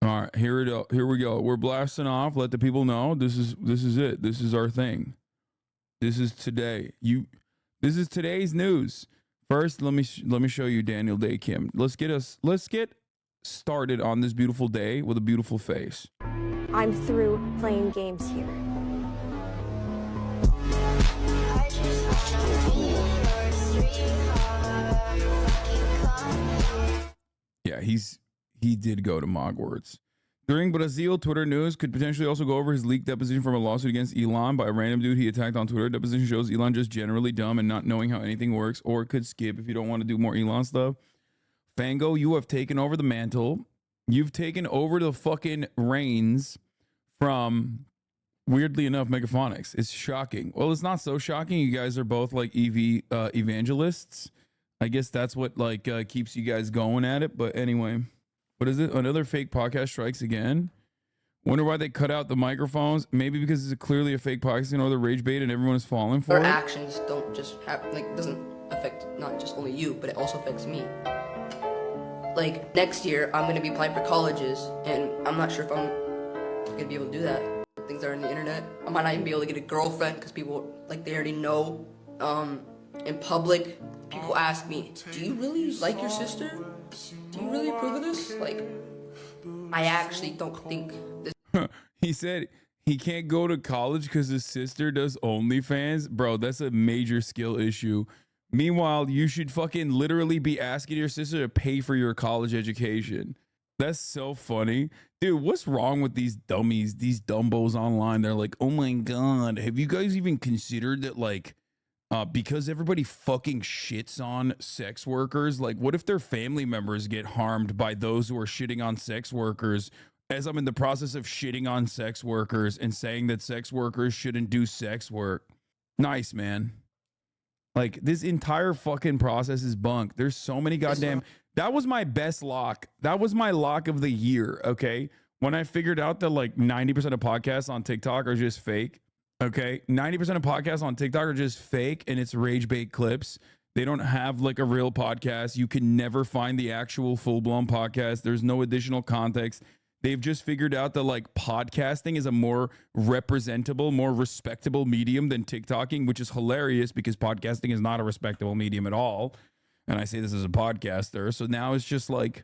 All right, here we go. We're blasting off. Let the people know this is it. This is our thing. This is today. This is today's news. First, let me show you Daniel Day Kim. Let's get started on this beautiful day with a beautiful face. I'm through playing games here. Yeah, he did go to Mogwarts. During Brazil, Twitter news could potentially also go over his leaked deposition from a lawsuit against Elon by a random dude he attacked on Twitter. Deposition shows Elon just generally dumb and not knowing how anything works, or could skip if you don't want to do more Elon stuff. Fango, you have taken over the mantle. You've taken over the fucking reins from, weirdly enough, Megaphonics. It's shocking. Well, it's not so shocking. You guys are both like EV evangelists. I guess that's what like keeps you guys going at it. But anyway, what is it? Another fake podcast strikes again. Wonder why they cut out the microphones. Maybe because it's clearly a fake podcast or the rage bait and everyone is falling for Our it. actions don't just have, like, doesn't affect not just only you, but it also affects me. Like, next year, I'm going to be applying for colleges, and I'm not sure if I'm going to be able to do that. Things that are on the internet. I might not even be able to get a girlfriend, because people, like, they already know. In public, people ask me, do you really like your sister? Do you really approve of this? Like, I actually don't think this. He said he can't go to college because his sister does OnlyFans. Bro, that's a major skill issue. Meanwhile, you should fucking literally be asking your sister to pay for your college education. That's so funny. Dude, what's wrong with these dummies, these dumbos online? They're like, oh my God, have you guys even considered that, like, because everybody fucking shits on sex workers, like, what if their family members get harmed by those who are shitting on sex workers, as I'm in the process of shitting on sex workers and saying that sex workers shouldn't do sex work? Nice, man. Like, this entire fucking process is bunk. There's so many goddamn... That was my best lock. That was my lock of the year, okay? When I figured out that, like, 90% of podcasts on TikTok are just fake, okay? 90% of podcasts on TikTok are just fake, and it's rage bait clips. They don't have, like, a real podcast. You can never find the actual full-blown podcast. There's no additional context. They've just figured out that, like, podcasting is a more representable, more respectable medium than TikToking, which is hilarious because podcasting is not a respectable medium at all. And I say this as a podcaster. So now it's just like,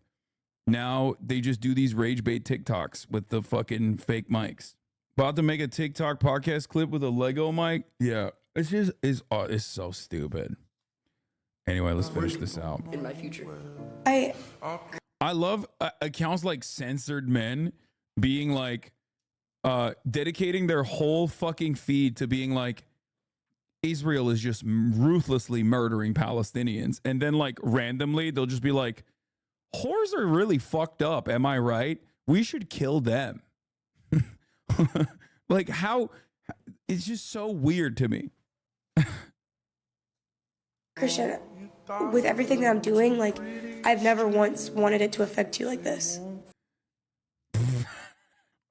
now they just do these rage bait TikToks with the fucking fake mics. About to make a TikTok podcast clip with a Lego mic. Yeah, it's just, it's so stupid. Anyway, let's finish this out. In my future. I love accounts like Censored Men being like, dedicating their whole fucking feed to being like, Israel is just ruthlessly murdering Palestinians. And then, like, randomly, they'll just be like, whores are really fucked up. Am I right? We should kill them. Like, how? It's just so weird to me. Christian, with everything that I'm doing, like, I've never once wanted it to affect you like this.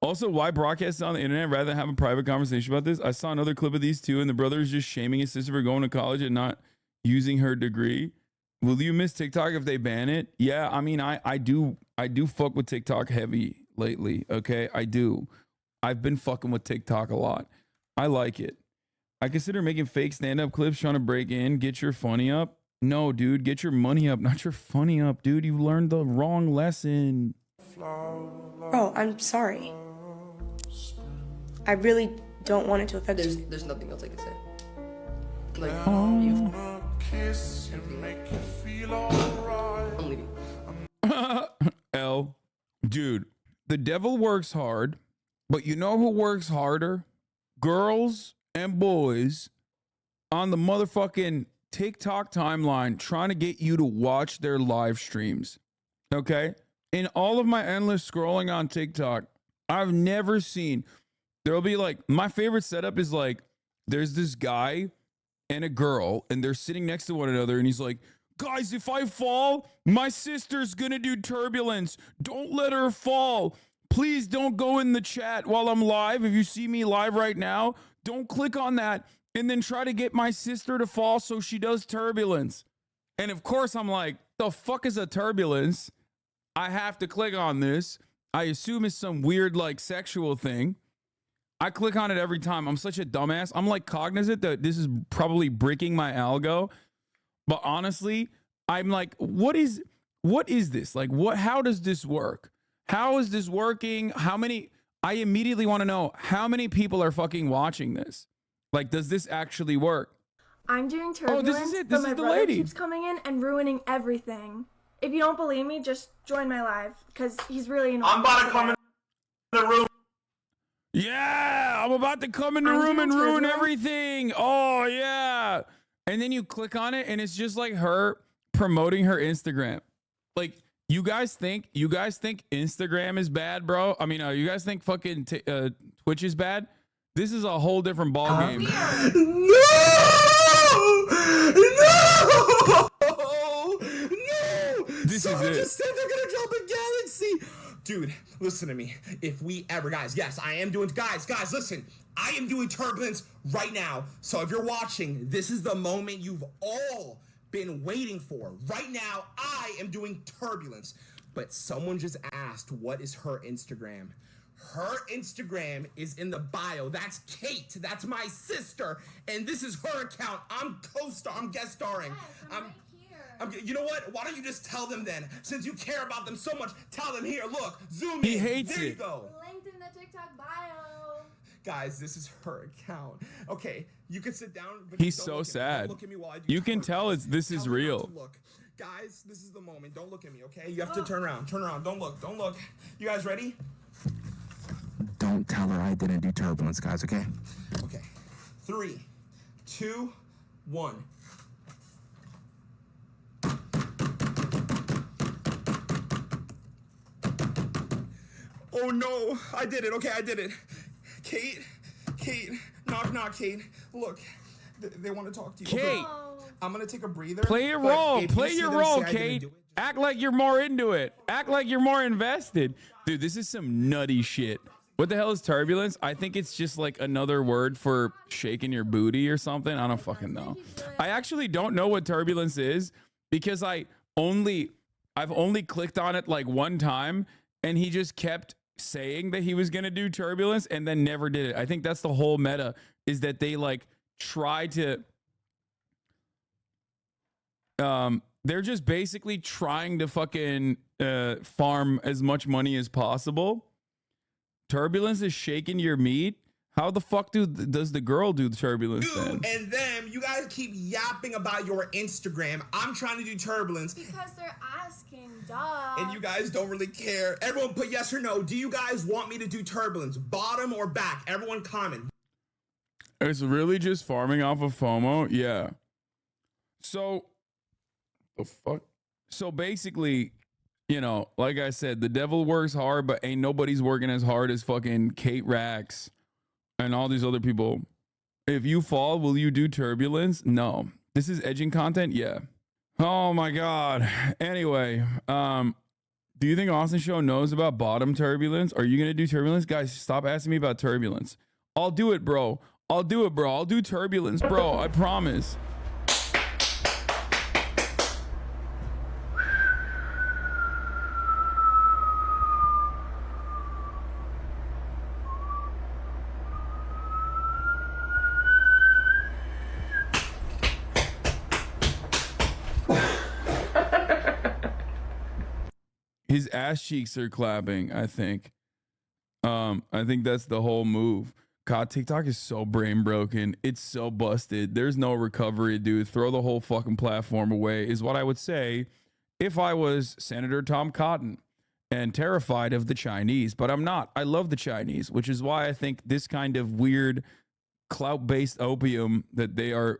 Also, why broadcast it on the internet rather than have a private conversation about this? I saw another clip of these two, and the brother is just shaming his sister for going to college and not using her degree. Will you miss TikTok if they ban it? Yeah, I mean, I do fuck with TikTok heavy lately, okay? I do. I've been fucking with TikTok a lot. I like it. I consider making fake stand-up clips trying to break in, get your funny up. No, dude, get your money up, not your funny up, dude. You learned the wrong lesson. Oh, I'm sorry. I really don't want it to affect you. There's nothing else I can say. Like, I'm leaving. L, dude, the devil works hard, but you know who works harder? Girls and boys on the motherfucking TikTok timeline trying to get you to watch their live streams. Okay? In all of my endless scrolling on TikTok, I've never seen... There'll be like, my favorite setup is like, there's this guy and a girl, and they're sitting next to one another, and he's like, guys, if I fall, my sister's gonna do turbulence. Don't let her fall. Please don't go in the chat while I'm live. If you see me live right now, don't click on that and then try to get my sister to fall so she does turbulence. And of course, I'm like, the fuck is a turbulence? I have to click on this. I assume is some weird like sexual thing. I click on it every time. I'm such a dumbass. I'm like cognizant that this is probably breaking my algo. But honestly, I'm like, what is this? Like, how does this work? How is this working? I immediately want to know how many people are fucking watching this. Like, does this actually work? I'm doing turbulence, this is it. This but my is the brother lady. keeps coming in and ruining everything. If you don't believe me, just join my live, because he's really annoying. I'm about to come in the room. Yeah, I'm about to come in the room and ruin everything. Oh, yeah. And then you click on it, and it's just like her promoting her Instagram. Like, you guys think Instagram is bad, bro? I mean, you guys think fucking Twitch is bad? This is a whole different ball game. No! This Someone is it. just said they're gonna drop a galaxy. Dude, listen to me. If we ever, guys, yes, I am doing, guys, listen. I am doing turbulence right now. So if you're watching, this is the moment you've all been waiting for. Right now, I am doing turbulence. But someone just asked, what is her Instagram? Her Instagram is in the bio. That's Kate. That's my sister. And this is her account. I'm co-star. I'm guest starring. You know what? Why don't you just tell them then? Since you care about them so much, tell them here. Look, zoom in. He hates there it. You go. Linked in the TikTok bio. Guys, this is her account. Okay, you can sit down. But He's don't so look at me. sad. Don't look at me while I do You can tell turbulence. this is Tell me not real. to look. Guys, this is the moment. Don't look at me, okay? You have to turn around. Turn around. Don't look. Don't look. You guys ready? Don't tell her I didn't do turbulence, guys, okay? Okay. 3, 2, 1. Oh no, I did it. Okay, I did it. Kate, knock, Kate. Look, they want to talk to you. Kate. Okay, I'm gonna take a breather. Play your but role. if you Play see your them role, say I didn't Kate. do it, just- Act like you're more into it. Act like you're more invested. Dude, this is some nutty shit. What the hell is turbulence? I think it's just like another word for shaking your booty or something. I don't fucking know. I actually don't know what turbulence is because I've only clicked on it like one time and he just kept saying that he was going to do turbulence and then never did it. I think that's the whole meta, is that they like try to they're just basically trying to fucking farm as much money as possible. Turbulence is shaking your meat. How the fuck does the girl do the turbulence then? And then you guys keep yapping about your Instagram. I'm trying to do turbulence. Because they're asking, duh. And you guys don't really care. Everyone put yes or no. Do you guys want me to do turbulence? Bottom or back? Everyone comment. It's really just farming off of FOMO. Yeah. So, the fuck? So basically, you know, like I said, the devil works hard, but ain't nobody's working as hard as fucking Kate Rax and all these other people. If you fall, will you do turbulence? No. This is edging content? Yeah. Oh my God. Anyway, do you think Austin Show knows about bottom turbulence? Are you going to do turbulence? Guys, stop asking me about turbulence. I'll do it, bro. I'll do it, bro. I'll do turbulence, bro. I promise. His ass cheeks are clapping, I think. I think that's the whole move. God, TikTok is so brain broken. It's so busted. There's no recovery, dude. Throw the whole fucking platform away is what I would say if I was Senator Tom Cotton and terrified of the Chinese. But I'm not. I love the Chinese, which is why I think this kind of weird clout-based opium that they are,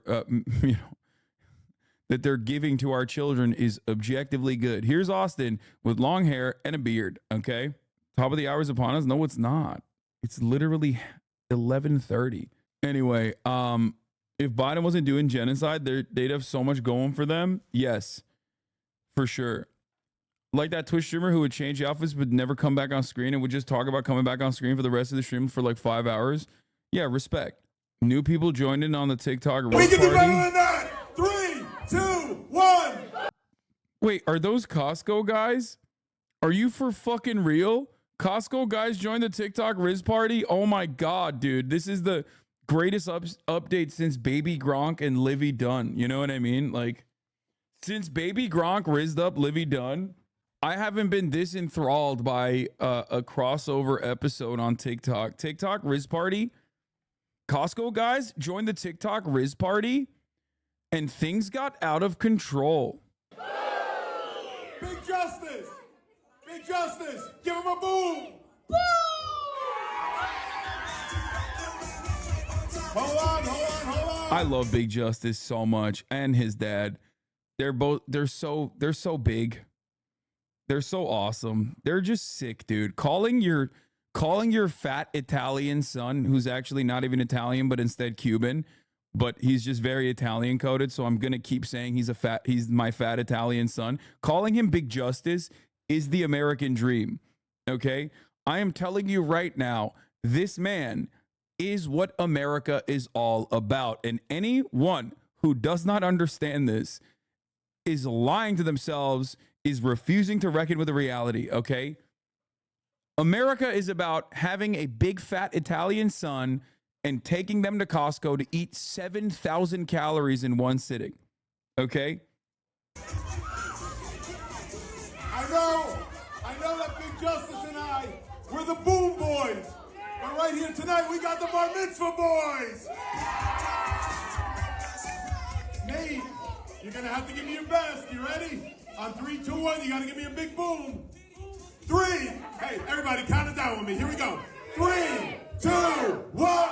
that they're giving to our children is objectively good. Here's Austin with long hair and a beard, okay? Top of the hour is upon us. No, it's not. It's literally 11:30. Anyway, if Biden wasn't doing genocide, they'd have so much going for them. Yes, for sure. Like that Twitch streamer who would change outfits but never come back on screen and would just talk about coming back on screen for the rest of the stream for like 5 hours. Yeah, respect. New people joined in on the TikTok We can do party. better than that. 3, 2, 1. Wait, are those Costco guys? Are you for fucking real? Costco guys join the TikTok Riz party. Oh my God, dude. This is the greatest update since Baby Gronk and Livy Dunn. You know what I mean? Like, since Baby Gronk rizzed up Livy Dunn, I haven't been this enthralled by a crossover episode on TikTok. TikTok Riz party. Costco guys joined the TikTok Riz party, and things got out of control. Big Justice! Big Justice! Give him a boom! Woo! Hold on. I love Big Justice so much, and his dad. They're so big. They're so awesome. They're just sick, dude. Calling your fat Italian son, who's actually not even Italian, but instead Cuban, but he's just very Italian coded. So I'm going to keep saying he's my fat Italian son. Calling him Big Justice is the American dream. Okay. I am telling you right now, this man is what America is all about. And anyone who does not understand this is lying to themselves, is refusing to reckon with the reality. Okay. America is about having a big fat Italian son and taking them to Costco to eat 7,000 calories in one sitting. Okay? I know that Big Justice and I, we're the Boom Boys. But right here tonight, we got the Bar Mitzvah Boys. Nate, you're going to have to give me your best. You ready? On 3, 2, 1, you got to give me a big boom. 3. Hey, everybody, count it down with me. Here we go. 3, 2, 1.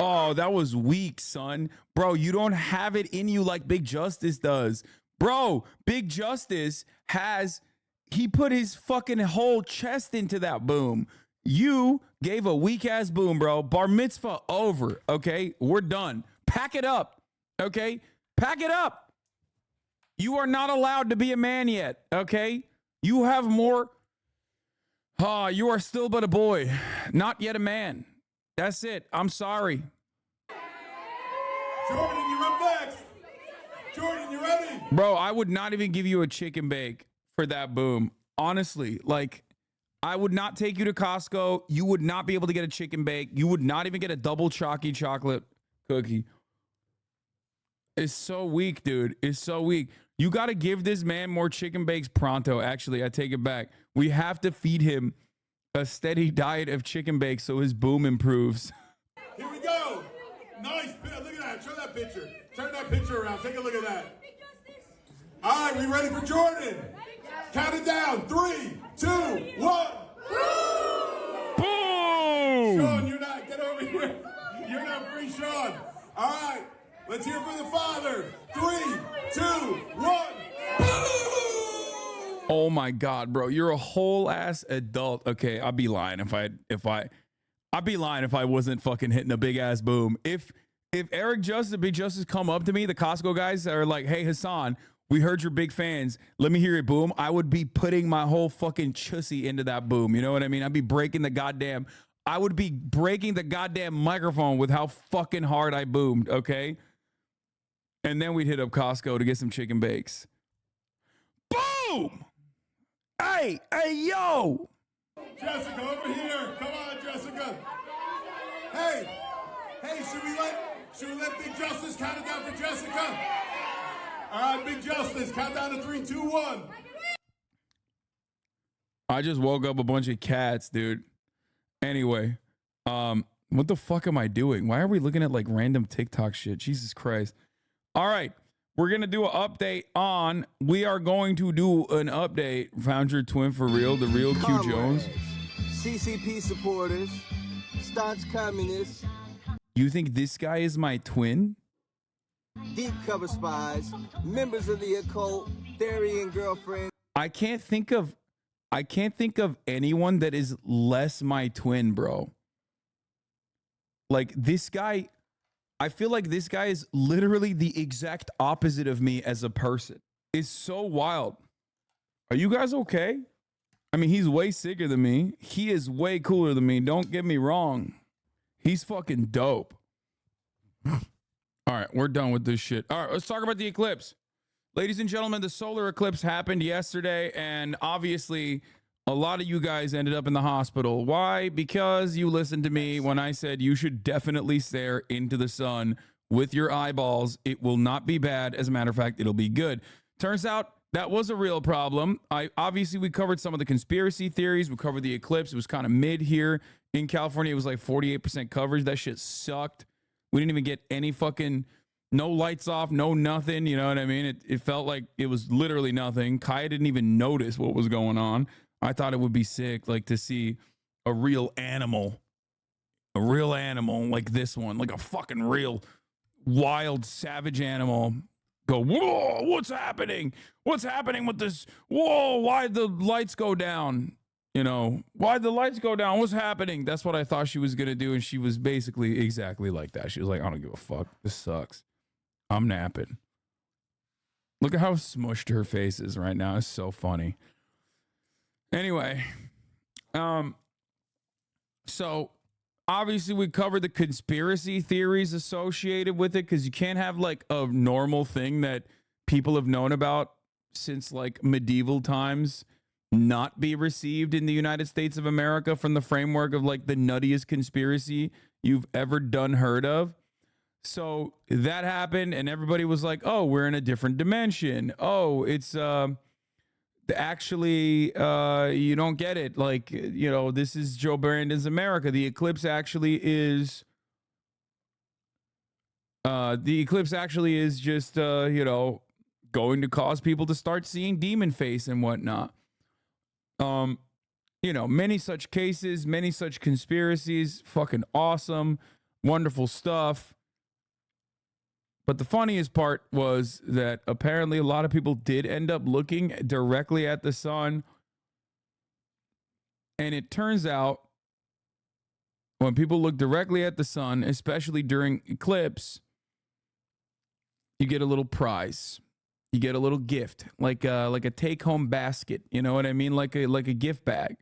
Oh, that was weak, son. Bro, you don't have it in you like Big Justice does. Bro, Big Justice he put his fucking whole chest into that boom. You gave a weak ass boom, bro. Bar mitzvah over. Okay, we're done. Pack it up. Okay, pack it up. You are not allowed to be a man yet. Okay, you have more. You are still but a boy, not yet a man. That's it. I'm sorry. Jordan, you're up next. Jordan, you ready? Bro, I would not even give you a chicken bake for that boom. Honestly, like, I would not take you to Costco. You would not be able to get a chicken bake. You would not even get a double chalky chocolate cookie. It's so weak, dude. It's so weak. You got to give this man more chicken bakes pronto. Actually, I take it back. We have to feed him a steady diet of chicken bakes so his boom improves. Here we go. Nice. Look at that. Show that picture. Turn that picture around. Take a look at that. All right, we ready for Jordan? Count it down. 3, 2, 1. Boom! Sean, you're not. Get over here. You're not free, Sean. All right. Let's hear for the father. 3, 2, 1. Oh my God, bro. You're a whole ass adult. Okay, I'd be lying I'd be lying if I wasn't fucking hitting a big ass boom. If Eric Justice, Big Justice come up to me, the Costco guys are like, hey, Hassan, we heard you're big fans. Let me hear it boom. I would be putting my whole fucking chussy into that boom. You know what I mean? I would be breaking the goddamn microphone with how fucking hard I boomed, okay? And then we'd hit up Costco to get some chicken bakes. Boom! Hey, yo! Jessica, over here. Come on, Jessica. Hey, should we let Big Justice count it down for Jessica? All right, Big Justice, count down to 3, 2, 1. I just woke up a bunch of cats, dude. Anyway, what the fuck am I doing? Why are we looking at like random TikTok shit? Jesus Christ. All right. We're going to do an update we are going to do an update. Found your twin for real, the real Q Jones. CCP supporters, staunch communists. You think this guy is my twin? Deep cover spies, members of the occult, Therian girlfriend. I can't think of anyone that is less my twin, bro. Like this guy, I feel like this guy is literally the exact opposite of me as a person. It's so wild. Are you guys okay? I mean, he's way sicker than me. He is way cooler than me. Don't get me wrong. He's fucking dope. All right, we're done with this shit. All right, let's talk about the eclipse. Ladies and gentlemen, the solar eclipse happened yesterday, and obviously A lot of you guys ended up in the hospital. Why? Because you listened to me when I said you should definitely stare into the sun with your eyeballs. It will not be bad. As a matter of fact, it'll be good. Turns out that was a real problem. Obviously, we covered some of the conspiracy theories. We covered the eclipse. It was kind of mid here in California. It was like 48% coverage. That shit sucked. We didn't even get any fucking, no lights off, no nothing. You know what I mean? It felt like it was literally nothing. Kaya didn't even notice what was going on. I thought it would be sick, like to see a real animal like this one, like a fucking real wild, savage animal go, whoa, what's happening? What's happening with this? Whoa, why'd the lights go down? You know, why'd the lights go down? What's happening? That's what I thought she was going to do. And she was basically exactly like that. She was like, I don't give a fuck. This sucks. I'm napping. Look at how smushed her face is right now. It's so funny. Anyway, so obviously we covered the conspiracy theories associated with it, because you can't have like a normal thing that people have known about since like medieval times not be received in the United States of America from the framework of like the nuttiest conspiracy you've ever heard of. So that happened and everybody was like, oh, we're in a different dimension. Oh, it's actually you don't get it. Like, you know, this is Joe Brandon's America. The eclipse actually is just you know, going to cause people to start seeing demon face and whatnot. You know, many such cases, many such conspiracies, fucking awesome, wonderful stuff. But the funniest part was that apparently a lot of people did end up looking directly at the sun. And it turns out when people look directly at the sun, especially during eclipse, you get a little prize. You get a little gift, like a take-home basket. You know what I mean? Like a gift bag.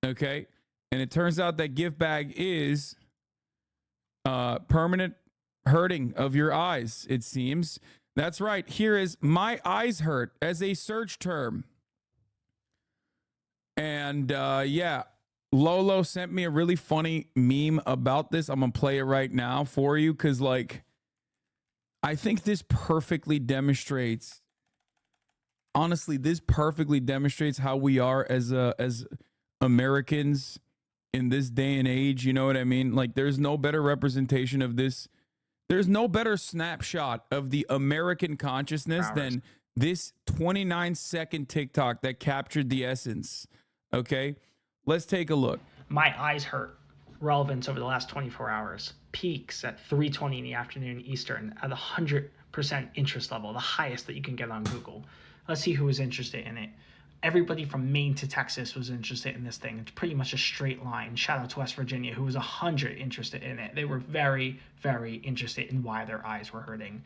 Okay? And it turns out that gift bag is permanent hurting of your eyes, it seems. That's right. Here is "my eyes hurt" as a search term. And yeah, Lolo sent me a really funny meme about this. I'm gonna play it right now for you, because like I think this perfectly demonstrates, honestly, this perfectly demonstrates how we are as Americans in this day and age. You know what I mean? Like, there's no better representation of this. There's no better snapshot of the American consciousness than this 29-second TikTok that captured the essence. Okay, let's take a look. My eyes hurt. Relevance over the last 24 hours. Peaks at 3:20 in the afternoon Eastern at 100% interest level, the highest that you can get on Google. Let's see who was interested in it. Everybody from Maine to Texas was interested in this thing. It's pretty much a straight line. Shout out to West Virginia, who was 100 interested in it. They were very, very interested in why their eyes were hurting.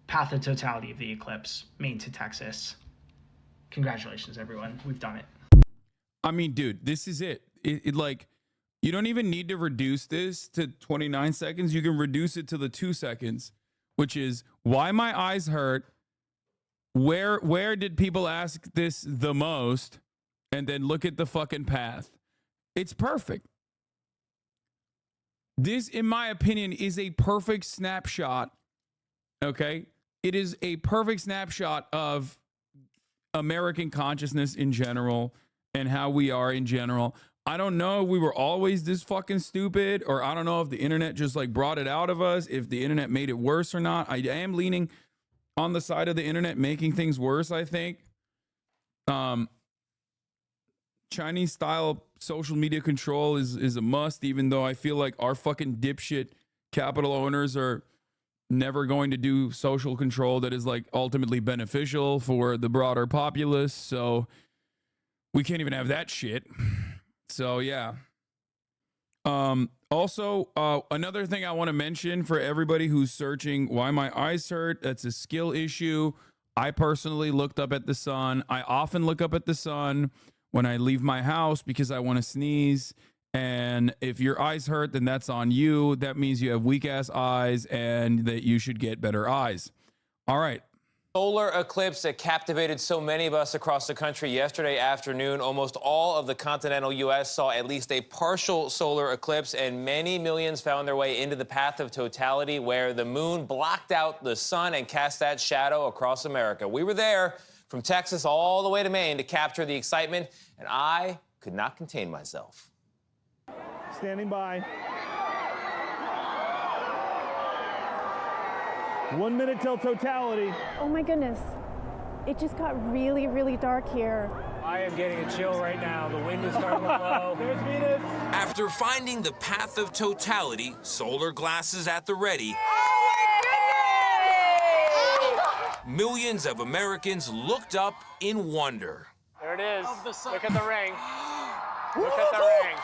Path of totality of the eclipse, Maine to Texas. Congratulations, everyone. We've done it. I mean, dude, this is it. It like, you don't even need to reduce this to 29 seconds. You can reduce it to the 2 seconds, which is why my eyes hurt. Where did people ask this the most? And then look at the fucking path. It's perfect. This, in my opinion, is a perfect snapshot. Okay? It is a perfect snapshot of American consciousness in general and how we are in general. I don't know if we were always this fucking stupid, or I don't know if the internet just like brought it out of us, if the internet made it worse or not. I am leaning on the side of the internet making things worse, I think. Chinese style social media control is a must, even though I feel like our fucking dipshit capital owners are never going to do social control that is like ultimately beneficial for the broader populace. So we can't even have that shit. So yeah. Also, another thing I want to mention for everybody who's searching why my eyes hurt, that's a skill issue. I personally looked up at the sun. I often look up at the sun when I leave my house because I want to sneeze. And if your eyes hurt, then that's on you. That means you have weak ass eyes and that you should get better eyes. All right. Solar eclipse that captivated so many of us across the country yesterday afternoon. Almost all of the continental U.S. saw at least a partial solar eclipse, and many millions found their way into the path of totality, where the moon blocked out the sun and cast that shadow across America. We were there from Texas all the way to Maine to capture the excitement, and I could not contain myself. Standing by. 1 minute till totality. Oh my goodness. It just got really, really dark here. I am getting a chill right now. The wind is starting to blow. There's Venus. After finding the path of totality, solar glasses at the ready, millions of Americans looked up in wonder. There it is. Look at the ring. Look at the ring.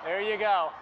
There you go.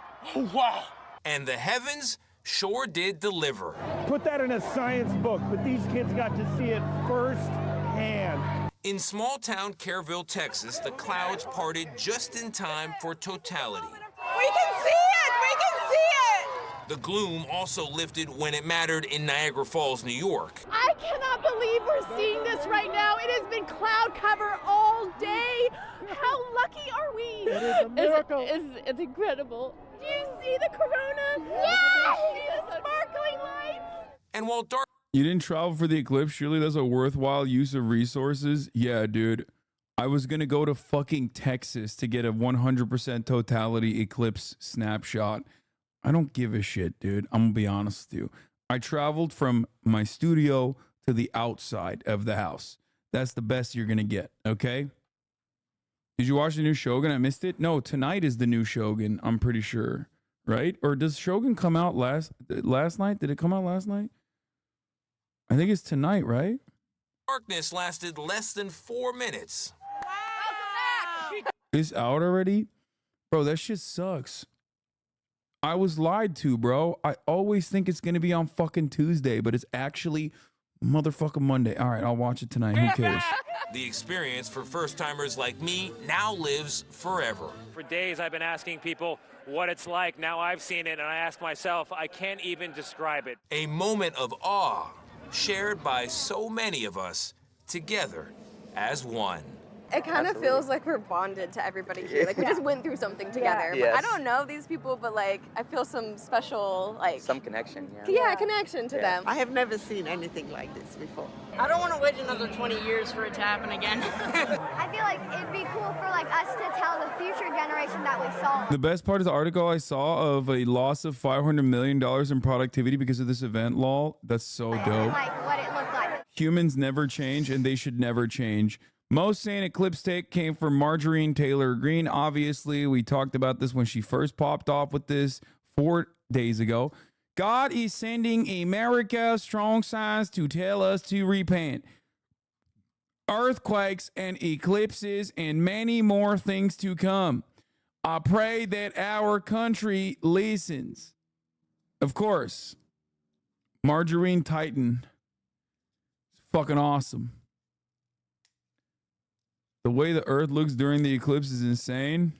Wow. And the heavens sure did deliver. Put that in a science book, but these kids got to see it firsthand. In small-town Kerrville, Texas, the clouds parted just in time for totality. We can see it! We can see it! The gloom also lifted when it mattered in Niagara Falls, New York. I cannot believe we're seeing this right now. It has been cloud cover all day. How lucky are we? It is a miracle. It's incredible. Do you see the corona? Yes! See the sparkling lights? And while dark... You didn't travel for the eclipse? Surely that's a worthwhile use of resources? Yeah, dude. I was going to go to fucking Texas to get a 100% totality eclipse snapshot. I don't give a shit, dude. I'm going to be honest with you. I traveled from my studio to the outside of the house. That's the best you're going to get, okay? Did you watch the new Shogun? I missed it. No, tonight is the new Shogun, I'm pretty sure. Right? Or does Shogun come out last night? Did it come out last night? I think it's tonight, right? Darkness lasted less than 4 minutes. Wow! It's out already? Bro, that shit sucks. I was lied to, bro. I always think it's going to be on fucking Tuesday, but it's actually motherfucking Monday. All right, I'll watch it tonight. Who cares? The experience for first-timers like me now lives forever. For days, I've been asking people what it's like. Now I've seen it, and I ask myself, I can't even describe it. A moment of awe shared by so many of us together as one. It kind of feels like we're bonded to everybody here. Like we just went through something together. Yes. But I don't know these people, but like I feel some special some connection. Yeah, connection to them. I have never seen anything like this before. I don't want to wait another 20 years for it to happen again. I feel like it'd be cool for like us to tell the future generation that we saw. The best part is the article I saw of a loss of $500 million in productivity because of this event, lol. That's so dope. Like what it looked like. Humans never change, and they should never change. Most sane eclipse take came from Marjorie Taylor Greene. Obviously, we talked about this when she first popped off with this 4 days ago. God is sending America strong signs to tell us to repent. Earthquakes and eclipses and many more things to come. I pray that our country listens. Of course, Marjorie Titan. It's fucking awesome. The way the Earth looks during the eclipse is insane.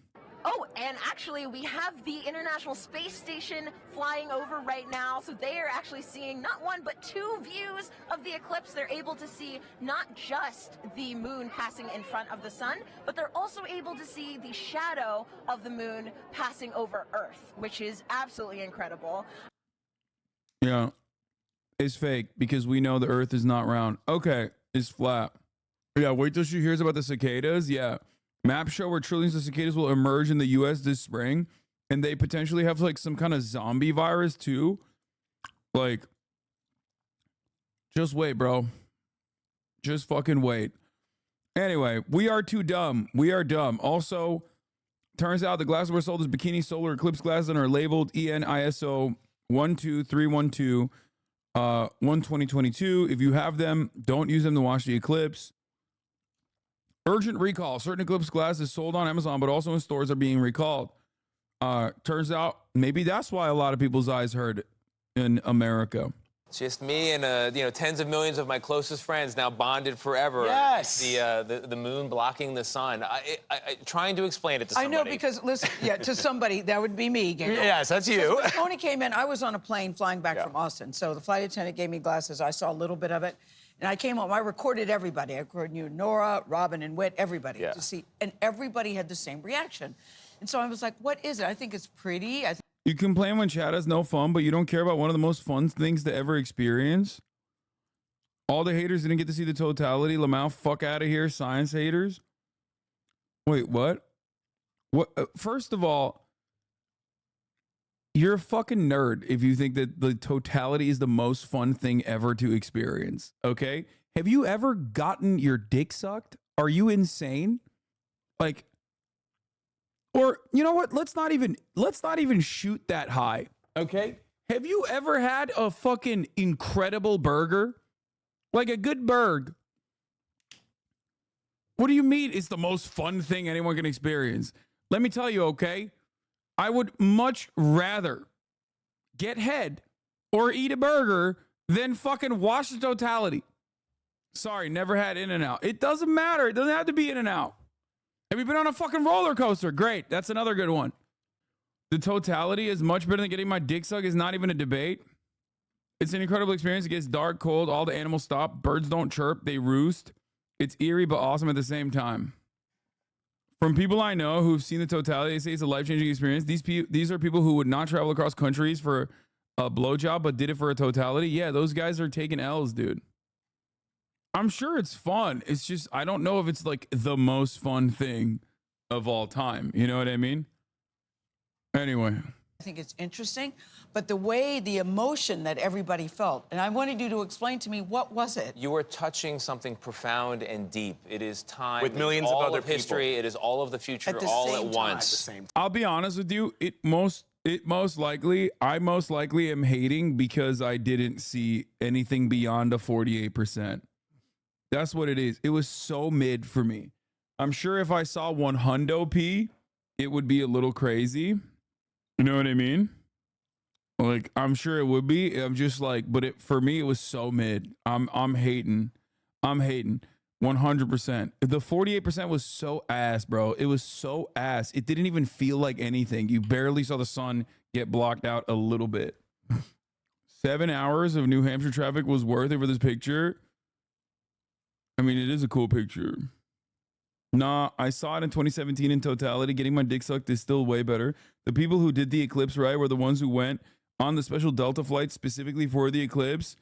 Oh, and actually, we have the International Space Station flying over right now. So they are actually seeing not one, but two views of the eclipse. They're able to see not just the moon passing in front of the sun, but they're also able to see the shadow of the moon passing over Earth, which is absolutely incredible. Yeah, it's fake because we know the Earth is not round. Okay, it's flat. Yeah, wait till she hears about the cicadas. Yeah. Maps show where trillions of cicadas will emerge in the U.S. this spring. And they potentially have like some kind of zombie virus too. Like, just wait, bro. Just fucking wait. Anyway, we are too dumb. We are dumb. Also, turns out the glasses were sold as bikini solar eclipse glasses and are labeled EN/ISO 12312 1/2022. If you have them, don't use them to watch the eclipse. Urgent recall. Certain eclipse glasses sold on Amazon, but also in stores are being recalled. Turns out maybe that's why a lot of people's eyes hurt in America. It's just me and tens of millions of my closest friends now bonded forever. Yes. The moon blocking the sun. I trying to explain it to somebody. I know because listen, to somebody that would be me. Gail. Yes, that's you. When Tony came in, I was on a plane flying back from Austin, so the flight attendant gave me glasses. I saw a little bit of it, and I came home. I recorded everybody. I recorded you, Nora, Robin, and Whit, everybody to see, and everybody had the same reaction. And so I was like, "What is it?" I think it's pretty. You complain when chat has no fun, but you don't care about one of the most fun things to ever experience. All the haters didn't get to see the totality. Lamau, fuck out of here, science haters. Wait, what? What? First of all, you're a fucking nerd if you think that the totality is the most fun thing ever to experience. Okay? Have you ever gotten your dick sucked? Are you insane? Like, or you know what? Let's not even shoot that high. Okay? Have you ever had a fucking incredible burger? Like a good burger? What do you mean it's the most fun thing anyone can experience? Let me tell you, okay? I would much rather get head or eat a burger than fucking watch the totality. Sorry, never had In-N-Out. It doesn't matter. It doesn't have to be In-N-Out. Have you been on a fucking roller coaster? Great. That's another good one. The totality is much better than getting my dick sucked. Is not even a debate. It's an incredible experience. It gets dark, cold. All the animals stop. Birds don't chirp. They roost. It's eerie but awesome at the same time. From people I know who've seen the totality, they say it's a life-changing experience. These are people who would not travel across countries for a blowjob but did it for a totality. Yeah, those guys are taking L's, dude. I'm sure it's fun. It's just, I don't know if it's like the most fun thing of all time. You know what I mean? Anyway. I think it's interesting, but the emotion that everybody felt, and I wanted you to explain to me, what was it? You are touching something profound and deep. It is time. With millions of other history. people. It is all of the future all at once. I'll be honest with you. I most likely am hating because I didn't see anything beyond a 48%. That's what it is. It was so mid for me. I'm sure if I saw 100p, it would be a little crazy. You know what I mean? Like, I'm sure it would be. I'm just like, but for me, it was so mid. I'm hating. 100%. The 48% was so ass, bro. It was so ass. It didn't even feel like anything. You barely saw the sun get blocked out a little bit. 7 hours of New Hampshire traffic was worth it for this picture. I mean, it is a cool picture. Nah, I saw it in 2017 in totality. Getting my dick sucked is still way better. The people who did the eclipse right were the ones who went on the special Delta flight specifically for the eclipse.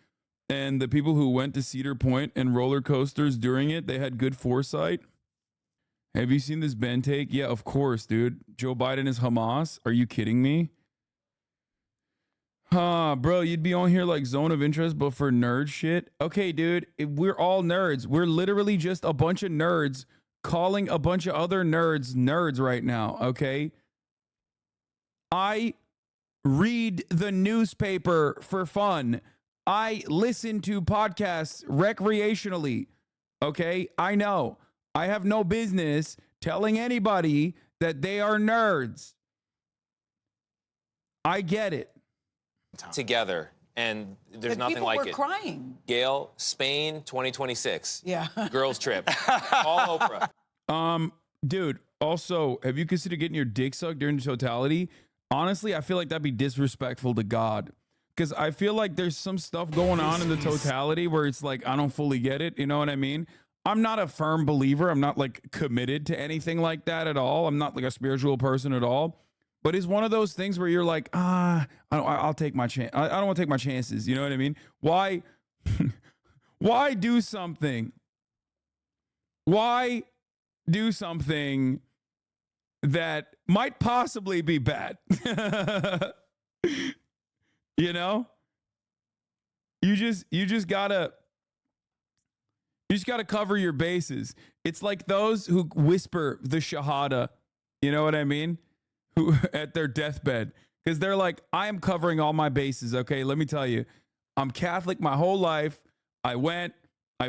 And the people who went to Cedar Point and roller coasters during it, they had good foresight. Have you seen this Ben take? Yeah, of course, dude. Joe Biden is Hamas. Are you kidding me? Bro, you'd be on here like zone of interest, but for nerd shit. Okay, dude, we're all nerds. We're literally just a bunch of nerds calling a bunch of other nerds right now, okay? I read the newspaper for fun. I listen to podcasts recreationally, okay? I know. I have no business telling anybody that they are nerds. I get it. Together, and there's nothing like it. People were crying. Gail, Spain, 2026. Yeah. Girls trip. All Oprah. Dude, also, have you considered getting your dick sucked during the totality? Honestly, I feel like that'd be disrespectful to God. Because I feel like there's some stuff going on in the totality where it's like, I don't fully get it. You know what I mean? I'm not a firm believer. I'm not like committed to anything like that at all. I'm not like a spiritual person at all. But it's one of those things where you're like, I'll take my chance. I don't want to take my chances. You know what I mean? Why do something? Why do something that might possibly be bad? You know? You just gotta cover your bases. It's like those who whisper the Shahada. You know what I mean? Who at their deathbed, because they're like, I am covering all my bases. Okay, let me tell you, I'm Catholic my whole life. I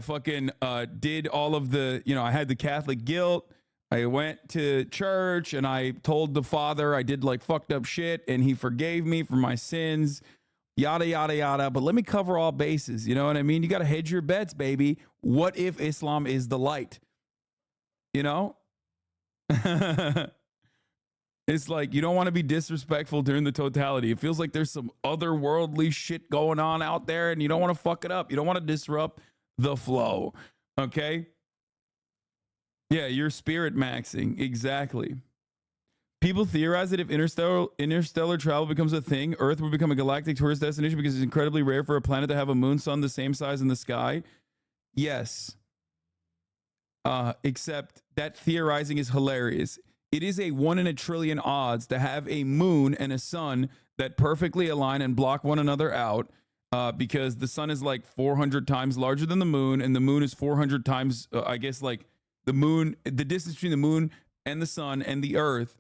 fucking did all of the, I had the Catholic guilt. I went to church and I told the Father I did like fucked up shit and he forgave me for my sins. yada, yada, yada. But let me cover all bases. You know what I mean? You got to hedge your bets, baby. What if Islam is the light? You know? It's like you don't want to be disrespectful during the totality. It feels like there's some otherworldly shit going on out there and you don't want to fuck it up. You don't want to disrupt the flow. Okay? Yeah, you're spirit maxing. Exactly. People theorize that if interstellar travel becomes a thing, Earth will become a galactic tourist destination because it's incredibly rare for a planet to have a moon sun the same size in the sky. Yes. Except that theorizing is hilarious. It is a 1 in a trillion odds to have a moon and a sun that perfectly align and block one another out, because the sun is like 400 times larger than the moon, and the moon is 400 times, I guess, like the moon, the distance between the moon and the sun and the Earth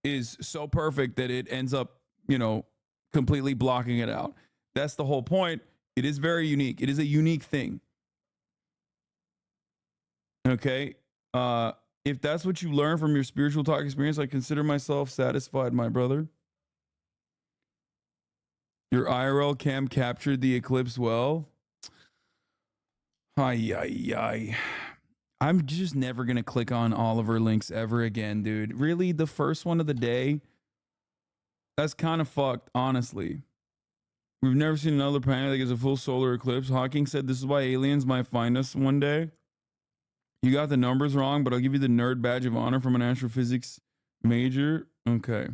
is so perfect that it ends up, you know, completely blocking it out. That's the whole point. It is very unique. It is a unique thing. Okay. If that's what you learn from your spiritual talk experience, I consider myself satisfied, my brother. Your IRL cam captured the eclipse well. Ay. I'm just never going to click on Oliver links ever again, dude. Really? The first one of the day? That's kind of fucked, honestly. We've never seen another planet that gets a full solar eclipse. Hawking said this is why aliens might find us one day. You got the numbers wrong, but I'll give you the nerd badge of honor from an astrophysics major. Okay.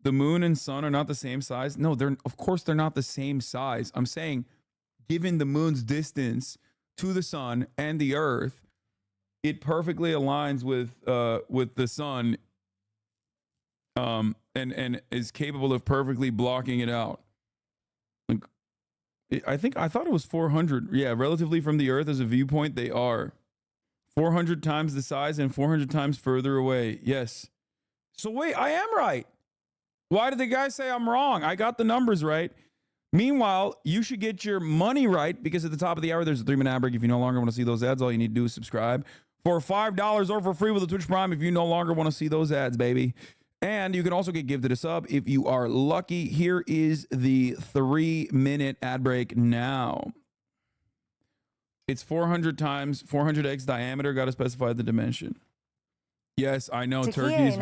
The moon and sun are not the same size. No, of course they're not the same size. I'm saying, given the moon's distance to the sun and the Earth, it perfectly aligns with the sun, and is capable of perfectly blocking it out. Like, I thought it was 400. Yeah, relatively from the Earth as a viewpoint, they are 400 times the size and 400 times further away. Yes. So wait, I am right. Why did the guy say I'm wrong? I got the numbers right. Meanwhile, you should get your money right, because at the top of the hour, there's a 3-minute ad break. If you no longer want to see those ads, all you need to do is subscribe for $5 or for free with a Twitch Prime if you no longer want to see those ads, baby. And you can also get gifted a sub if you are lucky. Here is the 3-minute ad break now. It's 400 times 400x diameter. Got to specify the dimension. Yes, I know. Turkey's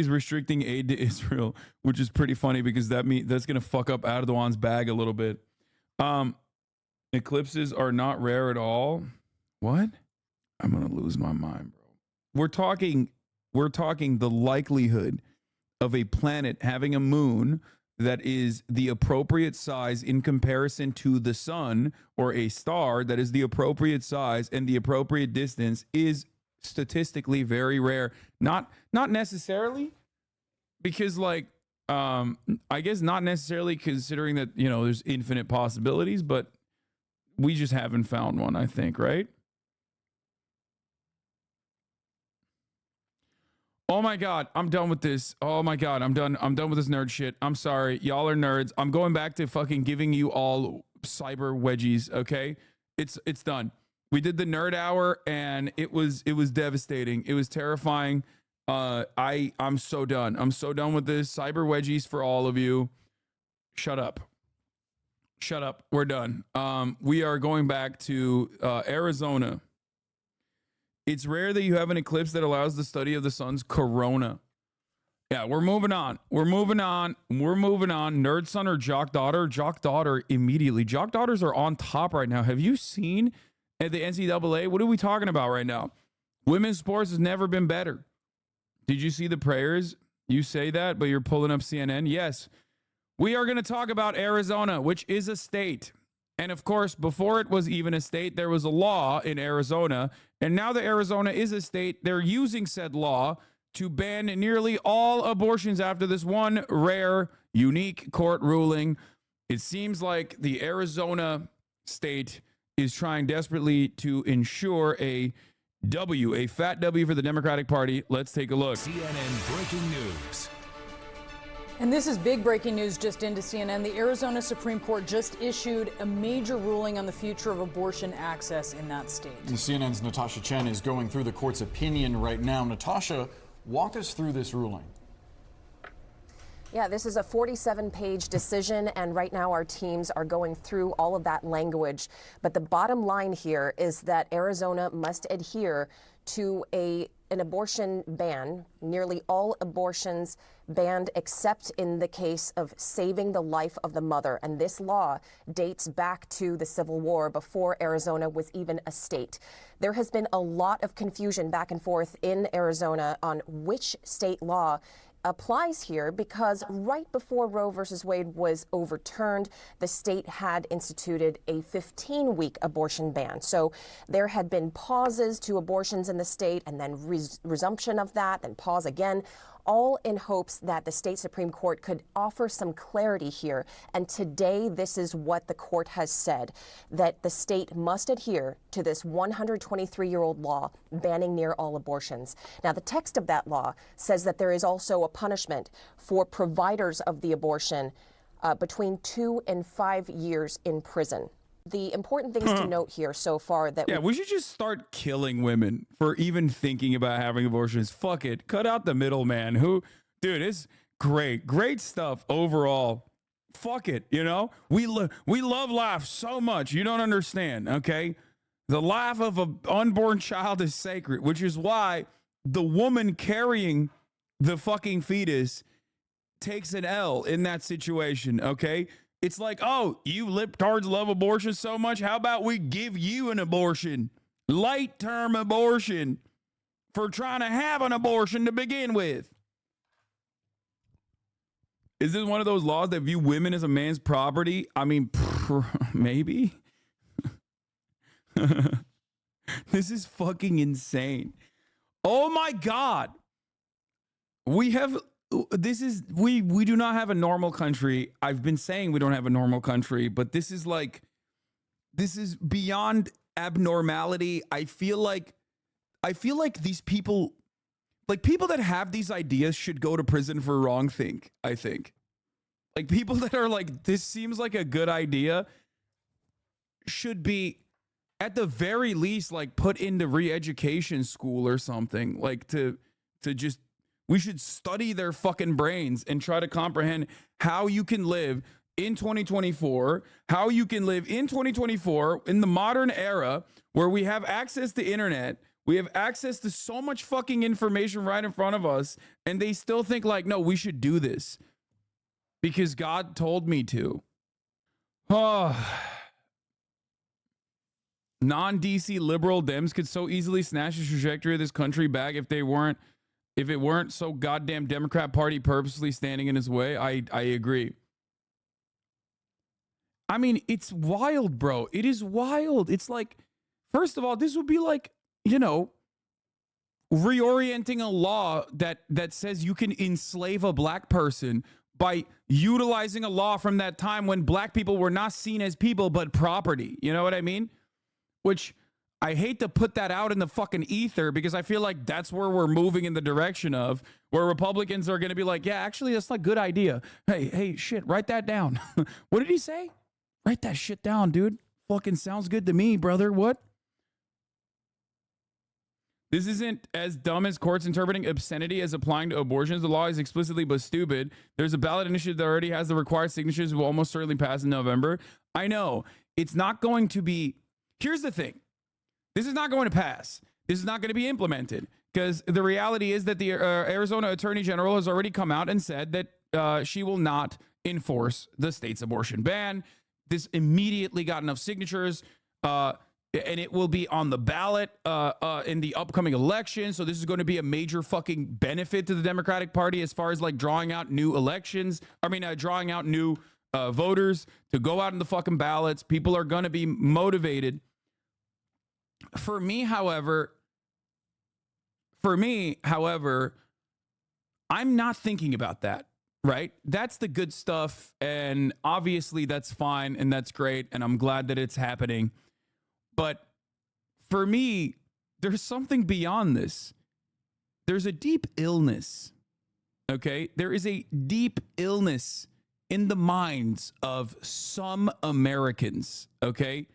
restricting aid to Israel, which is pretty funny because that's going to fuck up Erdogan's bag a little bit. Eclipses are not rare at all. What? I'm going to lose my mind, bro. We're talking the likelihood of a planet having a moon that is the appropriate size in comparison to the sun, or a star that is the appropriate size and the appropriate distance, is statistically very rare. Not necessarily because, like, I guess not necessarily considering that, you know, there's infinite possibilities, but we just haven't found one, I think, right? Oh my God, I'm done with this. Oh my God, I'm done with this nerd shit. I'm sorry. Y'all are nerds. I'm going back to fucking giving you all cyber wedgies, okay? It's done. We did the nerd hour and it was devastating. It was terrifying. I'm so done. I'm so done with this. Cyber wedgies for all of you. Shut up. Shut up. We're done. We are going back to Arizona. It's rare that you have an eclipse that allows the study of the sun's corona. Yeah, we're moving on. Nerd son or jock daughter? Jock daughter immediately. Jock daughters are on top right now. Have you seen at the NCAA? What are we talking about right now? Women's sports has never been better. Did you see the prayers? You say that, but you're pulling up CNN. Yes. We are going to talk about Arizona, which is a state. And of course, before it was even a state, there was a law in Arizona. And now that Arizona is a state, they're using said law to ban nearly all abortions after this one rare, unique court ruling. It seems like the Arizona state is trying desperately to ensure a fat W for the Democratic Party. Let's take a look. CNN breaking news. And this is big breaking news just into CNN. The Arizona Supreme Court just issued a major ruling on the future of abortion access in that state. And CNN's Natasha Chen is going through the court's opinion right now. Natasha, walk us through this ruling. Yeah, this is a 47-page decision, and right now our teams are going through all of that language. But the bottom line here is that Arizona must adhere to an abortion ban, nearly all abortions banned except in the case of saving the life of the mother. And this law dates back to the Civil War, before Arizona was even a state. There has been a lot of confusion back and forth in Arizona on which state law applies here, because right before Roe versus Wade was overturned, the state had instituted a 15-week abortion ban. So there had been pauses to abortions in the state, and then resumption of that, then pause again, all in hopes that the state Supreme Court could offer some clarity here. And today, this is what the court has said, that the state must adhere to this 123-year-old law banning near all abortions. Now, the text of that law says that there is also a punishment for providers of the abortion between 2 and 5 years in prison. The important things to note here so far that we should just start killing women for even thinking about having abortions. Fuck it. Cut out the middleman. Dude, it's great stuff overall. Fuck it. You know, we love life so much. You don't understand. Okay. The life of an unborn child is sacred, which is why the woman carrying the fucking fetus takes an L in that situation. Okay. It's like, oh, you libtards love abortion so much. How about we give you an abortion? Late-term abortion for trying to have an abortion to begin with. Is this one of those laws that view women as a man's property? I mean, maybe. This is fucking insane. Oh my God. We do not have a normal country. I've been saying we don't have a normal country, but this is beyond abnormality. I feel like these people, like people that have these ideas, should go to prison for wrongthink. I think, like people that are like, this seems like a good idea, should be at the very least like put into re-education school or something, like to just. We should study their fucking brains and try to comprehend how you can live in 2024, how you can live in 2024 in the modern era where we have access to internet, we have access to so much fucking information right in front of us, and they still think like, no, we should do this because God told me to. Oh. Non-DC liberal Dems could so easily snatch the trajectory of this country back if it weren't so goddamn Democrat Party purposely standing in his way. I agree. I mean, it's wild, bro. It is wild. It's like, first of all, this would be like, you know, reorienting a law that says you can enslave a black person by utilizing a law from that time when black people were not seen as people but property. You know what I mean? Which I hate to put that out in the fucking ether because I feel like that's where we're moving in the direction of, where Republicans are going to be like, yeah, actually, that's not a good idea. Hey, shit, write that down. What did he say? Write that shit down, dude. Fucking sounds good to me, brother. What? This isn't as dumb as courts interpreting obscenity as applying to abortions. The law is explicitly but stupid. There's a ballot initiative that already has the required signatures, will almost certainly pass in November. I know. It's not going to be... Here's the thing. This is not going to pass. This is not going to be implemented because the reality is that the Arizona Attorney General has already come out and said that she will not enforce the state's abortion ban. This immediately got enough signatures, and it will be on the ballot in the upcoming election. So this is going to be a major fucking benefit to the Democratic Party as far as like drawing out new elections. Drawing out new voters to go out in the fucking ballots. People are going to be motivated. For me, however, I'm not thinking about that, right? That's the good stuff. And obviously that's fine. And that's great. And I'm glad that it's happening. But for me, there's something beyond this. There's a deep illness. Okay. There is a deep illness in the minds of some Americans. Okay.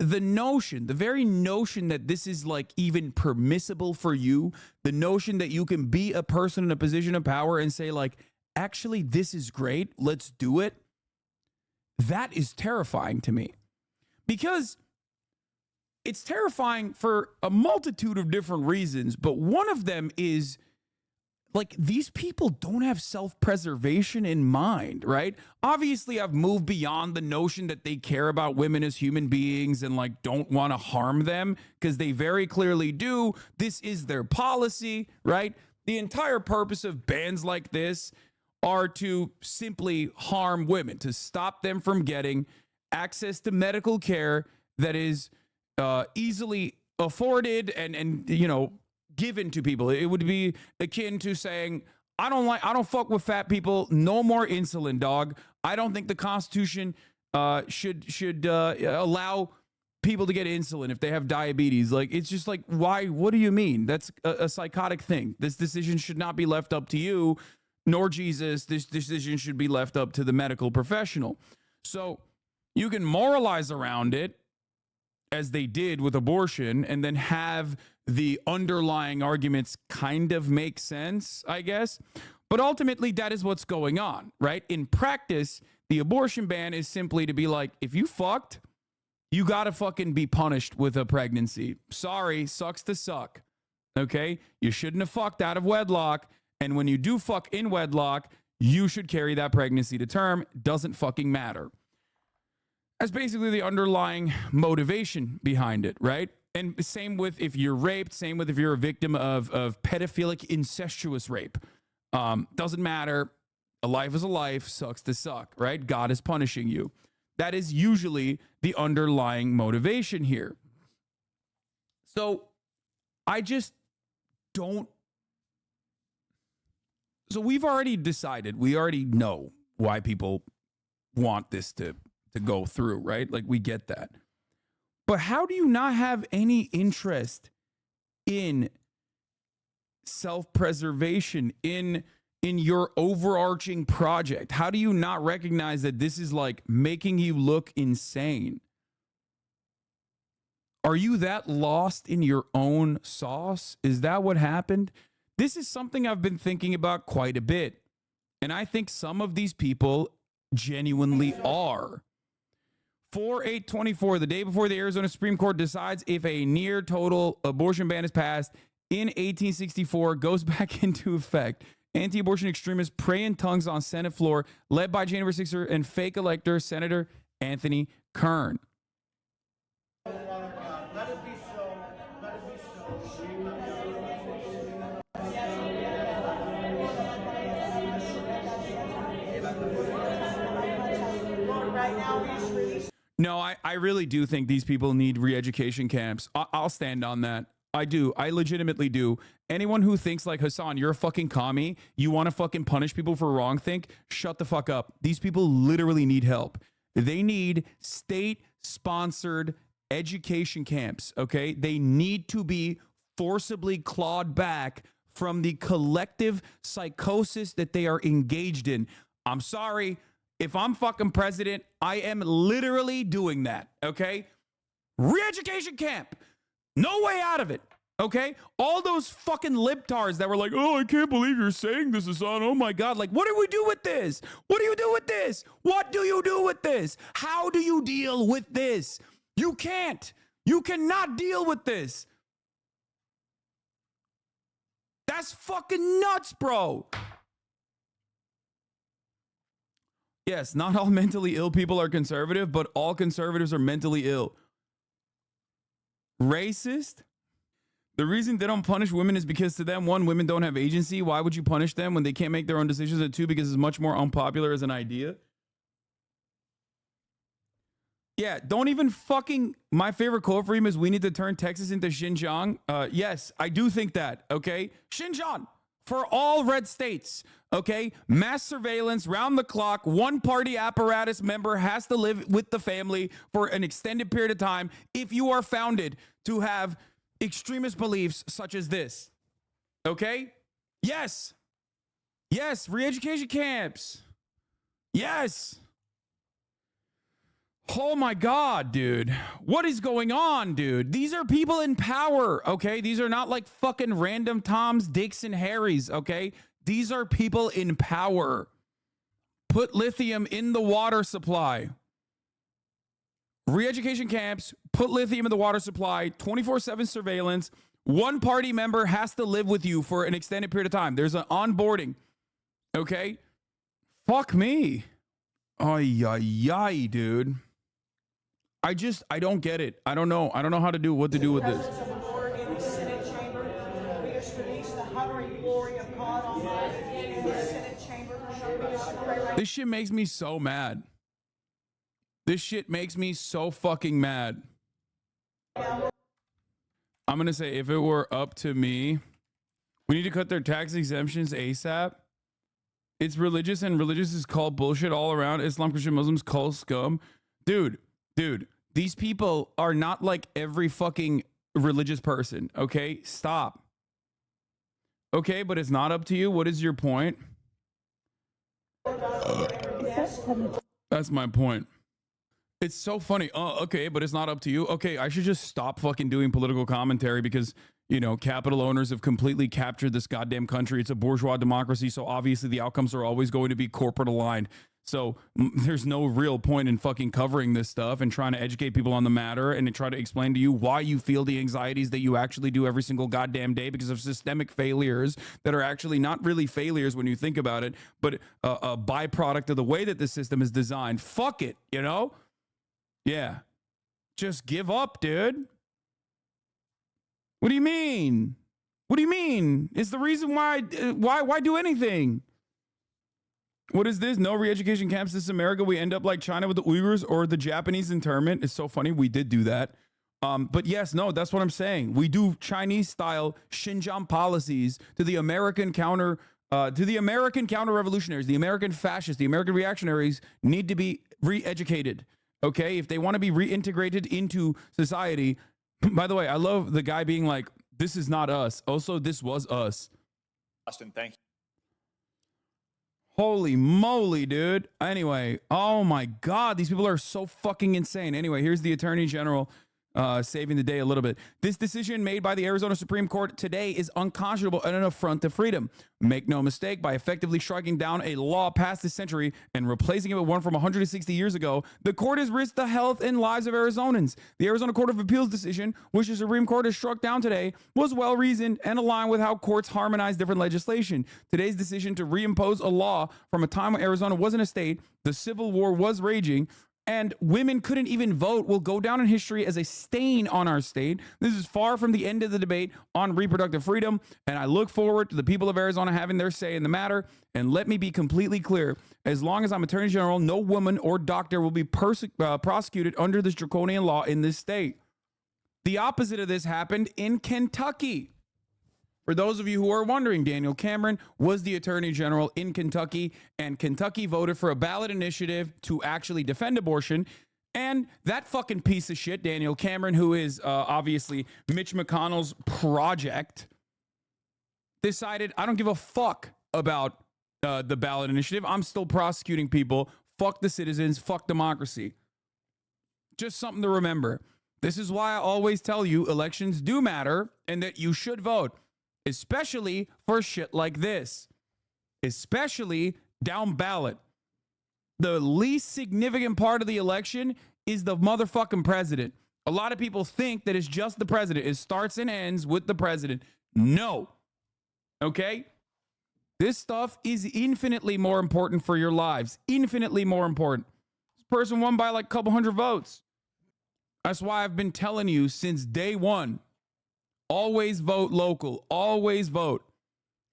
The very notion that this is like even permissible for you, the notion that you can be a person in a position of power and say like, actually, this is great, let's do it, that is terrifying to me. Because it's terrifying for a multitude of different reasons, but one of them is, like, these people don't have self-preservation in mind, right? Obviously, I've moved beyond the notion that they care about women as human beings and, like, don't want to harm them, because they very clearly do. This is their policy, right? The entire purpose of bans like this are to simply harm women, to stop them from getting access to medical care that is easily afforded and you know, given to people. It would be akin to saying, I don't fuck with fat people. No more insulin, dog. I don't think the Constitution should allow people to get insulin if they have diabetes. Like, it's just like, why? What do you mean? That's a psychotic thing. This decision should not be left up to you, nor Jesus. This decision should be left up to the medical professional. So you can moralize around it, as they did with abortion, and then have the underlying arguments kind of make sense, I guess. But ultimately, that is what's going on, right? In practice, the abortion ban is simply to be like, if you fucked, you gotta fucking be punished with a pregnancy. Sorry, sucks to suck, okay? You shouldn't have fucked out of wedlock, and when you do fuck in wedlock, you should carry that pregnancy to term. Doesn't fucking matter. That's basically the underlying motivation behind it, right? And same with if you're raped, same with if you're a victim of pedophilic incestuous rape. Doesn't matter. A life is a life, sucks to suck, right? God is punishing you. That is usually the underlying motivation here. So I just don't. So we've already decided, we already know why people want this to go through, right? Like, we get that. But how do you not have any interest in self-preservation, in your overarching project? How do you not recognize that this is like making you look insane? Are you that lost in your own sauce? Is that what happened? This is something I've been thinking about quite a bit. And I think some of these people genuinely are. 4/8/24, the day before the Arizona Supreme Court decides if a near total abortion ban is passed in 1864 goes back into effect. Anti-abortion extremists pray in tongues on Senate floor, led by January 6er and fake elector Senator Anthony Kern. No, I really do think these people need re-education camps. I'll stand on that. I do. I legitimately do. Anyone who thinks like, Hassan, you're a fucking commie, you want to fucking punish people for wrongthink, shut the fuck up. These people literally need help. They need state-sponsored education camps, okay? They need to be forcibly clawed back from the collective psychosis that they are engaged in. I'm sorry. If I'm fucking president, I am literally doing that, okay? Re-education camp. No way out of it, okay? All those fucking libtards that were like, oh, I can't believe you're saying this, Hassan. Oh, my God. Like, what do we do with this? What do you do with this? What do you do with this? How do you deal with this? You can't. You cannot deal with this. That's fucking nuts, bro. Yes, not all mentally ill people are conservative, but all conservatives are mentally ill. Racist? The reason they don't punish women is because to them, one, women don't have agency. Why would you punish them when they can't make their own decisions? And two, because it's much more unpopular as an idea. Yeah, don't even fucking... My favorite quote for him is, we need to turn Texas into Xinjiang. Yes, I do think that, okay? Xinjiang! For all red states, okay? Mass surveillance, round the clock, one party apparatus member has to live with the family for an extended period of time if you are founded to have extremist beliefs such as this, okay? Yes. Yes, re-education camps. Yes. Oh my God, dude. What is going on, dude? These are people in power, okay? These are not like fucking random Toms, Dicks, and Harrys, okay? These are people in power. Put lithium in the water supply. Re-education camps, put lithium in the water supply, 24/7 surveillance. One party member has to live with you for an extended period of time. There's an onboarding. Okay? Fuck me. Ay, ay, ay, dude. I don't get it. I don't know what to do with this. This shit makes me so mad. This shit makes me so fucking mad. I'm going to say, if it were up to me, we need to cut their tax exemptions ASAP. It's religious, and religious is called bullshit all around. Islam, Christian, Muslims call scum. Dude, these people are not like every fucking religious person, okay? Stop. Okay, but it's not up to you. What is your point? That's my point. It's so funny. Oh, okay, but it's not up to you. Okay, I should just stop fucking doing political commentary because, you know, capital owners have completely captured this goddamn country. It's a bourgeois democracy, so obviously the outcomes are always going to be corporate aligned. So there's no real point in fucking covering this stuff and trying to educate people on the matter and to try to explain to you why you feel the anxieties that you actually do every single goddamn day because of systemic failures that are actually not really failures when you think about it, but a byproduct of the way that the system is designed. Fuck it, you know? Yeah. Just give up, dude. What do you mean? What do you mean? It's the reason why do anything? What is this? No re-education camps. This is America. We end up like China with the Uyghurs or the Japanese internment. It's so funny. We did do that. But yes, no, that's what I'm saying. We do Chinese style Xinjiang policies to the American counter revolutionaries, the American fascists, the American reactionaries need to be re-educated. Okay. If they want to be reintegrated into society. By the way, I love the guy being like, this is not us. Also, this was us. Austin, thank you. Holy moly, dude. Anyway, oh my God, these people are so fucking insane. Anyway, here's the Attorney General saving the day a little bit. This decision made by the Arizona Supreme Court today is unconscionable and an affront to freedom. Make no mistake, by effectively striking down a law passed this century and replacing it with one from 160 years ago, the court has risked the health and lives of Arizonans. The Arizona Court of Appeals decision, which the Supreme Court has struck down today, was well-reasoned and aligned with how courts harmonize different legislation. Today's decision to reimpose a law from a time when Arizona wasn't a state, the Civil War was raging, and women couldn't even vote will go down in history as a stain on our state. This is far from the end of the debate on reproductive freedom, and I look forward to the people of Arizona having their say in the matter. And let me be completely clear, as long as I'm Attorney General, no woman or doctor will be prosecuted under this draconian law in this state. The opposite of this happened in Kentucky. For those of you who are wondering, Daniel Cameron was the Attorney General in Kentucky, and Kentucky voted for a ballot initiative to actually defend abortion. And that fucking piece of shit, Daniel Cameron, who is obviously Mitch McConnell's project, decided, I don't give a fuck about the ballot initiative. I'm still prosecuting people. Fuck the citizens. Fuck democracy. Just something to remember. This is why I always tell you elections do matter and that you should vote. Especially for shit like this, especially down ballot. The least significant part of the election is the motherfucking president. A lot of people think that it's just the president. It starts and ends with the president. No. Okay? This stuff is infinitely more important for your lives. Infinitely more important. This person won by like a couple hundred votes. That's why I've been telling you since day one. Always vote local. Always vote.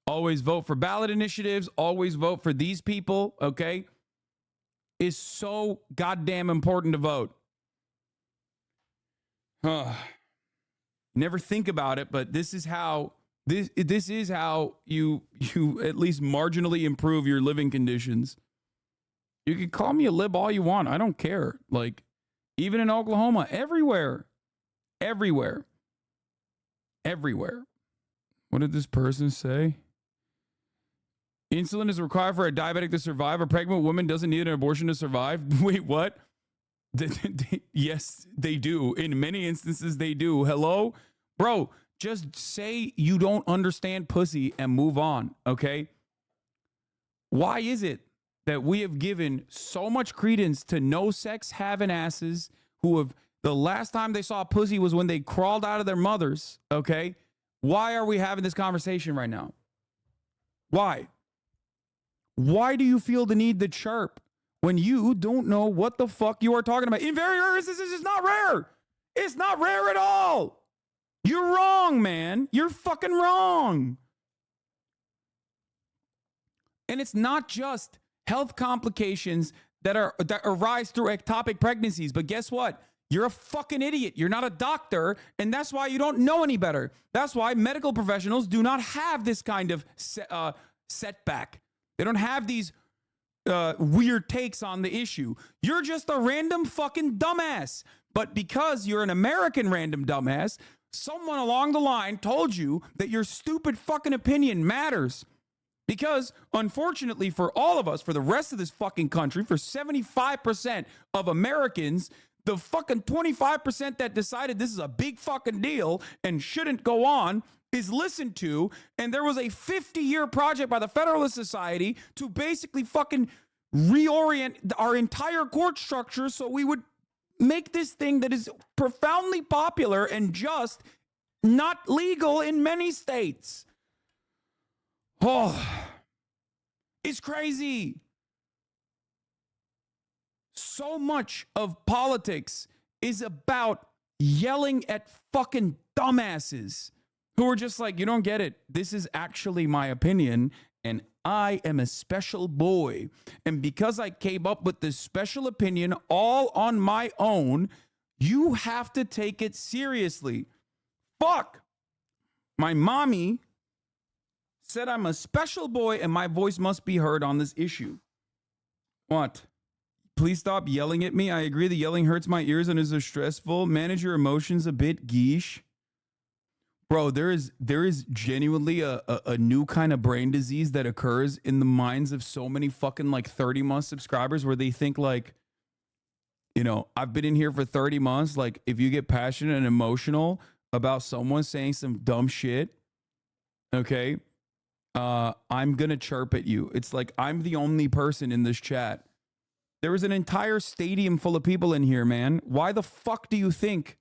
Always vote for ballot initiatives. Always vote for these people, okay? It's so goddamn important to vote. Never think about it, but this is how you at least marginally improve your living conditions. You can call me a lib all you want. I don't care. Like, even in Oklahoma, everywhere. What did this person say? Insulin is required for a diabetic to survive. A pregnant woman doesn't need an abortion to survive. Wait, what? Yes, they do. In many instances, they do. Hello? Bro, just say you don't understand pussy and move on, okay? Why is it that we have given so much credence to no sex having asses who have, the last time they saw a pussy was when they crawled out of their mothers, okay? Why are we having this conversation right now? Why? Why do you feel the need to chirp when you don't know what the fuck you are talking about? In very rare instances, it's not rare. It's not rare at all. You're wrong, man. You're fucking wrong. And it's not just health complications that arise through ectopic pregnancies, but guess what? You're a fucking idiot. You're not a doctor, and that's why you don't know any better. That's why medical professionals do not have this kind of setback. They don't have these weird takes on the issue. You're just a random fucking dumbass. But because you're an American random dumbass, someone along the line told you that your stupid fucking opinion matters. Because, unfortunately, for all of us, for the rest of this fucking country, for 75% of Americans, the fucking 25% that decided this is a big fucking deal and shouldn't go on is listened to. And there was a 50-year project by the Federalist Society to basically fucking reorient our entire court structure so we would make this thing that is profoundly popular and just not legal in many states. Oh, it's crazy. So much of politics is about yelling at fucking dumbasses who are just like, you don't get it. This is actually my opinion, and I am a special boy. And because I came up with this special opinion all on my own, you have to take it seriously. Fuck. My mommy said I'm a special boy and my voice must be heard on this issue. What? Please stop yelling at me. I agree the yelling hurts my ears and is stressful. Manage your emotions a bit, geesh. Bro, there is genuinely a new kind of brain disease that occurs in the minds of so many fucking like 30-month subscribers where they think like, you know, I've been in here for 30 months. Like if you get passionate and emotional about someone saying some dumb shit, okay, I'm going to chirp at you. It's like I'm the only person in this chat. There was an entire stadium full of people in here, man. Why the fuck do you think?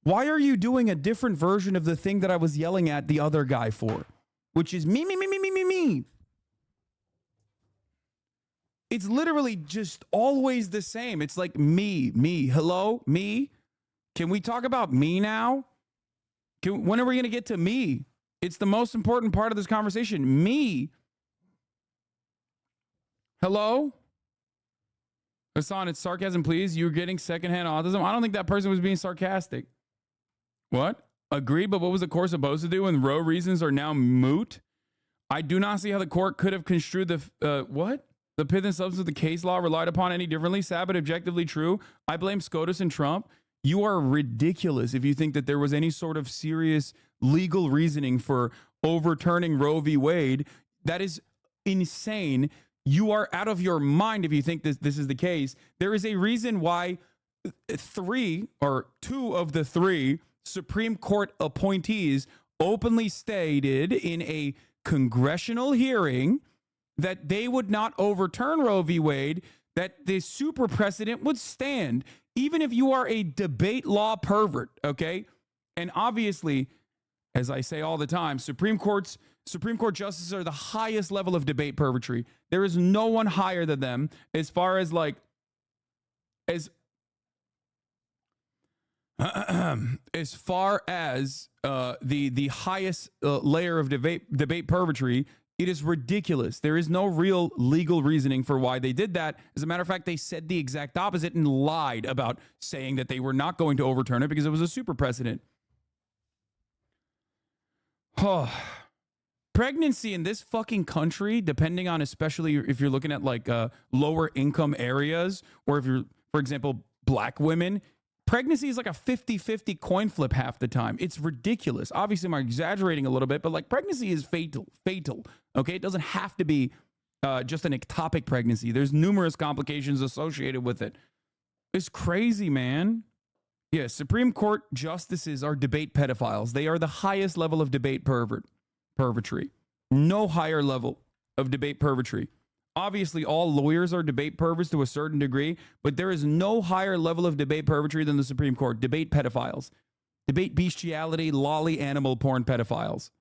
Why are you doing a different version of the thing that I was yelling at the other guy for? Which is me, me, me, me, me, me, me. It's literally just always the same. It's like me, hello, me. Can we talk about me now? When are we going to get to me? It's the most important part of this conversation. Me. Hello? Hassan, it's sarcasm, please. You're getting secondhand autism. I don't think that person was being sarcastic. What? Agreed, but what was the court supposed to do when Roe reasons are now moot? I do not see how the court could have construed the, what? The pith and substance of the case law relied upon any differently. Sad but objectively true. I blame SCOTUS and Trump. You are ridiculous if you think that there was any sort of serious legal reasoning for overturning Roe v. Wade. That is insane. You are out of your mind if you think this is the case. There is a reason why 2 of the 3 Supreme Court appointees openly stated in a congressional hearing that they would not overturn Roe v. Wade, that the super precedent would stand, even if you are a debate law pervert, okay? And obviously, as I say all the time, Supreme Court justices are the highest level of debate pervertry. There is no one higher than them as far as like, as far as the highest layer of debate pervertry. It is ridiculous. There is no real legal reasoning for why they did that. As a matter of fact, they said the exact opposite and lied about saying that they were not going to overturn it because it was a super precedent. Oh. Pregnancy in this fucking country, depending on, especially if you're looking at like lower income areas, or if you're, for example, black women, pregnancy is like a 50-50 coin flip half the time. It's ridiculous. Obviously, I'm exaggerating a little bit, but like pregnancy is fatal. Okay, it doesn't have to be just an ectopic pregnancy. There's numerous complications associated with it. It's crazy, man. Yeah, Supreme Court justices are debate pedophiles. They are the highest level of debate pervertry. No higher level. of debate pervertry. Obviously, all lawyers are debate perverts to a certain degree, but there is no higher level of debate pervertry than the Supreme Court. Debate pedophiles. Debate bestiality, lolly animal porn pedophiles.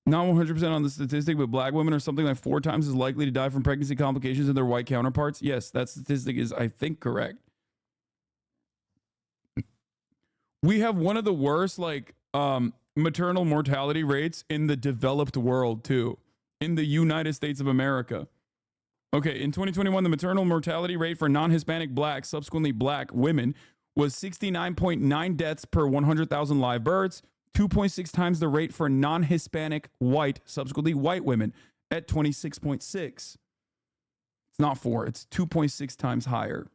Not 100% on the statistic, but black women are something like 4 times as likely to die from pregnancy complications than their white counterparts. Yes, that statistic is, I think, correct. We have one of the worst, like, maternal mortality rates in the developed world, too. In the United States of America. Okay, in 2021, the maternal mortality rate for non-Hispanic black, subsequently black women, was 69.9 deaths per 100,000 live births, 2.6 times the rate for non-Hispanic white, subsequently white women, at 26.6. It's not 4, it's 2.6 times higher.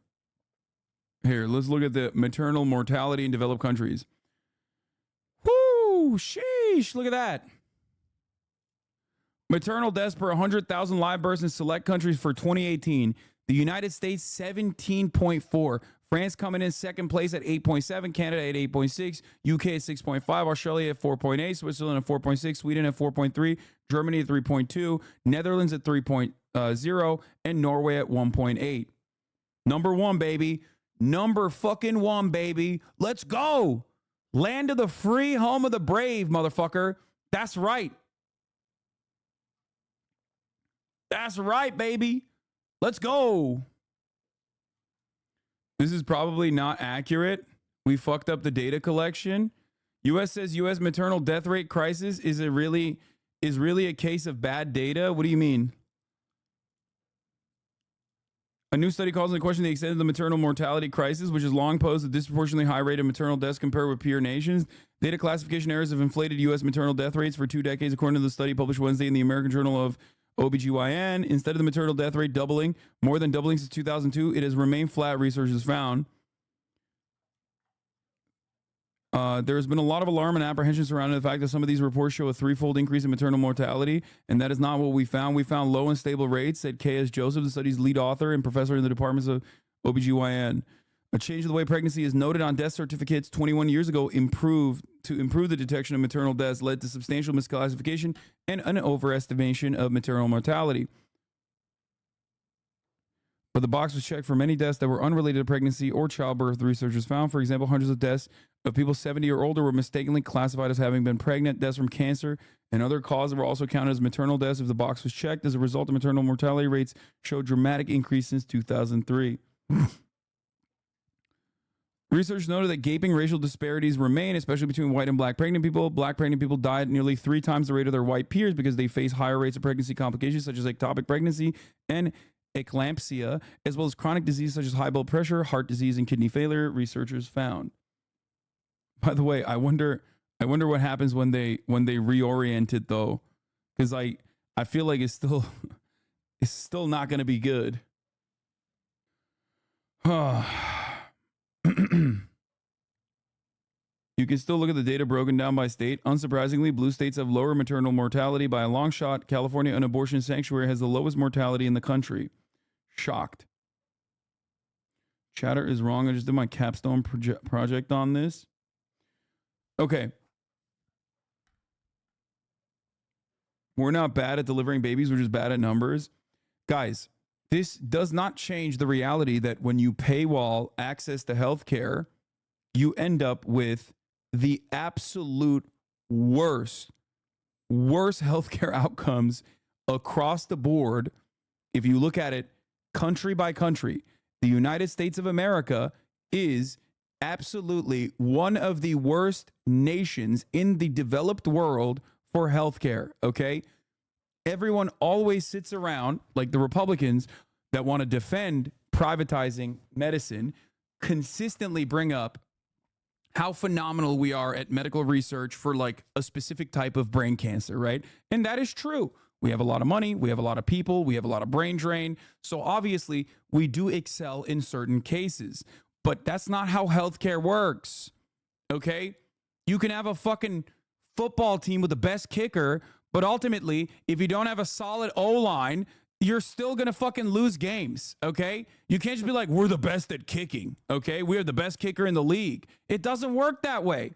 Here, let's look at the maternal mortality in developed countries. Whoo, sheesh, look at that. Maternal deaths per 100,000 live births in select countries for 2018. The United States, 17.4. France coming in second place at 8.7. Canada at 8.6. UK at 6.5. Australia at 4.8. Switzerland at 4.6. Sweden at 4.3. Germany at 3.2. Netherlands at 3.0. And Norway at 1.8. Number 1, baby. Number fucking 1, baby. Let's go. Land of the free, home of the brave, motherfucker. That's right. That's right, baby. Let's go. This is probably not accurate. We fucked up the data collection. U.S. says U.S. maternal death rate crisis is really a case of bad data. What do you mean? A new study calls into question the extent of the maternal mortality crisis, which has long posed a disproportionately high rate of maternal deaths compared with peer nations. Data classification errors have inflated U.S. maternal death rates for 2 decades, according to the study published Wednesday in the American Journal of OBGYN. Instead of the maternal death rate doubling, more than doubling since 2002, it has remained flat, researchers found. There has been a lot of alarm and apprehension surrounding the fact that some of these reports show a 3-fold increase in maternal mortality, and that is not what we found. We found low and stable rates, said K.S. Joseph, the study's lead author and professor in the departments of OBGYN. A change in the way pregnancy is noted on death certificates 21 years ago to improve the detection of maternal deaths led to substantial misclassification and an overestimation of maternal mortality. But the box was checked for many deaths that were unrelated to pregnancy or childbirth, researchers found. For example, hundreds of deaths of people 70 or older were mistakenly classified as having been pregnant. Deaths from cancer and other causes were also counted as maternal deaths if the box was checked. As a result, the maternal mortality rates showed dramatic increase since 2003. Research noted that gaping racial disparities remain, especially between white and black pregnant people. Black pregnant people die at nearly 3 times the rate of their white peers because they face higher rates of pregnancy complications such as ectopic pregnancy and eclampsia, as well as chronic disease such as high blood pressure, heart disease, and kidney failure, researchers found. By the way, I wonder what happens when they reorient it though, because I feel like it's still not going to be good. You can still look at the data broken down by state. Unsurprisingly, blue states have lower maternal mortality by a long shot. California, an abortion sanctuary, has the lowest mortality in the country. Shocked. Chatter is wrong. I just did my capstone project on this. Okay. We're not bad at delivering babies. We're just bad at numbers. Guys, this does not change the reality that when you paywall access to healthcare, you end up with the absolute worst healthcare outcomes across the board. If you look at it country by country, the United States of America is absolutely one of the worst nations in the developed world for healthcare, okay? Everyone always sits around, like the Republicans that want to defend privatizing medicine, consistently bring up how phenomenal we are at medical research for like a specific type of brain cancer, right? And that is true. We have a lot of money, we have a lot of people, we have a lot of brain drain. So obviously we do excel in certain cases, but that's not how healthcare works, okay? You can have a fucking football team with the best kicker, but ultimately, if you don't have a solid O-line, you're still going to fucking lose games, okay? You can't just be like, we're the best at kicking, okay? We're the best kicker in the league. It doesn't work that way.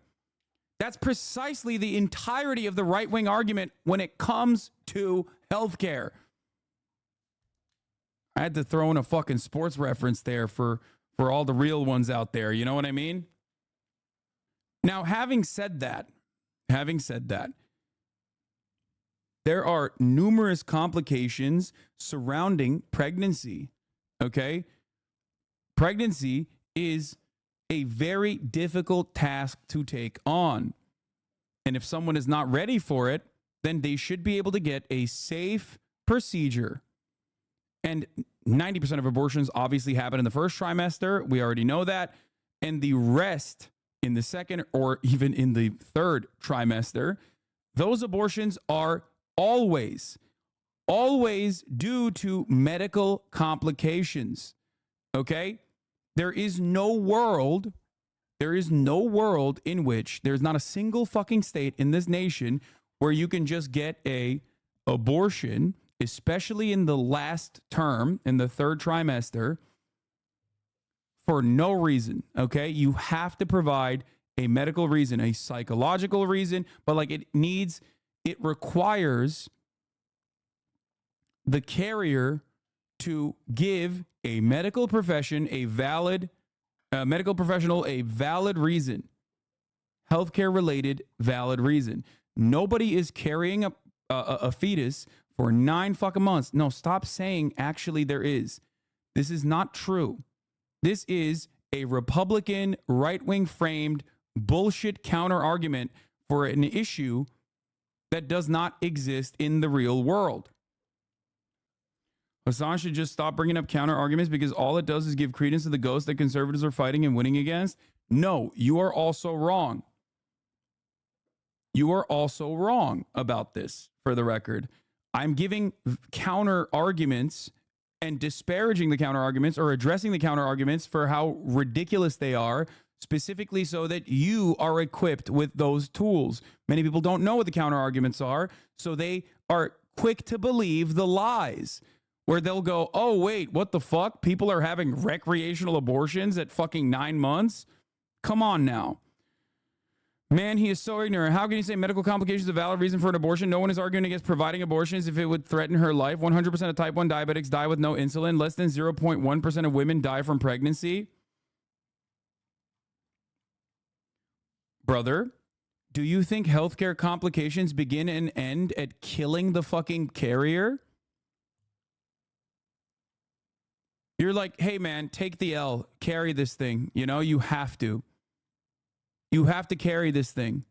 That's precisely the entirety of the right-wing argument when it comes to Healthcare. I had to throw in a fucking sports reference there for all the real ones out there. You know what I mean? Now, having said that, there are numerous complications surrounding pregnancy. Okay? Pregnancy is a very difficult task to take on. And if someone is not ready for it, then they should be able to get a safe procedure. And 90% of abortions obviously happen in the first trimester. We already know that. And the rest in the second or even in the third trimester, those abortions are always due to medical complications. Okay? There is no world in which there's not a single fucking state in this nation where you can just get a abortion, especially in the last term, in the third trimester, for no reason. Okay? You have to provide a medical reason, a psychological reason, but like it requires the carrier to give a medical professional a valid reason, healthcare related valid reason. Nobody is carrying a fetus for 9 fucking months. No, stop saying actually there is. This is not true. This is a Republican right-wing framed bullshit counter argument for an issue that does not exist in the real world. Hassan should just stop bringing up counter arguments because all it does is give credence to the ghost that conservatives are fighting and winning against. No, you are also wrong. You are also wrong about this, for the record. I'm giving counter arguments and disparaging the counter arguments or addressing the counter arguments for how ridiculous they are, specifically so that you are equipped with those tools. Many people don't know what the counter arguments are, so they are quick to believe the lies. Where they'll go, oh, wait, what the fuck? People are having recreational abortions at fucking 9 months? Come on now. Man, he is so ignorant. How can you say medical complications is a valid reason for an abortion? No one is arguing against providing abortions if it would threaten her life. 100% of type 1 diabetics die with no insulin. Less than 0.1% of women die from pregnancy. Brother, do you think healthcare complications begin and end at killing the fucking carrier? You're like, hey, man, take the L, carry this thing. You know, you have to. You have to carry this thing.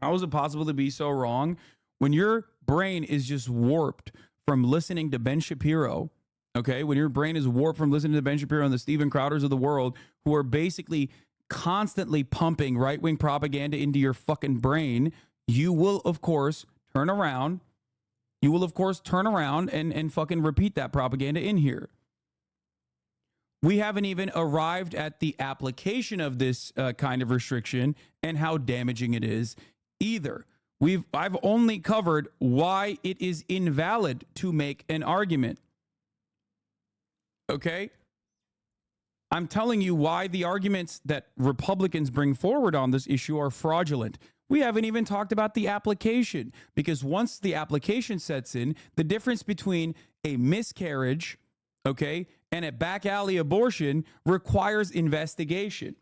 How is it possible to be so wrong when your brain is just warped from listening to Ben Shapiro? Okay, when your brain is warped from listening to Ben Shapiro and the Steven Crowders of the world, who are basically constantly pumping right-wing propaganda into your fucking brain, you will, of course, turn around. You will, of course, turn around and fucking repeat that propaganda in here. We haven't even arrived at the application of this kind of restriction and how damaging it is either. I've only covered why it is invalid to make an argument. Okay? I'm telling you why the arguments that Republicans bring forward on this issue are fraudulent. We haven't even talked about the application, because once the application sets in, the difference between a miscarriage, okay, and a back alley abortion requires investigation.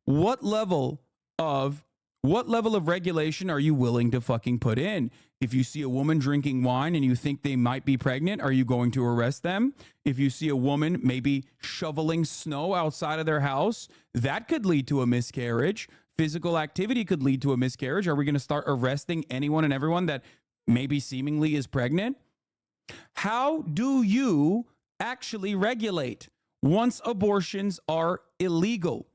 What level of regulation are you willing to fucking put in? If you see a woman drinking wine and you think they might be pregnant, are you going to arrest them? If you see a woman maybe shoveling snow outside of their house, that could lead to a miscarriage. Physical activity could lead to a miscarriage. Are we going to start arresting anyone and everyone that maybe seemingly is pregnant? How do you actually regulate once abortions are illegal?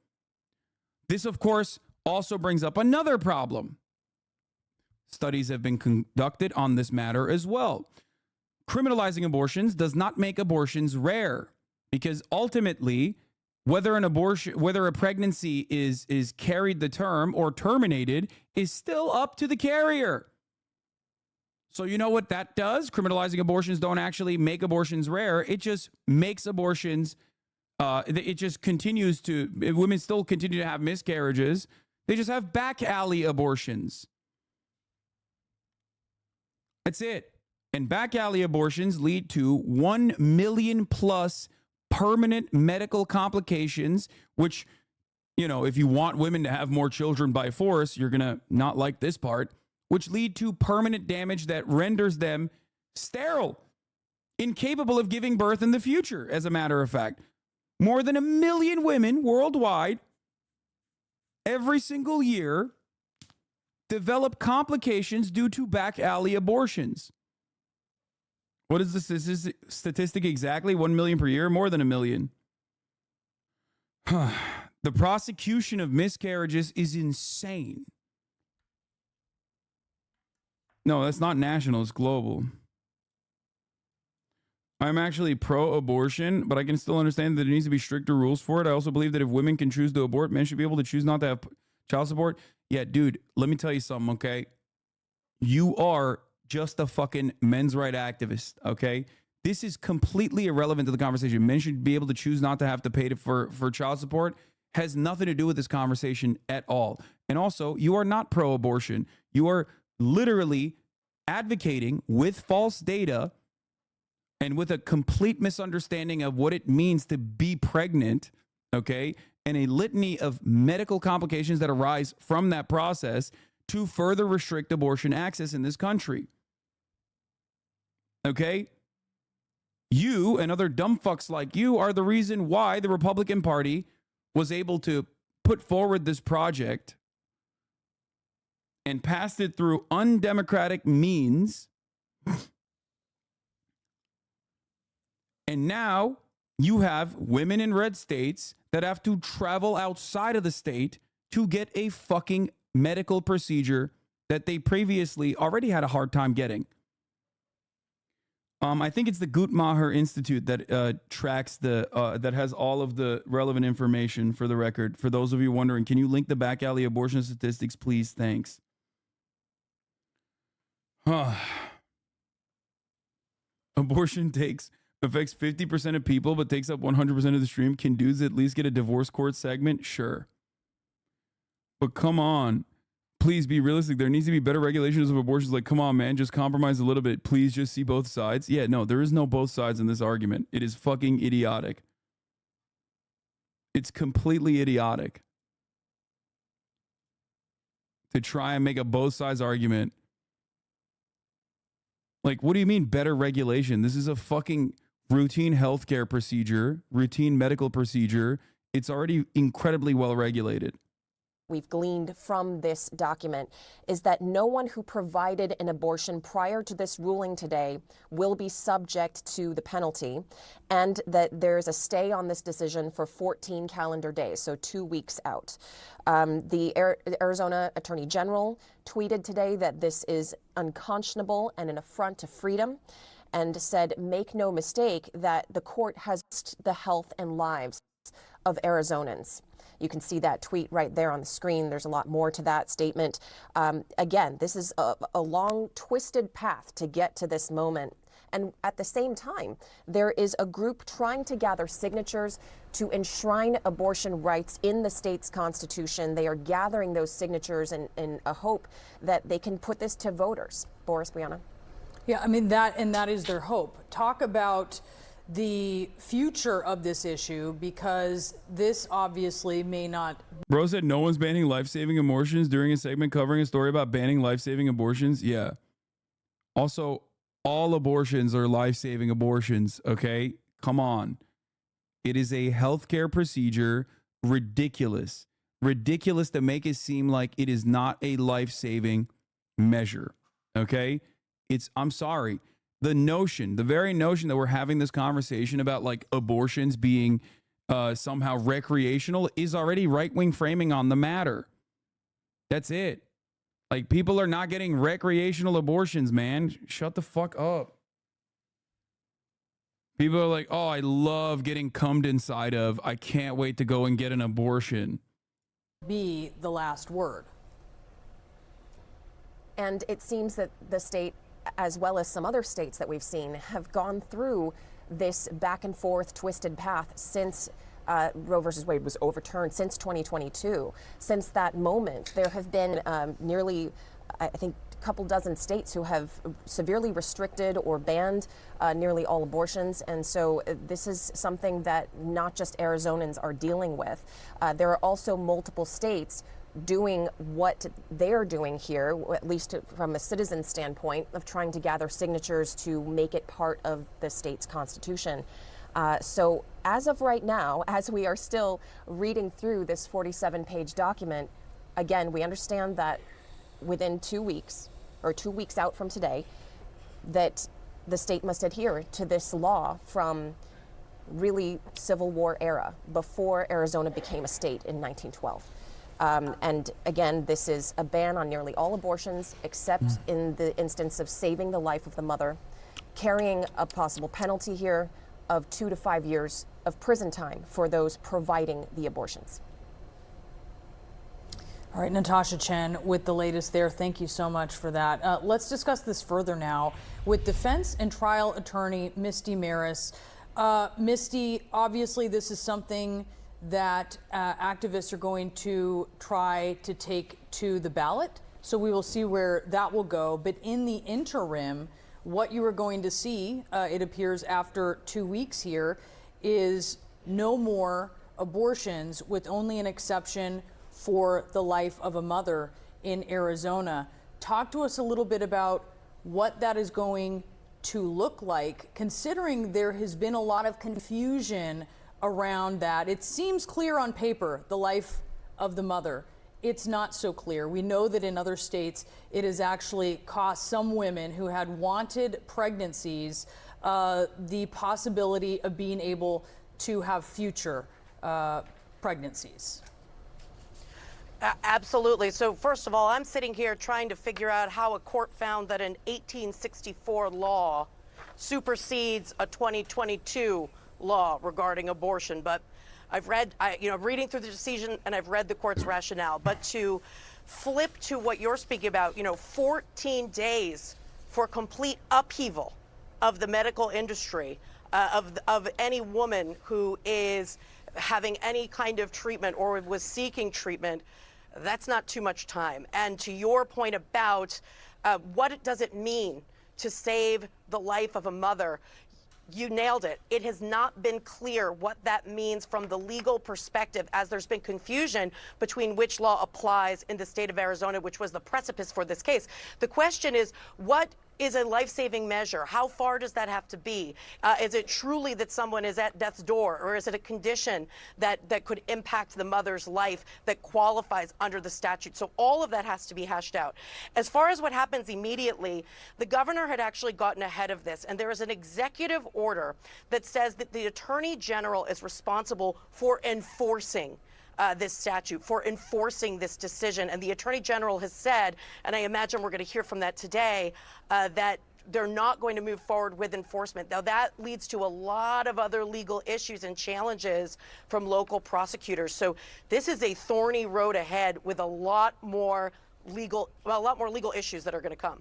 This, of course, also brings up another problem. Studies have been conducted on this matter as well. Criminalizing abortions does not make abortions rare, because ultimately, whether a pregnancy is carried to term or terminated is still up to the carrier. So you know what that does? Criminalizing abortions don't actually make abortions rare. It just makes abortions, it just continues to, women still continue to have miscarriages. They just have back alley abortions. That's it. And back alley abortions lead to 1 million plus permanent medical complications, which, you know, if you want women to have more children by force, you're going to not like this part, which lead to permanent damage that renders them sterile, incapable of giving birth in the future. As a matter of fact, more than 1 million women worldwide every single year develop complications due to back alley abortions. What is the statistic exactly? 1 million per year? More than 1 million. The prosecution of miscarriages is insane. No, that's not national, it's global. I'm actually pro-abortion, but I can still understand that there needs to be stricter rules for it. I also believe that if women can choose to abort, men should be able to choose not to have child support. Yeah, dude, let me tell you something, okay? You are just a fucking men's right activist, okay? This is completely irrelevant to the conversation. Men should be able to choose not to have to pay for child support. Has nothing to do with this conversation at all. And also, you are not pro-abortion. You are literally advocating with false data and with a complete misunderstanding of what it means to be pregnant, okay? And a litany of medical complications that arise from that process to further restrict abortion access in this country. Okay? You and other dumb fucks like you are the reason why the Republican Party was able to put forward this project and passed it through undemocratic means. And now you have women in red states that have to travel outside of the state to get a fucking medical procedure that they previously already had a hard time getting. I think it's the Guttmacher Institute that tracks that has all of the relevant information for the record. For those of you wondering, can you link the back alley abortion statistics, please? Thanks. Abortion affects 50% of people, but takes up 100% of the stream. Can dudes at least get a divorce court segment? Sure. But come on. Please be realistic. There needs to be better regulations of abortions. Like, come on, man, just compromise a little bit. Please just see both sides. Yeah, no, there is no both sides in this argument. It is fucking idiotic. It's completely idiotic to try and make a both sides argument. Like, what do you mean better regulation? This is a fucking routine healthcare procedure, routine medical procedure. It's already incredibly well regulated. We've gleaned from this document is that no one who provided an abortion prior to this ruling today will be subject to the penalty, and that there's a stay on this decision for 14 calendar days, so 2 weeks out. The Arizona Attorney General tweeted today that this is unconscionable and an affront to freedom, and said, make no mistake that the court has the health and lives of Arizonans. You can see that tweet right there on the screen. There's a lot more to that statement. Again, this is a long, twisted path to get to this moment. And at the same time, there is a group trying to gather signatures to enshrine abortion rights in the state's constitution. They are gathering those signatures in a hope that they can put this to voters. Boris, Brianna? Yeah, I mean, that is their hope. Talk about the future of this issue, because this obviously may not. Bro said no one's banning life-saving abortions during a segment covering a story about banning life-saving abortions. Yeah. Also, all abortions are life-saving abortions, okay? Come on. It is a healthcare procedure. Ridiculous. Ridiculous to make it seem like it is not a life-saving measure, okay? I'm sorry. The very notion that we're having this conversation about like abortions being somehow recreational is already right-wing framing on the matter. That's it. Like, people are not getting recreational abortions, man. Shut the fuck up. People are like, oh, I love getting cummed inside of. I can't wait to go and get an abortion. Be the last word. And it seems that the state, as well as some other states that we've seen, have gone through this back and forth twisted path since Roe versus Wade was overturned, since 2022. Since that moment, there have been nearly I think, a couple dozen states who have severely restricted or banned nearly all abortions. And so this is something that not just Arizonans are dealing with. There are also multiple states doing what they're doing here, at least from a citizen standpoint, of trying to gather signatures to make it part of the state's constitution. So as of right now, as we are still reading through this 47-page document, again, we understand that within 2 weeks, or 2 weeks out from today, that the state must adhere to this law from really Civil War era, before Arizona became a state in 1912. And again, this is a ban on nearly all abortions, except in the instance of saving the life of the mother, carrying a possible penalty here of 2 to 5 years of prison time for those providing the abortions. All right, Natasha Chen with the latest there. Thank you so much for that. Let's discuss this further now with defense and trial attorney Misty Maris. Misty, obviously this is something that activists are going to try to take to the ballot. So we will see where that will go. But in the interim, what you are going to see, it appears after 2 weeks here, is no more abortions, with only an exception for the life of a mother in Arizona. Talk to us a little bit about what that is going to look like, considering there has been a lot of confusion around that. It seems clear on paper, the life of the mother. It's not so clear. We know that in other states, it has actually cost some women who had wanted pregnancies the possibility of being able to have future pregnancies. Absolutely. So first of all, I'm sitting here trying to figure out how a court found that an 1864 law supersedes a 2022 law regarding abortion. But I've read, reading through the decision, and I've read the court's rationale. But to flip to what you're speaking about, 14 days for complete upheaval of the medical industry, of any woman who is having any kind of treatment or was seeking treatment, that's not too much time. And to your point about what does it mean to save the life of a mother, you nailed it. It has not been clear what that means from the legal perspective, as there's been confusion between which law applies in the state of Arizona, which was the precipice for this case. The question is, what is a life-saving measure? How far does that have to be? Is it truly that someone is at death's door, or is it a condition that could impact the mother's life that qualifies under the statute? So all of that has to be hashed out. As far as what happens immediately, the governor had actually gotten ahead of this, and there is an executive order that says that the Attorney General is responsible for enforcing this statute, for enforcing this decision. And the Attorney General has said, and I imagine we're going to hear from that today, that they're not going to move forward with enforcement. Now, that leads to a lot of other legal issues and challenges from local prosecutors. So this is a thorny road ahead with a lot more legal issues that are going to come.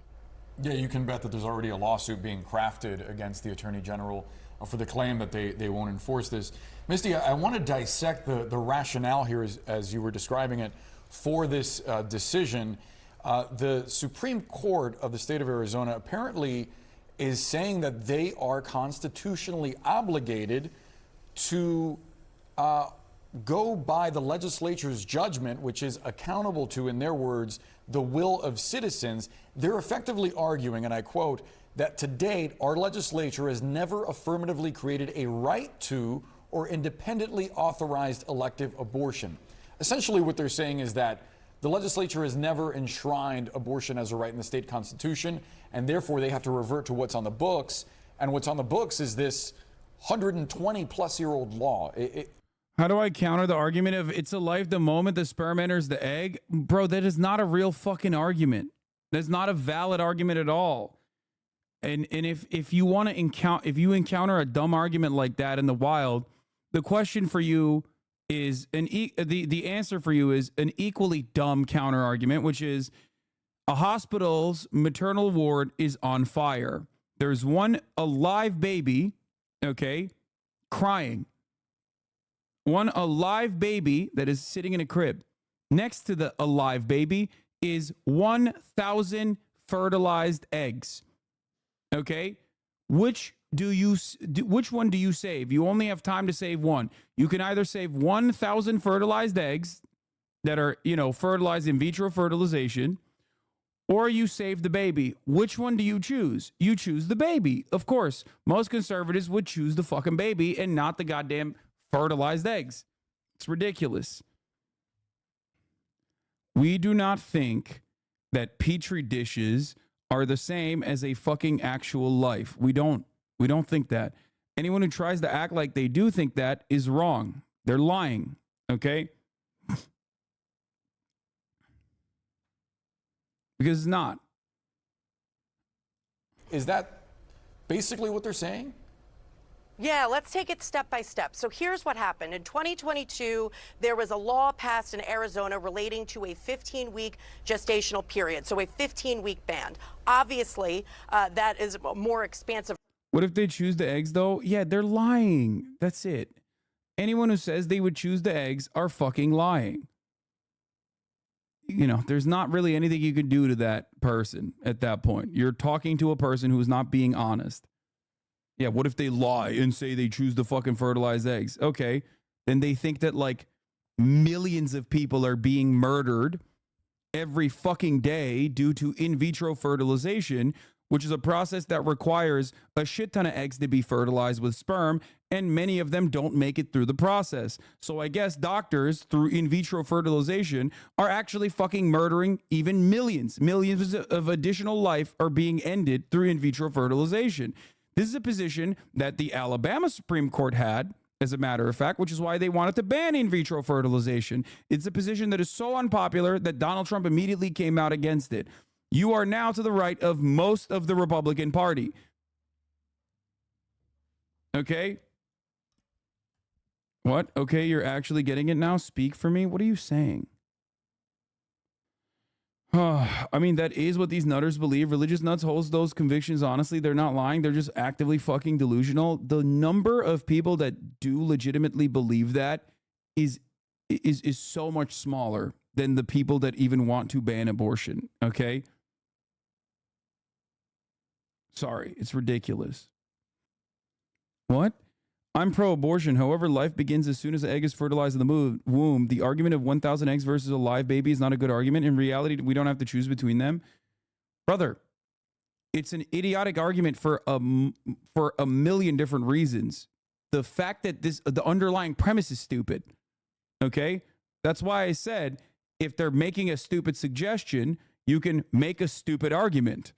Yeah, you can bet that there's already a lawsuit being crafted against the Attorney General for the claim that they won't enforce this. Misty, I want to dissect the rationale here as you were describing it for this decision. The Supreme Court of the state of Arizona apparently is saying that they are constitutionally obligated to go by the legislature's judgment, which is accountable to, in their words, the will of citizens. They're effectively arguing, and I quote, that to date, our legislature has never affirmatively created a right to or independently authorized elective abortion. Essentially, what they're saying is that the legislature has never enshrined abortion as a right in the state constitution, and therefore they have to revert to what's on the books. And what's on the books is this 120-plus-year-old law. How do I counter the argument of it's a life the moment the sperm enters the egg? Bro, that is not a real fucking argument. That's not a valid argument at all. And if you want to encounter a dumb argument like that in the wild, the question for you is the answer for you is an equally dumb counter argument, which is a hospital's maternal ward is on fire. There's a live baby, okay, crying. A live baby that is sitting in a crib. Next to the alive baby is 1,000 fertilized eggs. Okay? Which one do you save? You only have time to save one. You can either save 1,000 fertilized eggs that are, fertilized in vitro fertilization, or you save the baby. Which one do you choose? You choose the baby. Of course, most conservatives would choose the fucking baby and not the goddamn fertilized eggs. It's ridiculous. We do not think that petri dishes are the same as a fucking actual life. We don't think that. Anyone who tries to act like they do think that is wrong. They're lying, okay? Because it's not. Is that basically what they're saying? Yeah, let's take it step by step. So here's what happened. In 2022, there was a law passed in Arizona relating to a 15-week gestational period, so a 15-week ban. Obviously, that is more expansive. What if they choose the eggs, though? Yeah, they're lying. That's it. Anyone who says they would choose the eggs are fucking lying. There's not really anything you can do to that person at that point. You're talking to a person who's not being honest. Yeah, what if they lie and say they choose the fucking fertilized eggs? Okay, then they think that like millions of people are being murdered every fucking day due to in vitro fertilization, which is a process that requires a shit ton of eggs to be fertilized with sperm, and many of them don't make it through the process. So I guess doctors, through in vitro fertilization, are actually fucking murdering even millions. Millions of additional life are being ended through in vitro fertilization. This is a position that the Alabama Supreme Court had, as a matter of fact, which is why they wanted to ban in vitro fertilization. It's a position that is so unpopular that Donald Trump immediately came out against it. You are now to the right of most of the Republican Party. Okay? What? Okay, you're actually getting it now? Speak for me? What are you saying? I mean, that is what these nutters believe. Religious nuts holds those convictions. Honestly, they're not lying. They're just actively fucking delusional. The number of people that do legitimately believe that is so much smaller than the people that even want to ban abortion. Okay? Sorry, it's ridiculous. What? I'm pro-abortion. However, life begins as soon as the egg is fertilized in the womb. The argument of 1,000 eggs versus a live baby is not a good argument. In reality, we don't have to choose between them. Brother, it's an idiotic argument for a million different reasons. The fact that the underlying premise is stupid. Okay? That's why I said, if they're making a stupid suggestion, you can make a stupid argument.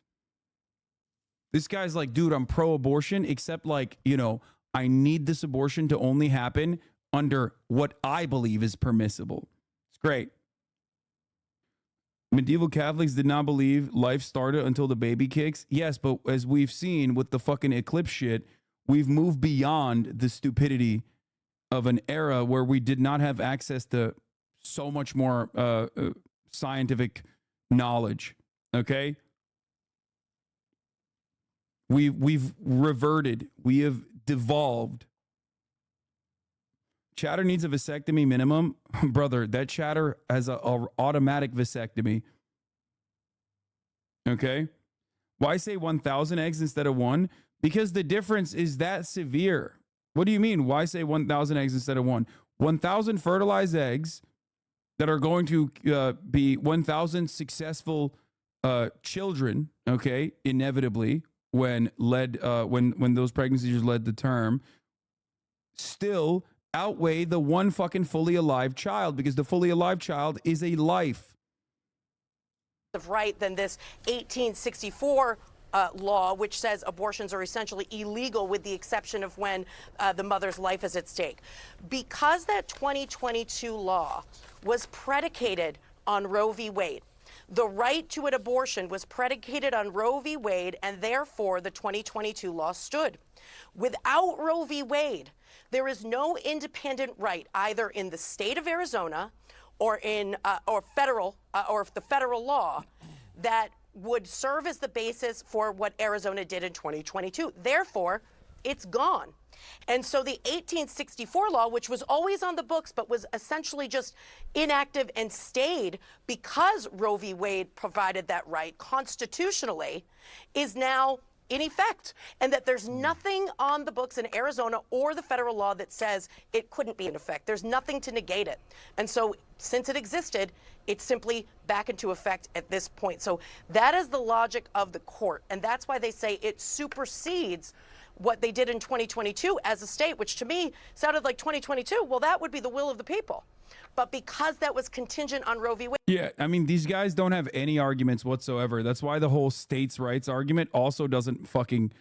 This guy's like, dude, I'm pro-abortion, except like, I need this abortion to only happen under what I believe is permissible. It's great. Medieval Catholics did not believe life started until the baby kicks. Yes, but as we've seen with the fucking Eclipse shit, we've moved beyond the stupidity of an era where we did not have access to so much more scientific knowledge. Okay? We've reverted. We have devolved. Chatter needs a vasectomy minimum. Brother, that chatter has a automatic vasectomy. Okay? Why say 1,000 eggs instead of one? Because the difference is that severe. What do you mean? Why say 1,000 eggs instead of one? 1,000 fertilized eggs that are going to be 1,000 successful children, okay, inevitably, when those pregnancies led to term, still outweigh the one fucking fully alive child, because the fully alive child is a life. Right than this 1864 law, which says abortions are essentially illegal with the exception of when the mother's life is at stake. Because that 2022 law was predicated on Roe v. Wade, the right to an abortion was predicated on Roe v. Wade, and therefore the 2022 law stood. Without Roe v. Wade, there is no independent right either in the state of Arizona or in or the federal law that would serve as the basis for what Arizona did in 2022. Therefore, it's gone. And so the 1864 law, which was always on the books but was essentially just inactive and stayed because Roe v. Wade provided that right constitutionally, is now in effect, and that there's nothing on the books in Arizona or the federal law that says it couldn't be in effect. There's nothing to negate it. And so since it existed, it's simply back into effect at this point. So that is the logic of the court. And that's why they say it supersedes what they did in 2022 as a state, which to me sounded like 2022. Well, that would be the will of the people. But because that was contingent on Roe v. Wade. Yeah, I mean, these guys don't have any arguments whatsoever. That's why the whole states' rights argument also doesn't fucking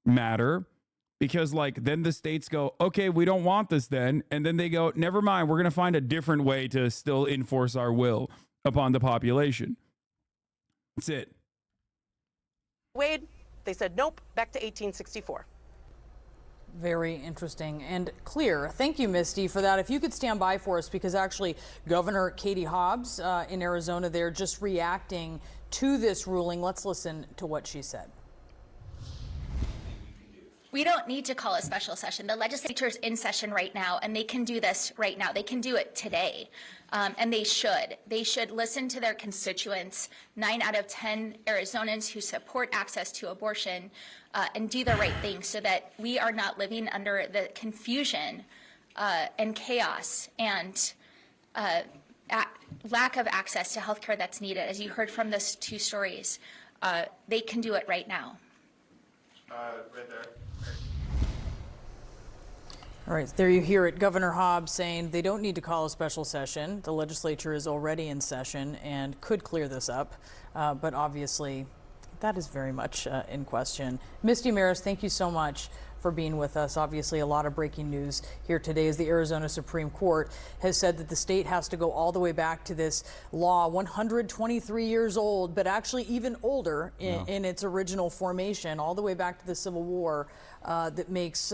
matter. Because, like, then the states go, okay, we don't want this then. And then they go, never mind, we're going to find a different way to still enforce our will upon the population. That's it. Wade, they said, nope, back to 1864. Very interesting and clear. Thank you, Misty, for that. If you could stand by for us, because actually Governor Katie Hobbs in Arizona, they're just reacting to this ruling. Let's listen to what she said. We don't need to call a special session. The legislature's in session right now, and they can do this right now. They can do it today, and they should. They should listen to their constituents, 9 out of 10 Arizonans who support access to abortion, and do the right thing so that we are not living under the confusion and chaos and lack of access to health care that's needed. As you heard from those two stories, they can do it right now. Right there. All right, there you hear it. Governor Hobbs saying they don't need to call a special session. The legislature is already in session and could clear this up. But obviously, that is very much in question. Misty Maris, thank you so much for being with us. Obviously, a lot of breaking news here today as the Arizona Supreme Court has said that the state has to go all the way back to this law, 123 years old, but actually even older in its original formation, all the way back to the Civil War, that makes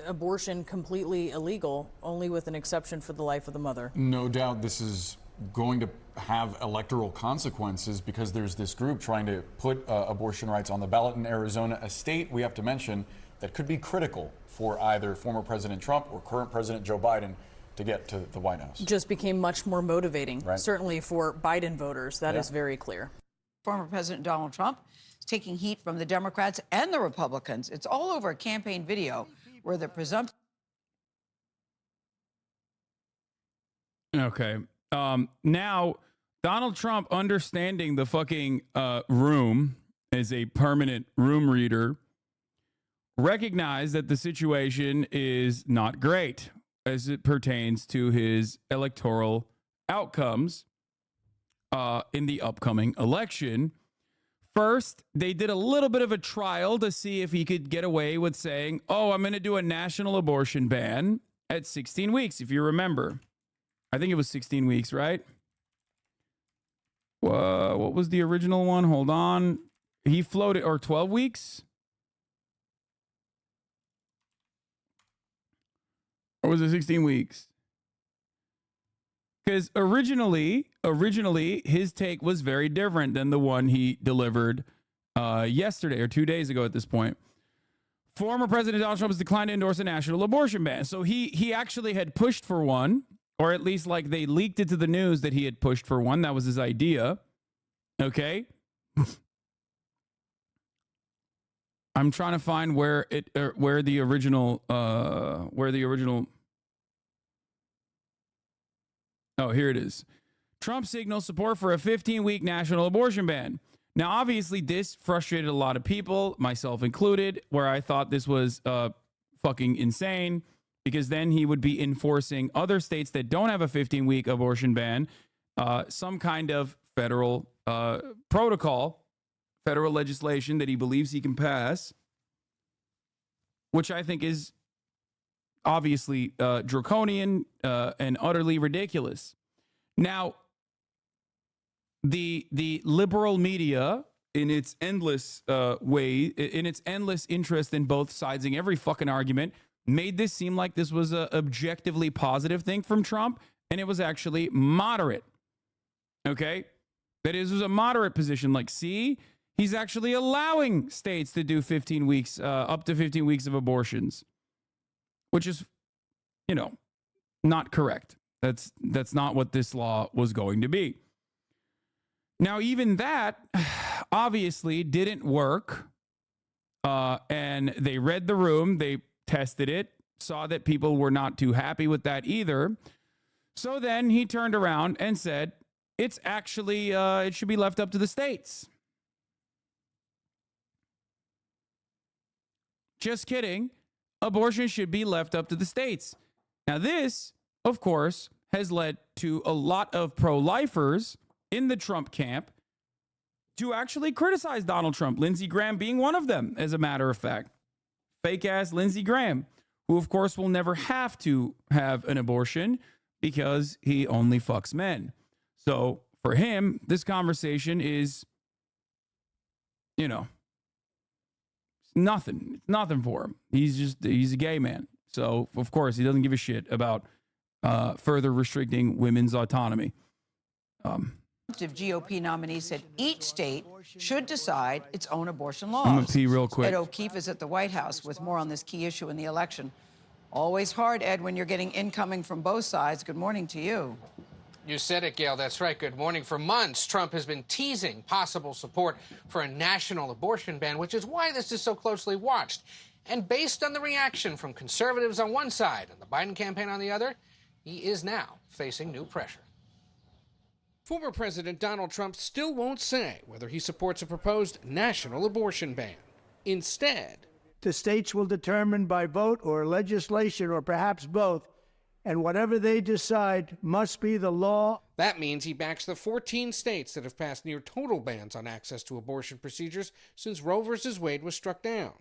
abortion completely illegal, only with an exception for the life of the mother. No doubt this is going to have electoral consequences because there's this group trying to put abortion rights on the ballot in Arizona, a state we have to mention that could be critical for either former President Trump or current President Joe Biden to get to the White House. Just became much more motivating, certainly for Biden voters. That is very clear. Former President Donald Trump is taking heat from the Democrats and the Republicans. It's all over a campaign video where the presumptive. Okay. Now, Donald Trump, understanding the fucking room as a permanent room reader, recognized that the situation is not great as it pertains to his electoral outcomes in the upcoming election. First, they did a little bit of a trial to see if he could get away with saying, oh, I'm going to do a national abortion ban at 16 weeks, if you remember. I think it was 16 weeks, right? What was the original one? Hold on. He floated, or 12 weeks? Or was it 16 weeks? Because originally, his take was very different than the one he delivered yesterday or 2 days ago at this point. Former President Donald Trump has declined to endorse a national abortion ban. So he actually had pushed for one, or at least like they leaked it to the news that he had pushed for one. That was his idea. Okay. I'm trying to find where the original. Oh, here it is. Trump signals support for a 15-week national abortion ban. Now, obviously, this frustrated a lot of people, myself included, where I thought this was fucking insane, because then he would be enforcing other states that don't have a 15-week abortion ban, some kind of federal protocol, federal legislation that he believes he can pass, which I think is obviously draconian and utterly ridiculous. Now, the liberal media, in its endless in its endless interest in both sidesing every fucking argument, made this seem like this was a objectively positive thing from Trump, and it was actually moderate. Okay, that is, it was a moderate position. Like, see, He's actually allowing states to do 15 weeks, up to 15 weeks of abortions, which is, you know, not correct. That's not what this law was going to be. Now, even that obviously didn't work. And they read the room, they tested it, saw that people were not too happy with that either. So then he turned around and said, it's actually, it should be left up to the states. Just kidding. Abortion should be left up to the states. Now, this, of course, has led to a lot of pro-lifers in the Trump camp to actually criticize Donald Trump, Lindsey Graham being one of them, as a matter of fact. Fake-ass Lindsey Graham, who, of course, will never have to have an abortion because he only fucks men. So, for him, this conversation is, you know, nothing. It's nothing for him. He's a gay man. So, of course, he doesn't give a shit about further restricting women's autonomy. GOP nominee said each state should decide its own abortion laws. I'm going to pee real quick. Ed O'Keefe is at the White House with more on this key issue in the election. Always hard, Ed, when you're getting incoming from both sides. Good morning to you. You said it, Gail. That's right. Good morning. For months, Trump has been teasing possible support for a national abortion ban, which is why this is so closely watched. And based on the reaction from conservatives on one side and the Biden campaign on the other, he is now facing new pressure. Former President Donald Trump still won't say whether he supports a proposed national abortion ban. Instead, the states will determine by vote or legislation or perhaps both, and whatever they decide must be the law. That means he backs the 14 states that have passed near total bans on access to abortion procedures since Roe v. Wade was struck down,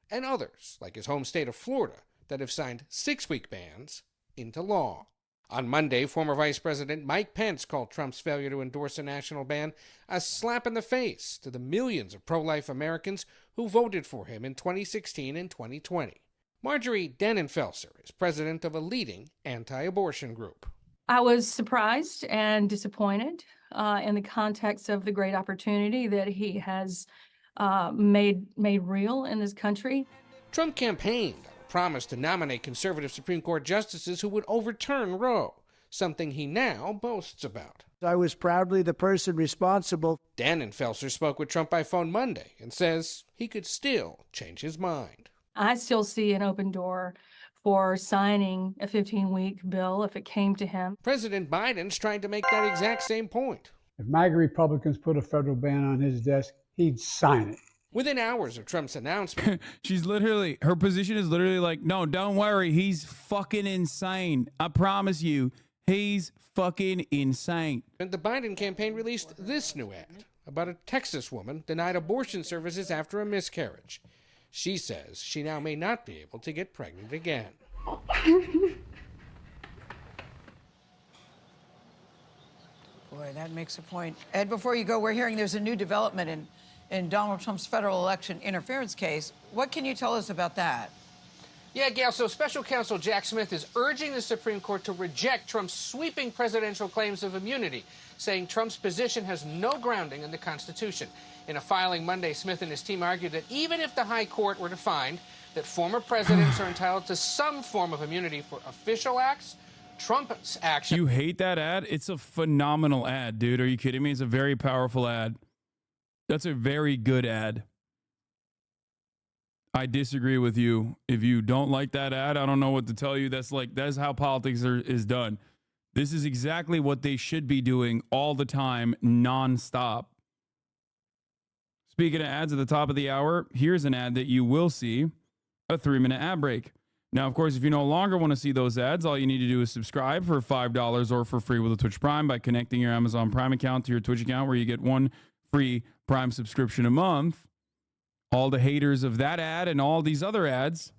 and others, like his home state of Florida, that have signed 6-week bans into law. On Monday, former Vice President Mike Pence called Trump's failure to endorse a national ban a slap in the face to the millions of pro-life Americans who voted for him in 2016 and 2020. Marjorie Dannenfelser is president of a leading anti-abortion group. I was surprised and disappointed in the context of the great opportunity that he has made real in this country. Trump campaigned on a promise to nominate conservative Supreme Court justices who would overturn Roe, something he now boasts about. I was proudly the person responsible. Dannenfelser spoke with Trump by phone Monday and says he could still change his mind. I still see an open door for signing a 15-week bill if it came to him. President Biden's trying to make that exact same point. If MAGA Republicans put a federal ban on his desk, he'd sign it. Within hours of Trump's announcement. Her position is literally like, no, don't worry. He's fucking insane. I promise you, he's fucking insane. And the Biden campaign released this new ad about a Texas woman denied abortion services after a miscarriage. She says she now may not be able to get pregnant again. Boy, that makes a point. Ed, before you go, we're hearing there's a new development in Donald Trump's federal election interference case. What can you tell us about that? Yeah, Gail, so Special Counsel Jack Smith is urging the Supreme Court to reject Trump's sweeping presidential claims of immunity, saying Trump's position has no grounding in the Constitution. In a filing Monday, Smith and his team argued that even if the high court were to find that former presidents are entitled to some form of immunity for official acts, Trump's action... You hate that ad? It's a phenomenal ad, dude. Are you kidding me? It's a very powerful ad. That's a very good ad. I disagree with you. If you don't like that ad, I don't know what to tell you. That's how politics is done. This is exactly what they should be doing all the time, nonstop. Speaking of ads at the top of the hour, here's an ad that you will see, a 3-minute ad break. Now, of course, if you no longer want to see those ads, all you need to do is subscribe for $5 or for free with a Twitch Prime by connecting your Amazon Prime account to your Twitch account, where you get 1 free Prime subscription a month. All the haters of that ad and all these other ads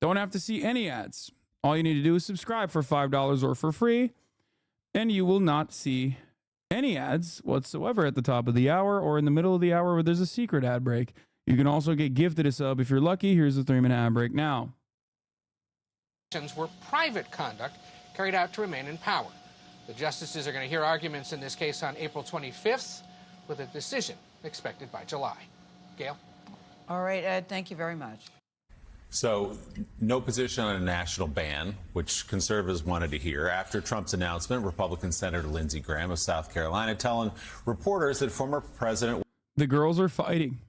don't have to see any ads. All you need to do is subscribe for $5 or for free, and you will not see any ads whatsoever at the top of the hour or in the middle of the hour where there's a secret ad break. You can also get gifted a sub if you're lucky. Here's a 3-minute ad break now. Were private conduct carried out to remain in power. The justices are going to hear arguments in this case on April 25th, with a decision expected by July. Gail? All right, Ed, thank you very much. So, no position on a national ban, which conservatives wanted to hear. After Trump's announcement, Republican Senator Lindsey Graham of South Carolina telling reporters that former President The girls are fighting,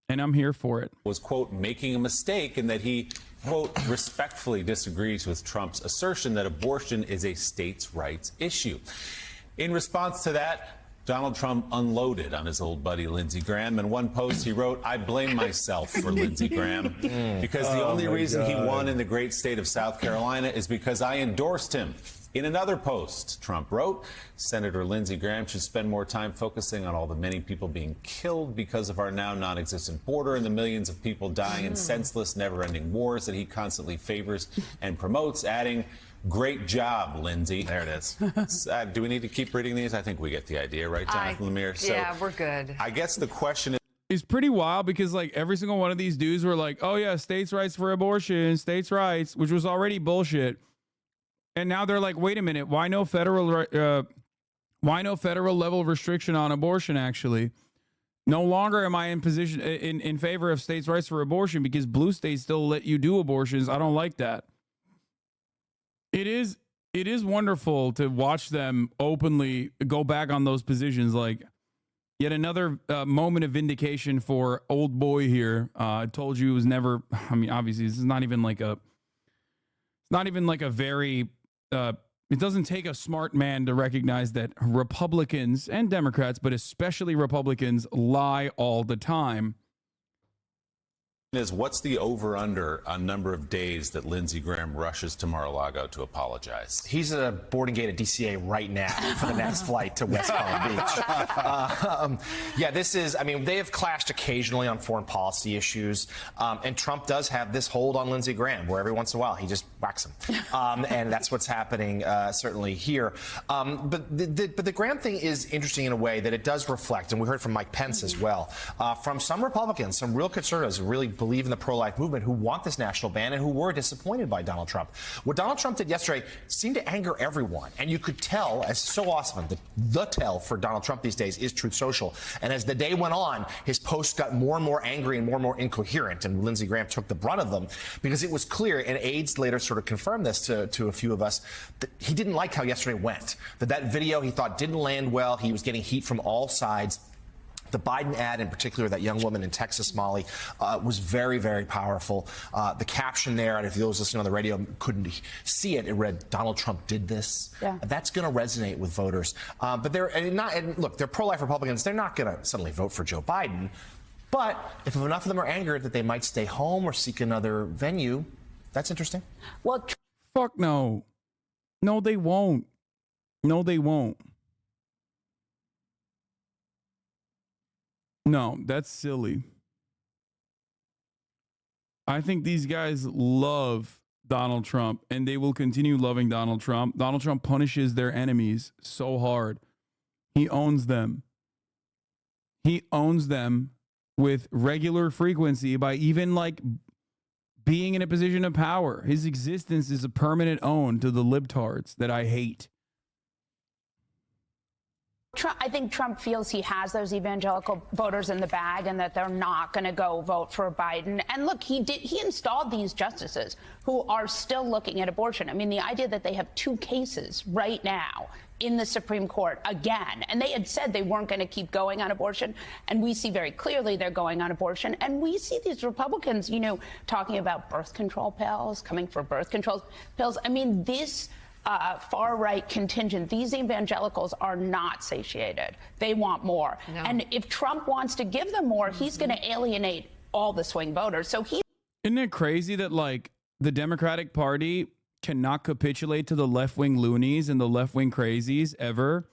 and I'm here for it. Was, quote, making a mistake, and that he, quote, respectfully disagrees with Trump's assertion that abortion is a states' rights issue. In response to that, Donald Trump unloaded on his old buddy Lindsey Graham. In one post, he wrote, "I blame myself for Lindsey Graham because the only reason he won in the great state of South Carolina is because I endorsed him." In another post, Trump wrote, "Senator Lindsey Graham should spend more time focusing on all the many people being killed because of our now non-existent border and the millions of people dying in senseless, never-ending wars that he constantly favors and promotes," adding, "Great job, Lindsey." There it is. Do we need to keep reading these? I think we get the idea, right, Jonathan Lemire? So yeah, we're good. I guess the question is, it's pretty wild because like every single one of these dudes were like, "Oh yeah, states' rights for abortion, states' rights," which was already bullshit. And now they're like, "Wait a minute, why no federal level restriction on abortion? Actually, no longer am I in position in favor of states' rights for abortion because blue states still let you do abortions. I don't like that." It is wonderful to watch them openly go back on those positions. Like, yet another moment of vindication for old boy here. I told you it was never. I mean, obviously, this is not even like a. It's not even like a very. It doesn't take a smart man to recognize that Republicans and Democrats, but especially Republicans, lie all the time. is what's the over-under on number of days that Lindsey Graham rushes to Mar-a-Lago to apologize? He's at a boarding gate at DCA right now for the next flight to West Palm Beach. Yeah, this is, I mean, they have clashed occasionally on foreign policy issues, and Trump does have this hold on Lindsey Graham, where every once in a while he just whacks him. And that's what's happening certainly here. But the Graham thing is interesting in a way that it does reflect, and we heard from Mike Pence as well, from some Republicans, some real conservatives who really believe in the pro-life movement, who want this national ban and who were disappointed by Donald Trump. What Donald Trump did yesterday seemed to anger everyone, and you could tell, as so often, the tell for Donald Trump these days is Truth Social. And as the day went on, his posts got more and more angry and more incoherent, and Lindsey Graham took the brunt of them because it was clear, and aides later sort of confirmed this to a few of us, that he didn't like how yesterday went, that video he thought didn't land well. He was getting heat from all sides. The Biden ad, in particular, that young woman in Texas, Molly, was very, very powerful. The caption there, and if those listening on the radio couldn't see it, it read, "Donald Trump did this." Yeah. That's going to resonate with voters. But look, they're pro-life Republicans. They're not going to suddenly vote for Joe Biden. But if enough of them are angered that they might stay home or seek another venue, that's interesting. Well, fuck no. No, they won't. No, they won't. No, that's silly. I think these guys love Donald Trump, and they will continue loving Donald Trump. Donald Trump punishes their enemies so hard. He owns them. He owns them with regular frequency by even like being in a position of power. His existence is a permanent own to the libtards that I hate. I think Trump feels he has those evangelical voters in the bag and that they're not going to go vote for Biden. And look, he installed these justices who are still looking at abortion. I mean, the idea that they have 2 cases right now in the Supreme Court again, and they had said they weren't going to keep going on abortion, and we see very clearly they're going on abortion. And we see these Republicans, you know, talking about birth control pills, coming for birth control pills. I mean, this far-right contingent, these evangelicals are not satiated. They want more. No. And if Trump wants to give them more, he's going to alienate all the swing voters. So Isn't it crazy that, like, the Democratic Party cannot capitulate to the left-wing loonies and the left-wing crazies ever?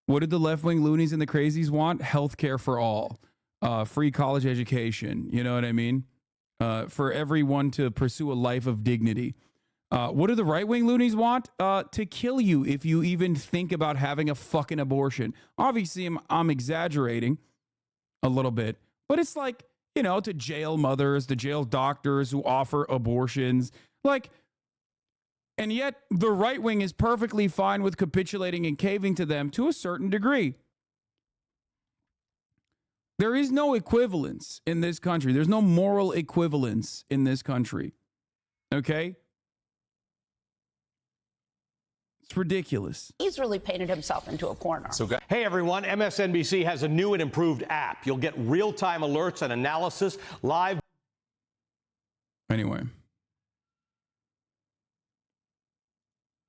What did the left-wing loonies and the crazies want? Healthcare for all. Free college education. You know what I mean? For everyone to pursue a life of dignity. What do the right-wing loonies want? To kill you if you even think about having a fucking abortion. Obviously, I'm exaggerating a little bit, but it's like, you know, to jail mothers, to jail doctors who offer abortions. Like, and yet the right wing is perfectly fine with capitulating and caving to them to a certain degree. There is no equivalence in this country. There's no moral equivalence in this country. Okay? It's ridiculous. He's really painted himself into a corner. Hey everyone, MSNBC has a new and improved app. You'll get real-time alerts and analysis live. Anyway.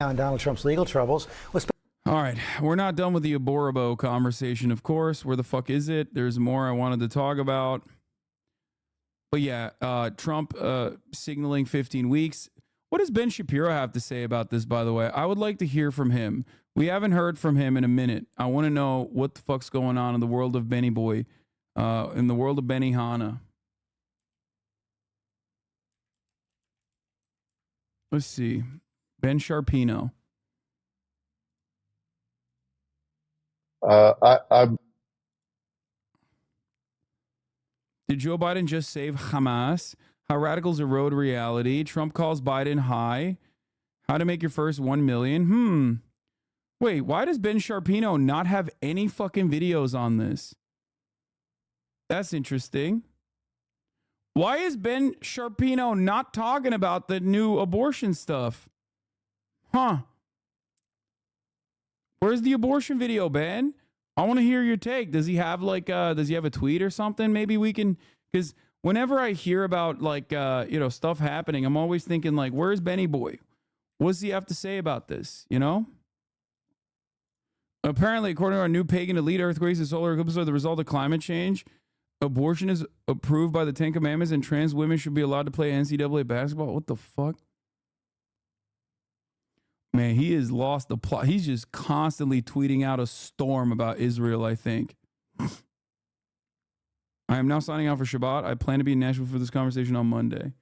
On Donald Trump's legal troubles. All right, we're not done with the Aboribo conversation, of course. Where the fuck is it? There's more I wanted to talk about. But yeah, Trump signaling 15 weeks. What does Ben Shapiro have to say about this, by the way? I would like to hear from him. We haven't heard from him in a minute. I want to know what the fuck's going on in the world of Benny Boy, in the world of Benny Hanna. Let's see. Ben Sharpino. Did Joe Biden just save Hamas? How radicals erode reality. Trump calls Biden high. How to make your first 1 million. Wait, why does Ben Sharpino not have any fucking videos on this? That's interesting. Why is Ben Sharpino not talking about the new abortion stuff? Huh. Where's the abortion video, Ben? I want to hear your take. Does he have does he have a tweet or something? Maybe we can, because whenever I hear about stuff happening, I'm always thinking like, where's Benny Boy? What does he have to say about this? You know? Apparently, according to our new pagan elite, earthquakes and solar eclipses are the result of climate change. Abortion is approved by the Ten Commandments and trans women should be allowed to play NCAA basketball. What the fuck? Man, he has lost the plot. He's just constantly tweeting out a storm about Israel, I think. I am now signing out for Shabbat. I plan to be in Nashville for this conversation on Monday.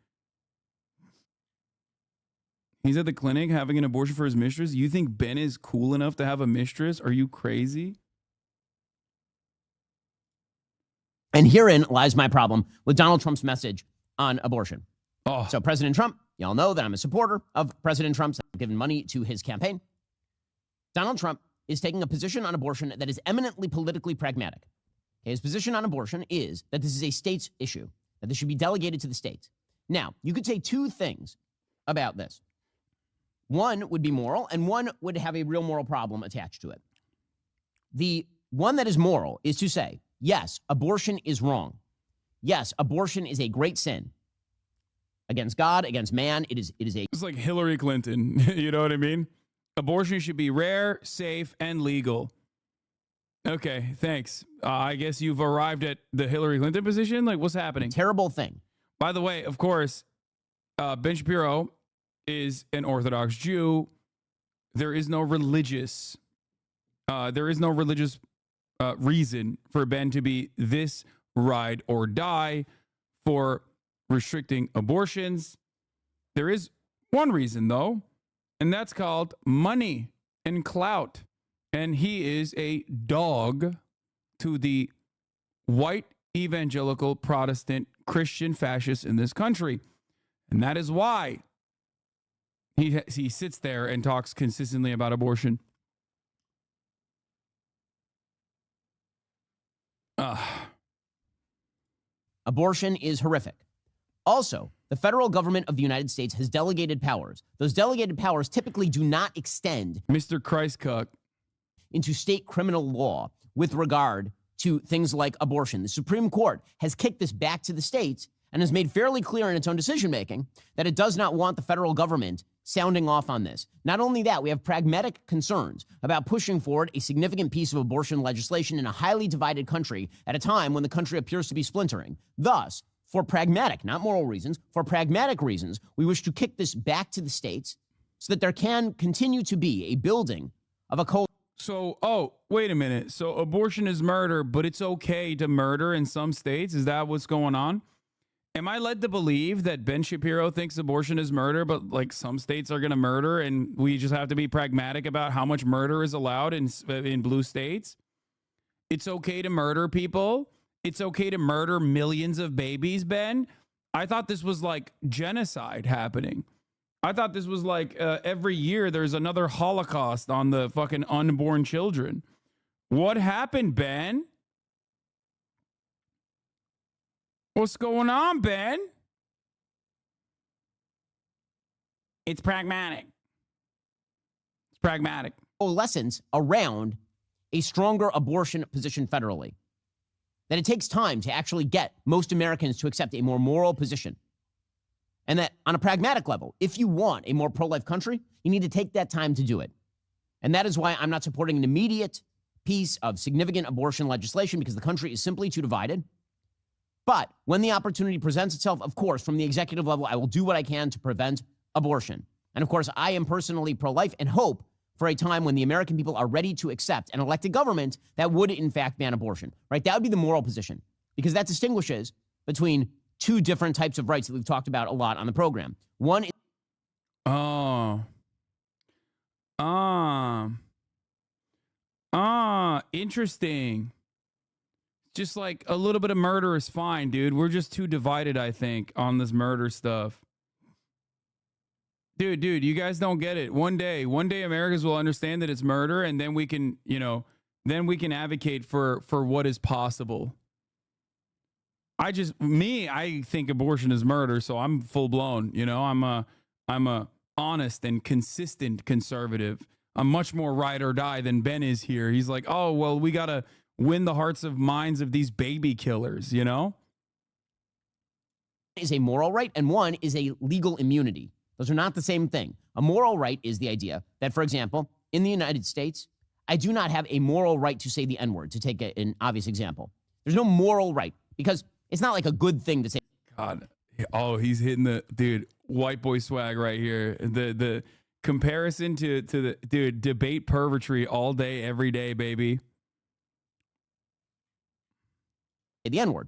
He's at the clinic having an abortion for his mistress. You think Ben is cool enough to have a mistress? Are you crazy? And herein lies my problem with Donald Trump's message on abortion. Oh. So President Trump, y'all know that I'm a supporter of President Trump's. I've given money to his campaign. Donald Trump is taking a position on abortion that is eminently politically pragmatic. His position on abortion is that this is a state's issue, that this should be delegated to the states. Now, you could say two things about this. One would be moral, and one would have a real moral problem attached to it. The one that is moral is to say, yes, abortion is wrong. Yes, abortion is a great sin. Against God, against man, it is a... It's like Hillary Clinton. You know what I mean? Abortion should be rare, safe, and legal. Okay, thanks. I guess you've arrived at the Hillary Clinton position? Like, what's happening? Terrible thing. By the way, of course, Ben Shapiro is an Orthodox Jew. There is no religious reason for Ben to be this ride or die for restricting abortions. There is one reason, though, and that's called money and clout. And he is a dog to the white evangelical Protestant Christian fascists in this country. And that is why he sits there and talks consistently about abortion. Abortion is horrific. Also, the federal government of the United States has delegated powers. Those delegated powers typically do not extend, Mr. Christcock, into state criminal law with regard to things like abortion. The Supreme Court has kicked this back to the states and has made fairly clear in its own decision-making that it does not want the federal government sounding off on this. Not only that, we have pragmatic concerns about pushing forward a significant piece of abortion legislation in a highly divided country at a time when the country appears to be splintering. Thus, for pragmatic, not moral reasons, for pragmatic reasons, we wish to kick this back to the states so that there can continue to be a building of a coalition. So, wait a minute. So abortion is murder, but it's okay to murder in some states? Is that what's going on? Am I led to believe that Ben Shapiro thinks abortion is murder, but like some states are going to murder and we just have to be pragmatic about how much murder is allowed in blue states? It's okay to murder people? It's okay to murder millions of babies, Ben? I thought this was like genocide happening. I thought this was like every year there's another Holocaust on the fucking unborn children. What happened, Ben? What's going on, Ben? It's pragmatic. It's pragmatic. Lessons around a stronger abortion position federally. That it takes time to actually get most Americans to accept a more moral position. And that on a pragmatic level, if you want a more pro-life country, you need to take that time to do it. And that is why I'm not supporting an immediate piece of significant abortion legislation, because the country is simply too divided. But when the opportunity presents itself, of course, from the executive level, I will do what I can to prevent abortion. And of course, I am personally pro-life and hope for a time when the American people are ready to accept an elected government that would, in fact, ban abortion, right? That would be the moral position, because that distinguishes between two different types of rights that we've talked about a lot on the program. One is... Interesting. Just like a little bit of murder is fine, dude. We're just too divided, I think, on this murder stuff. Dude, you guys don't get it. One day Americans will understand that it's murder, and then we can, then we can advocate for what is possible. I think abortion is murder, so I'm full blown, I'm a honest and consistent conservative. I'm much more ride or die than Ben is here. He's like, oh, well, we got to win the hearts and minds of these baby killers, Is a moral right, and one is a legal immunity. Those are not the same thing. A moral right is the idea that, for example, in the United States, I do not have a moral right to say the N-word, to take an obvious example. There's no moral right, because it's not like a good thing to say. God. Oh, he's hitting the, dude, white boy swag right here. The comparison to the, dude, debate pervertry all day, every day, baby. The N-word.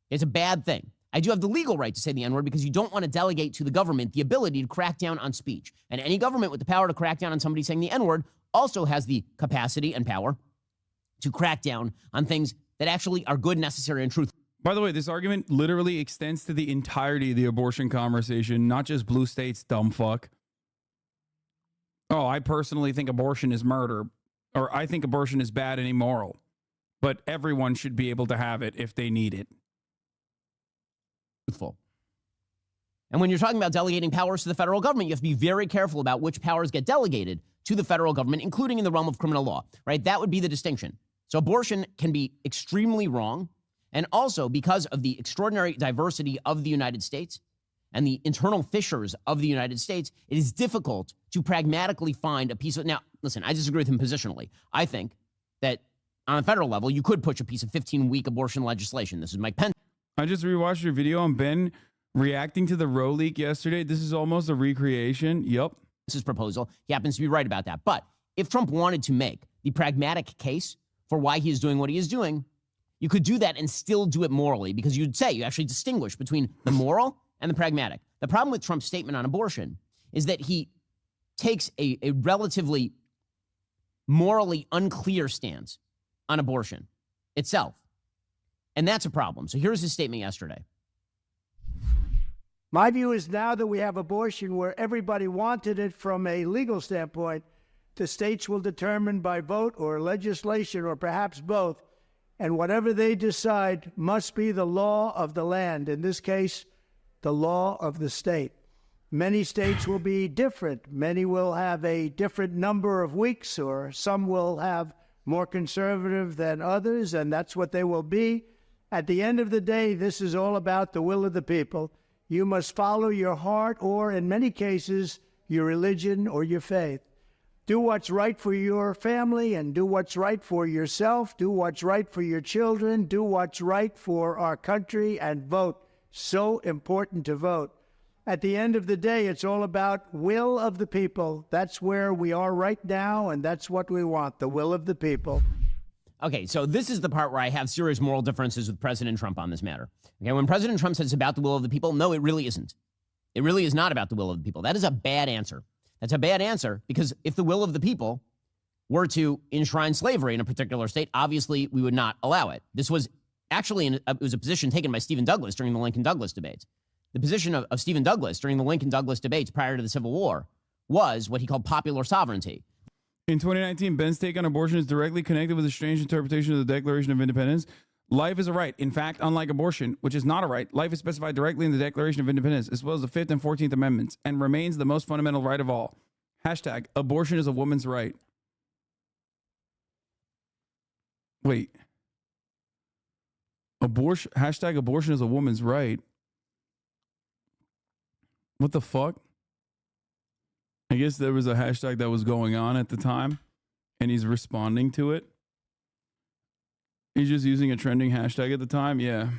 It's a bad thing. I do have the legal right to say the N-word because you don't want to delegate to the government the ability to crack down on speech. And any government with the power to crack down on somebody saying the N-word also has the capacity and power to crack down on things that actually are good, necessary, and truthful. By the way, this argument literally extends to the entirety of the abortion conversation, not just blue states, dumb fuck. Oh, I personally think abortion is murder, or I think abortion is bad and immoral, but everyone should be able to have it if they need it. Truthful. And when you're talking about delegating powers to the federal government, you have to be very careful about which powers get delegated to the federal government, including in the realm of criminal law, right? That would be the distinction. So abortion can be extremely wrong. And also, because of the extraordinary diversity of the United States and the internal fissures of the United States, it is difficult to pragmatically find a piece of... Now, listen, I disagree with him positionally. I think that on a federal level, you could push a piece of 15-week abortion legislation. This is Mike Pence. I just rewatched your video on Ben reacting to the Roe leak yesterday. This is almost a recreation. Yep. This is proposal. He happens to be right about that. But if Trump wanted to make the pragmatic case for why he is doing what he is doing, you could do that and still do it morally, because you'd say you actually distinguish between the moral and the pragmatic. The problem with Trump's statement on abortion is that he takes a relatively morally unclear stance on abortion itself. And that's a problem. So here's his statement yesterday. My view is now that we have abortion where everybody wanted it from a legal standpoint, the states will determine by vote or legislation or perhaps both, and whatever they decide must be the law of the land, in this case, the law of the state. Many states will be different. Many will have a different number of weeks, or some will have more conservative than others, and that's what they will be. At the end of the day, this is all about the will of the people. You must follow your heart or, in many cases, your religion or your faith. Do what's right for your family and do what's right for yourself. Do what's right for your children. Do what's right for our country and vote. So important to vote. At the end of the day, it's all about will of the people. That's where we are right now, and that's what we want, the will of the people. Okay, so this is the part where I have serious moral differences with President Trump on this matter. Okay, when President Trump says it's about the will of the people, no, it really isn't. It really is not about the will of the people. That is a bad answer. That's a bad answer, because if the will of the people were to enshrine slavery in a particular state, obviously we would not allow it. This was actually it was a position taken by Stephen Douglas during the Lincoln-Douglas debates. The position of Stephen Douglas during the Lincoln-Douglas debates prior to the Civil War was what he called popular sovereignty. In 2019, Ben's take on abortion is directly connected with a strange interpretation of the Declaration of Independence. Life is a right. In fact, unlike abortion, which is not a right, life is specified directly in the Declaration of Independence, as well as the 5th and 14th Amendments, and remains the most fundamental right of all. Hashtag abortion is a woman's right. Wait. Hashtag abortion is a woman's right. What the fuck? I guess there was a hashtag that was going on at the time, and he's responding to it. He's just using a trending hashtag at the time. Yeah.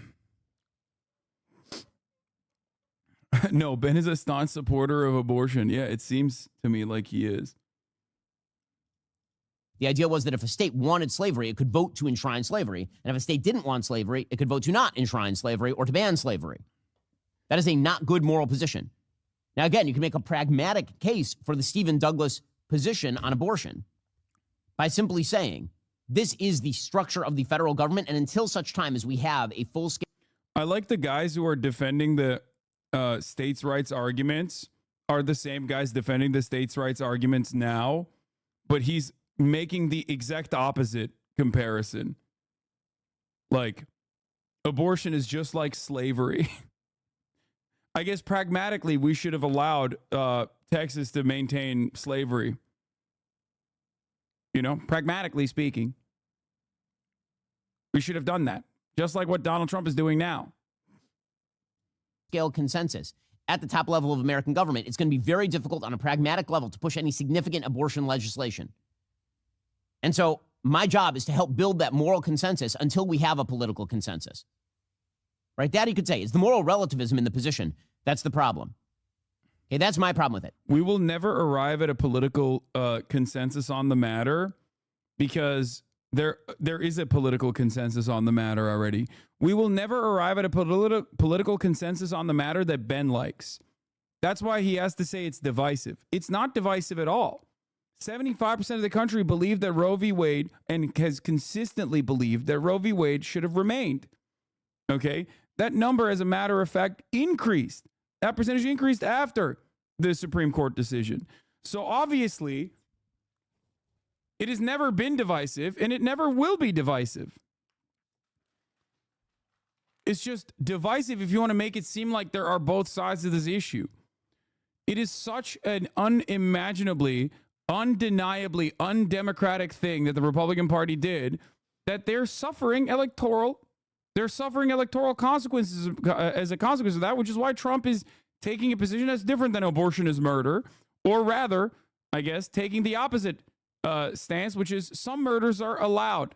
No, Ben is a staunch supporter of abortion. Yeah, it seems to me like he is. The idea was that if a state wanted slavery, it could vote to enshrine slavery. And if a state didn't want slavery, it could vote to not enshrine slavery or to ban slavery. That is a not good moral position. Now, again, you can make a pragmatic case for the Stephen Douglas position on abortion by simply saying, this is the structure of the federal government, and until such time as we have a full-scale... I like the guys who are defending the states' rights arguments are the same guys defending the states' rights arguments now, but he's making the exact opposite comparison. Like, abortion is just like slavery. I guess pragmatically, we should have allowed Texas to maintain slavery. You know, pragmatically speaking, we should have done that, just like what Donald Trump is doing now. Scale consensus at the top level of American government, it's going to be very difficult on a pragmatic level to push any significant abortion legislation. And so my job is to help build that moral consensus until we have a political consensus. Right? That you could say is the moral relativism in the position. That's the problem. Okay, that's my problem with it. We will never arrive at a political consensus on the matter because there is a political consensus on the matter already. We will never arrive at a political consensus on the matter that Ben likes. That's why he has to say it's divisive. It's not divisive at all. 75% of the country believe that Roe v. Wade, and has consistently believed that Roe v. Wade should have remained. Okay? That number, as a matter of fact, increased. That percentage increased after the Supreme Court decision. So obviously, it has never been divisive, and it never will be divisive. It's just divisive if you want to make it seem like there are both sides of this issue. It is such an unimaginably, undeniably undemocratic thing that the Republican Party did that they're suffering electoral consequences as a consequence of that, which is why Trump is taking a position that's different than abortion is murder, or rather, I guess, taking the opposite stance, which is some murders are allowed.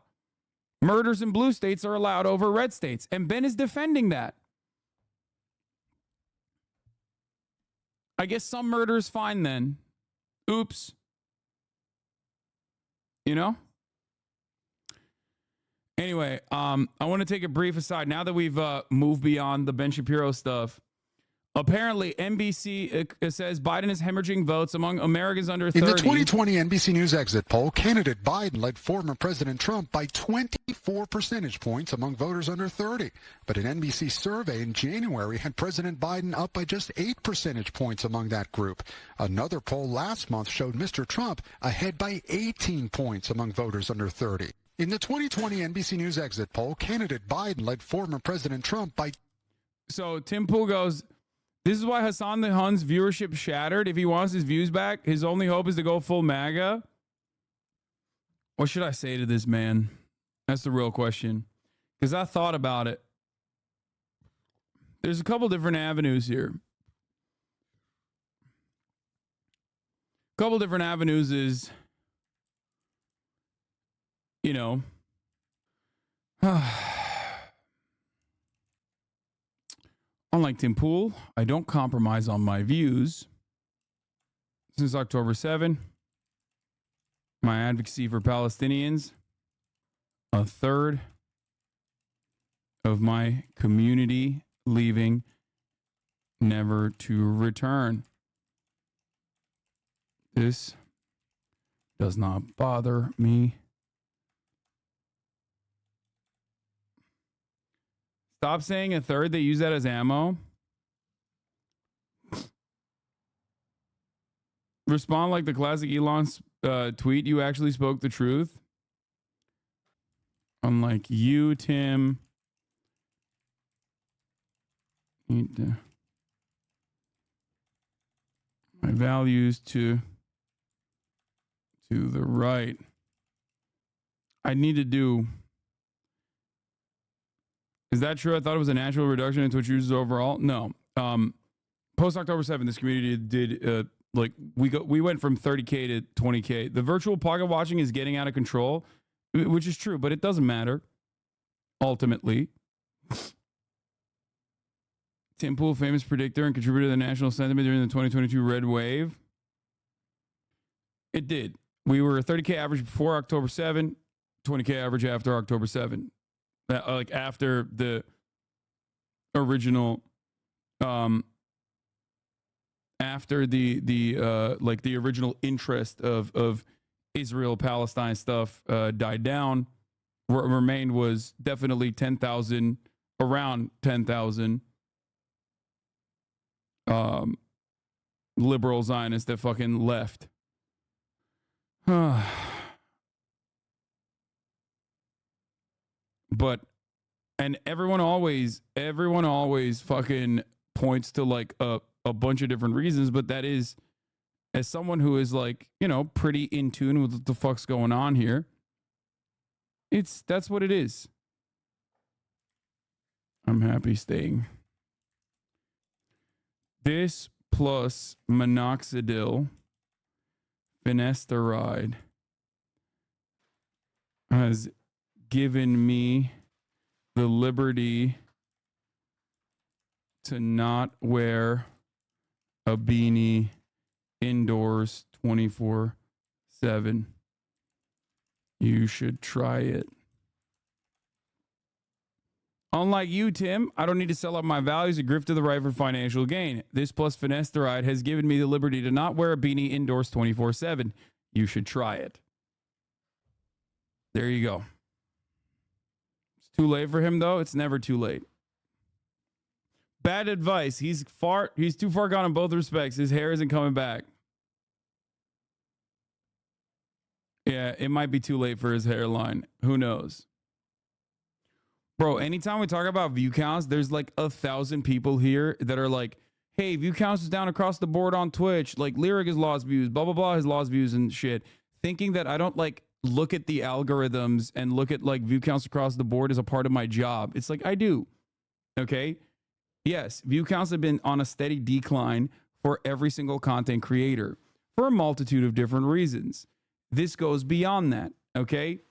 Murders in blue states are allowed over red states, and Ben is defending that. I guess some murder is fine then. Oops. You know? Anyway, I want to take a brief aside. Now that we've moved beyond the Ben Shapiro stuff, apparently NBC says Biden is hemorrhaging votes among Americans under 30. In the 2020 NBC News exit poll, candidate Biden led former President Trump by 24 percentage points among voters under 30. But an NBC survey in January had President Biden up by just 8 percentage points among that group. Another poll last month showed Mr. Trump ahead by 18 points among voters under 30. In the 2020 NBC News exit poll, candidate Biden led former President Trump by... So Tim Pool goes, this is why Hassan the Hun's viewership shattered. If he wants his views back, his only hope is to go full MAGA. What should I say to this man? That's the real question. Because I thought about it. There's a couple different avenues here. A couple different avenues is... You know, unlike Tim Pool, I don't compromise on my views. Since October 7, my advocacy for Palestinians, a third of my community leaving, never to return. This does not bother me. Stop saying a third. They use that as ammo. Respond like the classic Elon tweet. You actually spoke the truth. Unlike you, Tim. Need to, my values to the right. I need to do. Is that true? I thought it was a natural reduction in Twitch users overall. No. Post October 7th, this community did we went from 30K to 20K. The virtual pocket watching is getting out of control, which is true, but it doesn't matter. Ultimately, Tim Pool, famous predictor and contributor to the national sentiment during the 2022 red wave. It did. We were 30K average before October 7, 20K average after October 7. Like after the original, after the original interest of Israel Palestine stuff died down, what remained was definitely 10,000, around 10,000 liberal Zionists that fucking left. But, and everyone always fucking points to like a bunch of different reasons, but that is, as someone who is like, you know, pretty in tune with what the fuck's going on here, that's what it is. I'm happy staying. This plus minoxidil finasteride has given me the liberty to not wear a beanie indoors 24/7. You should try it. Unlike you, Tim, I don't need to sell up my values and grift to the right for financial gain. This plus finasteride has given me the liberty to not wear a beanie indoors 24/7. You should try it. There you go. It's too late for him, though. It's never too late. Bad advice. He's too far gone in both respects. His hair isn't coming back. Yeah, it might be too late for his hairline. Who knows? Bro, anytime we talk about view counts, there's like 1,000 people here that are like, hey, view counts is down across the board on Twitch. Like, Lyric has lost views, blah, blah, blah has lost views and shit. Thinking that I don't like look at the algorithms and look at like view counts across the board as a part of my job. It's like, I do. Okay? Yes, view counts have been on a steady decline for every single content creator for a multitude of different reasons. This goes beyond that. Okay?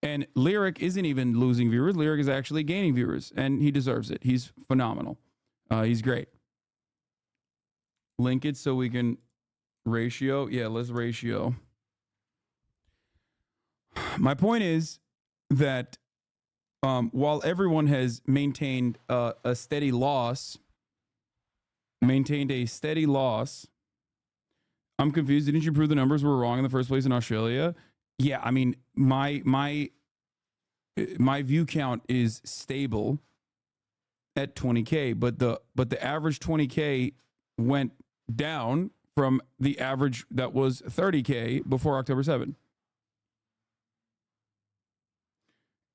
And Lyric isn't even losing viewers. Lyric is actually gaining viewers, and he deserves it. He's phenomenal. He's great. Link it so we can ratio. Yeah, let's ratio. My point is that while everyone has maintained a steady loss, I'm confused. Didn't you prove the numbers were wrong in the first place in Australia? Yeah, I mean, my view count is stable at 20K, but the average 20K went down from the average that was 30K before October 7.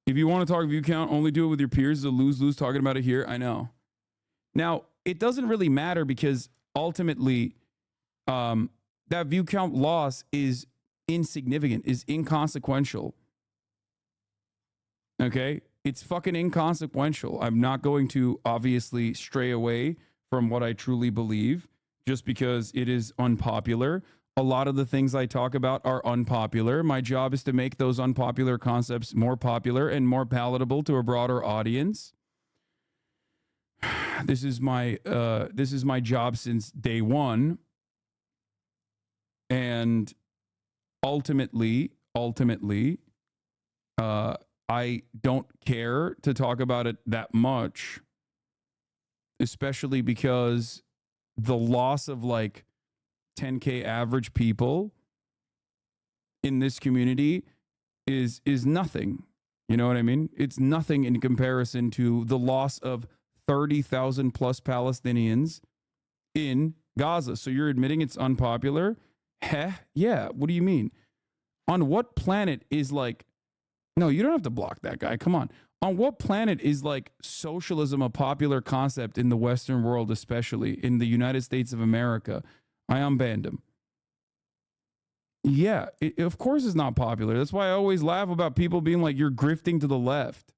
If you want to talk view count, only do it with your peers. It's a lose-lose talking about it here. I know. Now, it doesn't really matter because ultimately that view count loss is insignificant, is inconsequential. Okay? It's fucking inconsequential. I'm not going to obviously stray away from what I truly believe just because it is unpopular. A lot of the things I talk about are unpopular. My job is to make those unpopular concepts more popular and more palatable to a broader audience. This is my job since day one. And ultimately, I don't care to talk about it that much, especially because the loss of like 10K average people in this community is nothing. You know what I mean? It's nothing in comparison to the loss of 30,000 plus Palestinians in Gaza. So you're admitting it's unpopular? Heh, yeah. What do you mean? On what planet is like No, you don't have to block that guy. Come on. On what planet is like socialism a popular concept in the Western world, especially in the United States of America? I unbanned him. Yeah, of course it's not popular. That's why I always laugh about people being like, you're grifting to the left.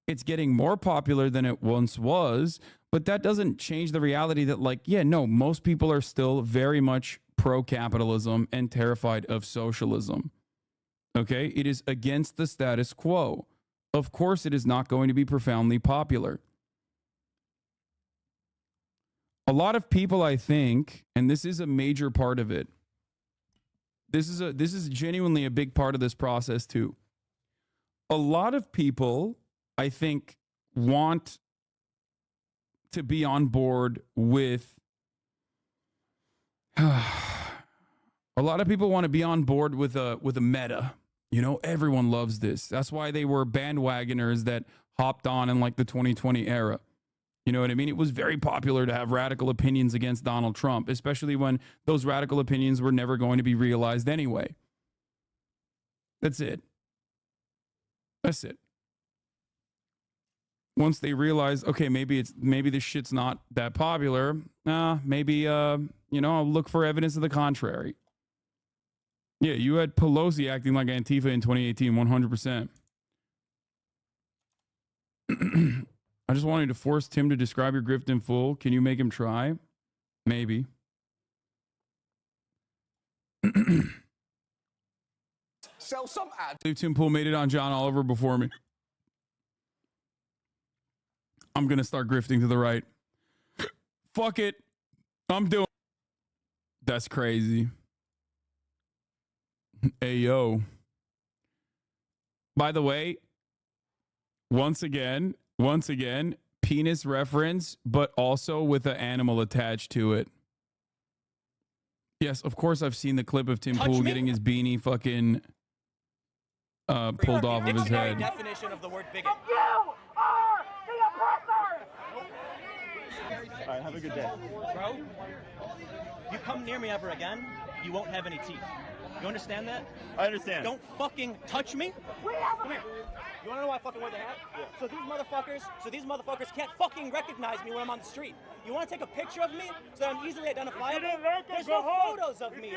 It's getting more popular than it once was, but that doesn't change the reality that, like, yeah, no, most people are still very much pro-capitalism and terrified of socialism. Okay? It is against the status quo. Of course, it is not going to be profoundly popular. A lot of people, I think, and this is a major part of it, this is genuinely a big part of this process too. A lot of people, I think, want to be on board with a lot of people want to be on board with a meta. You know, everyone loves this. That's why they were bandwagoners that hopped on in like the 2020 era. You know what I mean? It was very popular to have radical opinions against Donald Trump, especially when those radical opinions were never going to be realized anyway. That's it. That's it. Once they realize, okay, maybe this shit's not that popular, maybe I'll look for evidence of the contrary. Yeah, you had Pelosi acting like Antifa in 2018, 100%. I just wanted to force Tim to describe your grift in full. Can you make him try? Maybe. Sell some ads. Tim Pool made it on John Oliver before me. I'm going to start grifting to the right. Fuck it. I'm doing. That's crazy. Hey, yo. By the way, once again, penis reference, but also with an animal attached to it. Yes, of course I've seen the clip of Tim Pool getting his beanie fucking pulled off of his head. Definition of the word bigot. You are the oppressor! All right, have a good day. Bro, you come near me ever again, you won't have any teeth. You understand that? I understand. Don't fucking touch me. Come here. You wanna know why I fucking wear the hat? Yeah. So these motherfuckers can't fucking recognize me when I'm on the street. You wanna take a picture of me so that I'm easily identifiable? There's no photos of me.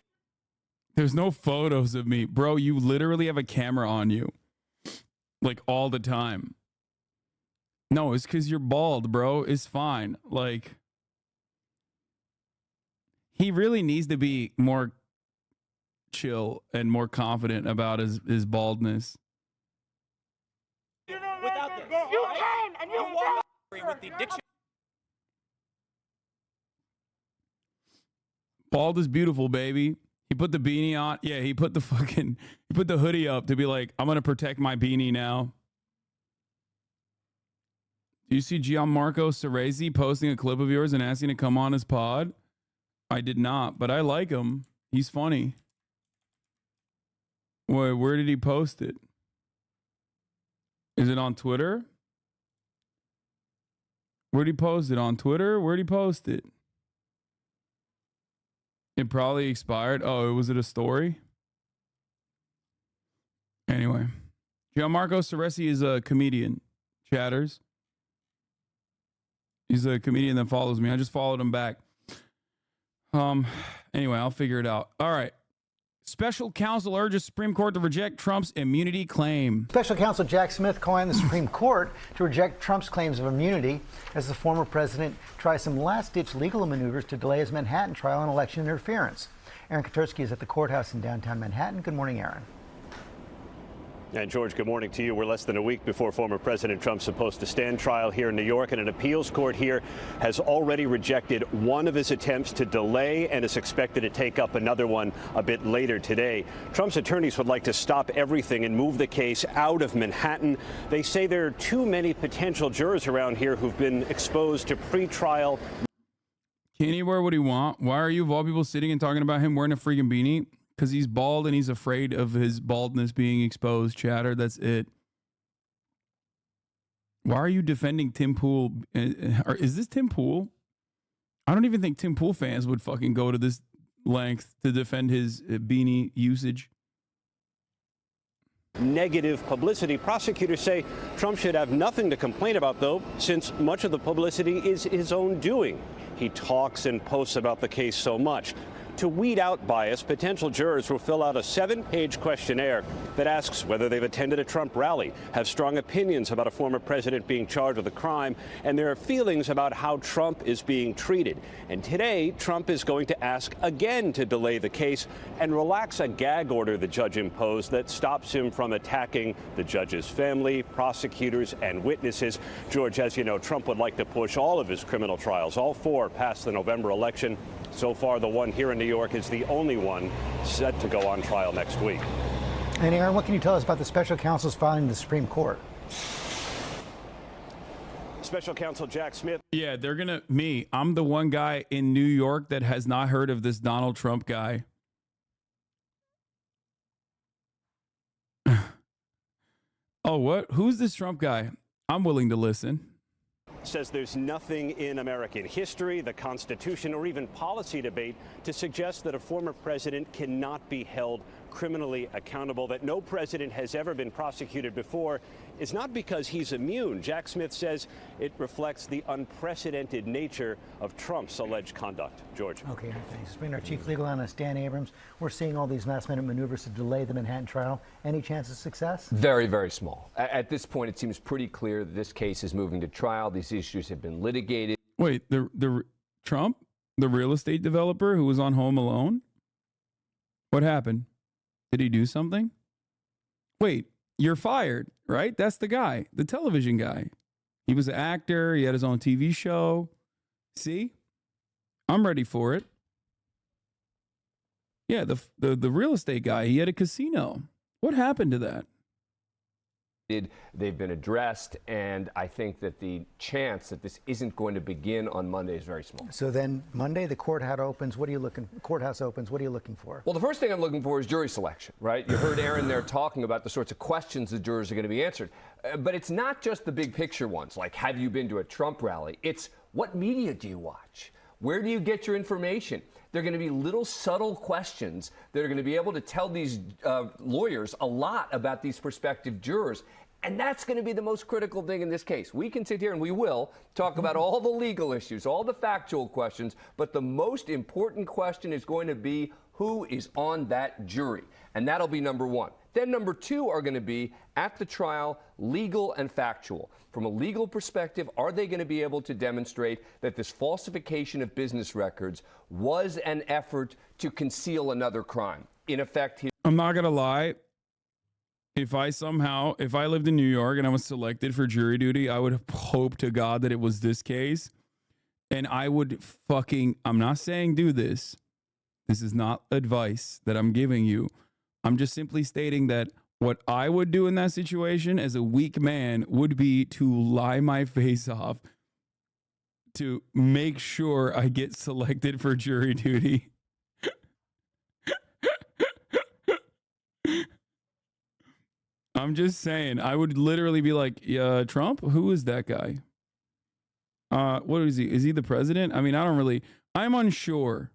There's no photos of me. Bro, you literally have a camera on you. Like all the time. No, it's because you're bald, bro. It's fine. Like, he really needs to be more chill and more confident about his baldness. Without this, you came and you walk with the diction. Bald is beautiful, baby. He put the beanie on. Yeah, he put the hoodie up to be like, I'm gonna protect my beanie now. Do you see Gianmarco Cerezi posting a clip of yours and asking to come on his pod? I did not, but I like him. He's funny. Wait, where did he post it? Is it on Twitter? Where'd he post it? On Twitter? Where'd he post it? It probably expired. Oh, was it a story? Anyway. Gianmarco Cerezi is a comedian. Chatters. He's a comedian that follows me. I just followed him back. Anyway, I'll figure it out. All right. Special counsel urges Supreme Court to reject Trump's immunity claim. Special counsel Jack Smith calling on the Supreme Court to reject Trump's claims of immunity as the former president tries some last-ditch legal maneuvers to delay his Manhattan trial on election interference. Aaron Katersky is at the courthouse in downtown Manhattan. Good morning, Aaron. And George, good morning to you. We're less than a week before former President Trump's supposed to stand trial here in New York, and an appeals court here has already rejected one of his attempts to delay and is expected to take up another one a bit later today. Trump's attorneys would like to stop everything and move the case out of Manhattan. They say there are too many potential jurors around here who've been exposed to pretrial. Can he wear what he want? Why are you, of all people, sitting and talking about him wearing a freaking beanie? Because he's bald and he's afraid of his baldness being exposed, chatter. That's it. Why are you defending Tim Pool? Is this Tim Pool? I don't even think Tim Pool fans would fucking go to this length to defend his beanie usage. Negative publicity. Prosecutors say Trump should have nothing to complain about, though, since much of the publicity is his own doing. He talks and posts about the case so much. To weed out bias, potential jurors will fill out a 7-page questionnaire that asks whether they've attended a Trump rally, have strong opinions about a former president being charged with a crime, and their feelings about how Trump is being treated. And today, Trump is going to ask again to delay the case and relax a gag order the judge imposed that stops him from attacking the judge's family, prosecutors, and witnesses. George, as you know, Trump would like to push all of his criminal trials, all 4 past the November election. So far, the one here in New York is the only one set to go on trial next week. And Aaron, what can you tell us about the special counsel's filing to the Supreme Court? Special counsel Jack Smith. Yeah, they're gonna I'm the one guy in New York that has not heard of this Donald Trump guy. Oh, what? Who's this Trump guy? I'm willing to listen. Says there's nothing in American history, the Constitution, or even policy debate to suggest that a former president cannot be held criminally accountable, that no president has ever been prosecuted before is not because he's immune. Jack Smith says it reflects the unprecedented nature of Trump's alleged conduct. George. Okay, thanks. It's been our chief legal analyst, Dan Abrams. We're seeing all these last-minute maneuvers to delay the Manhattan trial. Any chance of success? Very, very small. At this point, it seems pretty clear that this case is moving to trial. These issues have been litigated. Wait, the Trump, the real estate developer who was on Home Alone? What happened? Did he do something? Wait, you're fired, right? That's the guy, the television guy. He was an actor. He had his own TV show. See? I'm ready for it. Yeah, the real estate guy, he had a casino. What happened to that? They've been addressed, and I think that the chance that this isn't going to begin on Monday is very small. So then Monday, the courthouse opens. What are you looking for? Well, the first thing I'm looking for is jury selection, right? You heard Aaron there talking about the sorts of questions the jurors are going to be answered. But it's not just the big picture ones, like have you been to a Trump rally? It's what media do you watch? Where do you get your information? They're going to be little subtle questions that are going to be able to tell these lawyers a lot about these prospective jurors. And that's going to be the most critical thing in this case. We can sit here and we will talk about all the legal issues, all the factual questions, but the most important question is going to be who is on that jury. And that'll be number one. Then number two are going to be, at the trial, legal and factual. From a legal perspective, are they going to be able to demonstrate that this falsification of business records was an effort to conceal another crime? In effect, I'm not going to lie. If I lived in New York and I was selected for jury duty, I would hope to God that it was this case. And I would I'm not saying do this. This is not advice that I'm giving you. I'm just simply stating that what I would do in that situation as a weak man would be to lie my face off to make sure I get selected for jury duty. I'm just saying, I would literally be like, Trump? Who is that guy? What is he? Is he the president? I mean, I'm unsure.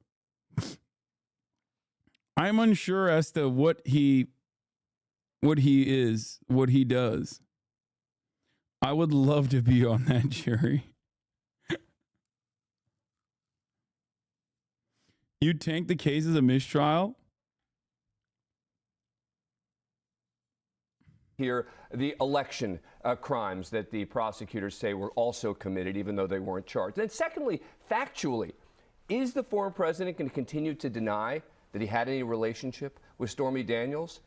I'm unsure as to what he is, what he does. I would love to be on that jury. You tank the case as a mistrial? Here, the election crimes that the prosecutors say were also committed, even though they weren't charged. And secondly, factually, is the former president going to continue to deny that he had any relationship with Stormy Daniels?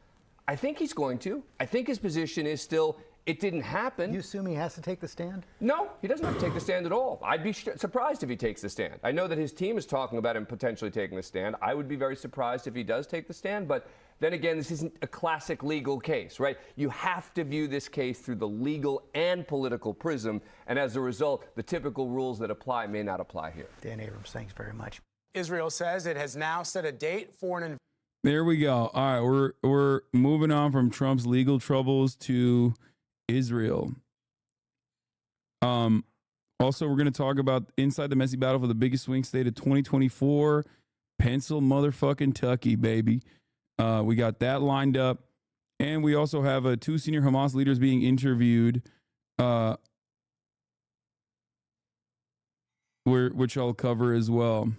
I think he's going to. I think his position is still, it didn't happen. You assume he has to take the stand? No, he doesn't have to take the stand at all. I'd be surprised if he takes the stand. I know that his team is talking about him potentially taking the stand. I would be very surprised if he does take the stand, but then again, this isn't a classic legal case, right? You have to view this case through the legal and political prism, and as a result, the typical rules that apply may not apply here. Dan Abrams, thanks very much. Israel says it has now set a date for an There we go. All right, we're moving on from Trump's legal troubles to Israel. Also, we're going to talk about inside the messy battle for the biggest swing state of 2024. Pencil motherfucking Tucky, baby. We got that lined up. And we also have 2 senior Hamas leaders being interviewed, which I'll cover as well.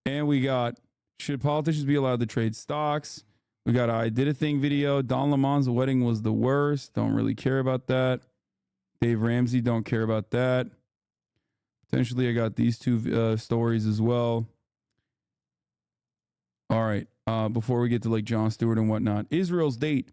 And we got, should politicians be allowed to trade stocks? We got I Did a Thing video. Don Lemon's wedding was the worst. Don't really care about that. Dave Ramsey, don't care about that. Potentially, I got these 2 stories as well. All right. Before we get to like Jon Stewart and whatnot, Israel's date.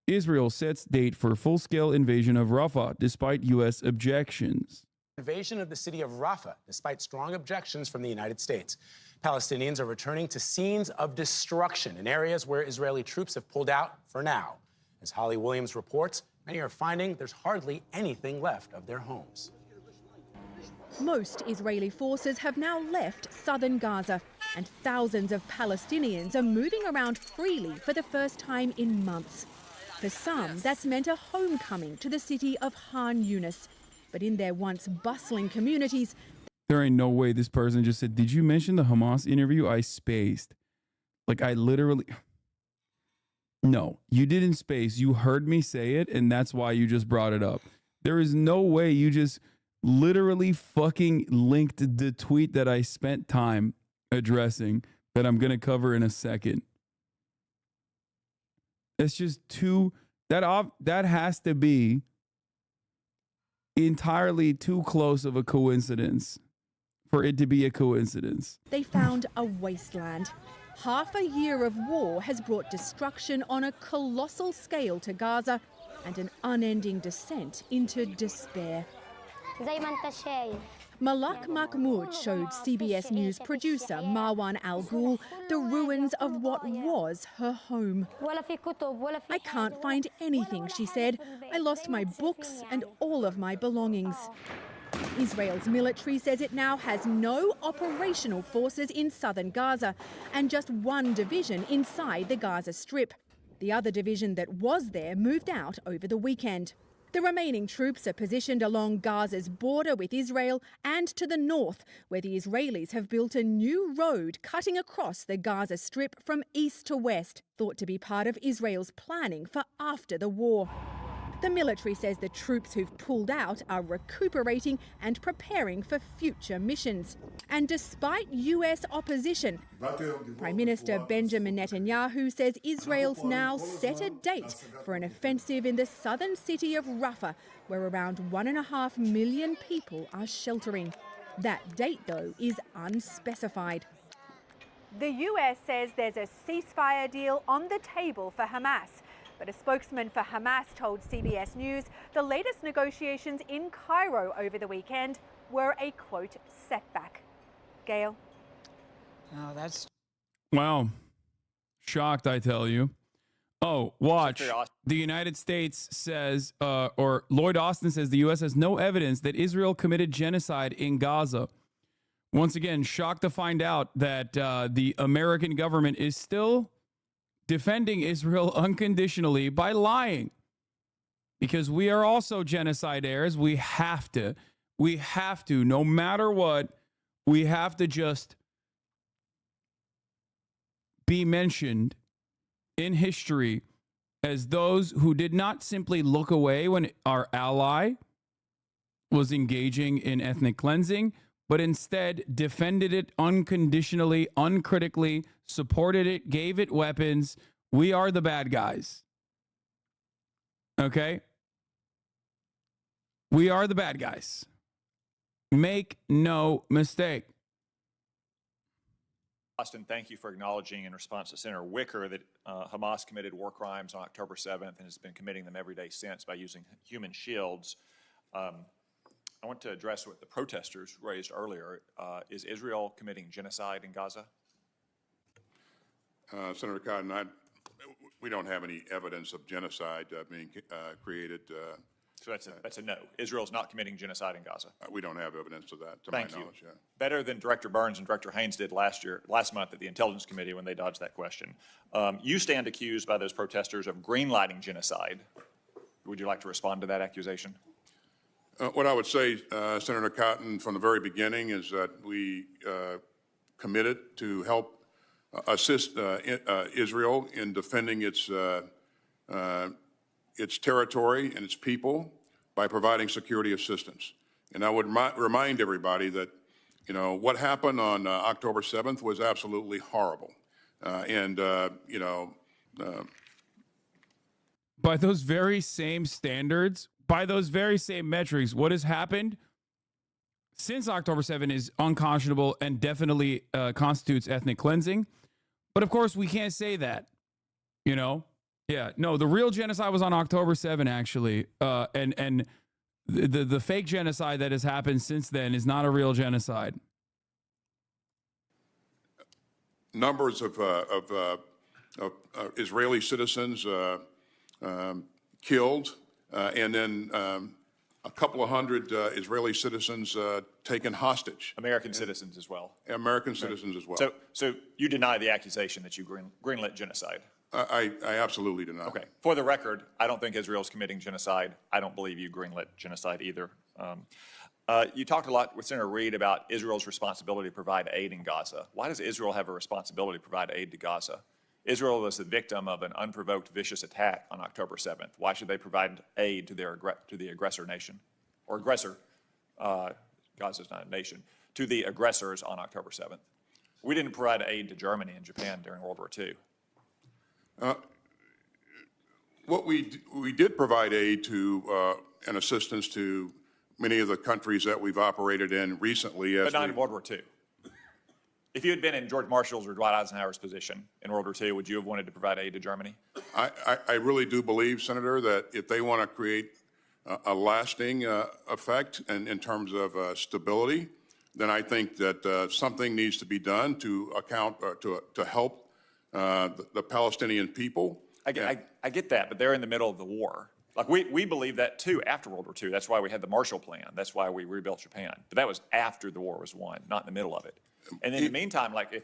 Israel sets date for full-scale invasion of Rafah, despite U.S. objections. Invasion of the city of Rafah, despite strong objections from the United States. Palestinians are returning to scenes of destruction in areas where Israeli troops have pulled out for now. As Holly Williams reports, many are finding there's hardly anything left of their homes. Most Israeli forces have now left southern Gaza, and thousands of Palestinians are moving around freely for the first time in months. For some, that's meant a homecoming to the city of Khan Yunis. But in their once bustling communities, there ain't no way this person just said, did you mention the Hamas interview? I spaced. Like, I literally... No, you didn't space. You heard me say it, and that's why you just brought it up. There is no way you just literally fucking linked the tweet that I spent time addressing that I'm going to cover in a second. It's just too... That has to be entirely too close of a coincidence for it to be a coincidence. They found a wasteland. Half a year of war has brought destruction on a colossal scale to Gaza and an unending descent into despair. Malak Mahmoud showed CBS News producer Marwan Al-Ghul the ruins of what was her home. I can't find anything, she said. I lost my books and all of my belongings. Israel's military says it now has no operational forces in southern Gaza and just 1 division inside the Gaza Strip. The other division that was there moved out over the weekend. The remaining troops are positioned along Gaza's border with Israel and to the north, where the Israelis have built a new road cutting across the Gaza Strip from east to west, thought to be part of Israel's planning for after the war. The military says the troops who've pulled out are recuperating and preparing for future missions. And despite US opposition, Prime Minister Benjamin Netanyahu says Israel's now set a date for an offensive in the southern city of Rafah, where around 1.5 million people are sheltering. That date, though, is unspecified. The US says there's a ceasefire deal on the table for Hamas. But a spokesman for Hamas told CBS News the latest negotiations in Cairo over the weekend were a, quote, setback. Gail? Oh, that's... Wow. Shocked, I tell you. Oh, watch. The United States says, or Lloyd Austin says the U.S. has no evidence that Israel committed genocide in Gaza. Once again, shocked to find out that the American government is still defending Israel unconditionally by lying. Because we are also genocide heirs. We have to, no matter what, we have to just be mentioned in history as those who did not simply look away when our ally was engaging in ethnic cleansing, but instead defended it unconditionally, uncritically, supported it, gave it weapons. We are the bad guys. Okay? We are the bad guys. Make no mistake. Austin, thank you for acknowledging in response to Senator Wicker that Hamas committed war crimes on October 7th and has been committing them every day since by using human shields. I want to address what the protesters raised earlier. Is Israel committing genocide in Gaza? Senator Cotton, we don't have any evidence of genocide being created. So that's a no. Israel's not committing genocide in Gaza. We don't have evidence of that, to Thank my you. knowledge. Yeah. Better than Director Burns and Director Haynes did last month at the Intelligence Committee when they dodged that question. You stand accused by those protesters of greenlighting genocide. Would you like to respond to that accusation? What I would say, Senator Cotton, from the very beginning is that we committed to help assist Israel in defending its territory and its people by providing security assistance. And I would remind everybody that, you know, what happened on October 7th was absolutely horrible. By those very same standards, by those very same metrics, what has happened since October 7th is unconscionable and definitely constitutes ethnic cleansing. But of course, we can't say that, you know? Yeah, no, the real genocide was on October 7th, actually. And the fake genocide that has happened since then is not a real genocide. Numbers of Israeli citizens killed, and then a couple of hundred Israeli citizens taken hostage. American citizens as well. American citizens as well. So you deny the accusation that you greenlit genocide? I absolutely deny. Okay. For the record, I don't think Israel's committing genocide. I don't believe you greenlit genocide either. You talked a lot with Senator Reid about Israel's responsibility to provide aid in Gaza. Why does Israel have a responsibility to provide aid to Gaza? Israel was the victim of an unprovoked, vicious attack on October 7th. Why should they provide aid to the aggressor nation? Or aggressor, Gaza's not a nation, to the aggressors on October 7th. We didn't provide aid to Germany and Japan during World War II. What we did provide aid to and assistance to many of the countries that we've operated in recently. But not in World War II. If you had been in George Marshall's or Dwight Eisenhower's position in World War II, would you have wanted to provide aid to Germany? I really do believe, Senator, that if they want to create a lasting effect in terms of stability, then I think that something needs to be done to account to help the Palestinian people. I get that, but they're in the middle of the war. Like we believe that too after World War II. That's why we had the Marshall Plan. That's why we rebuilt Japan. But that was after the war was won, not in the middle of it. And in the meantime, like if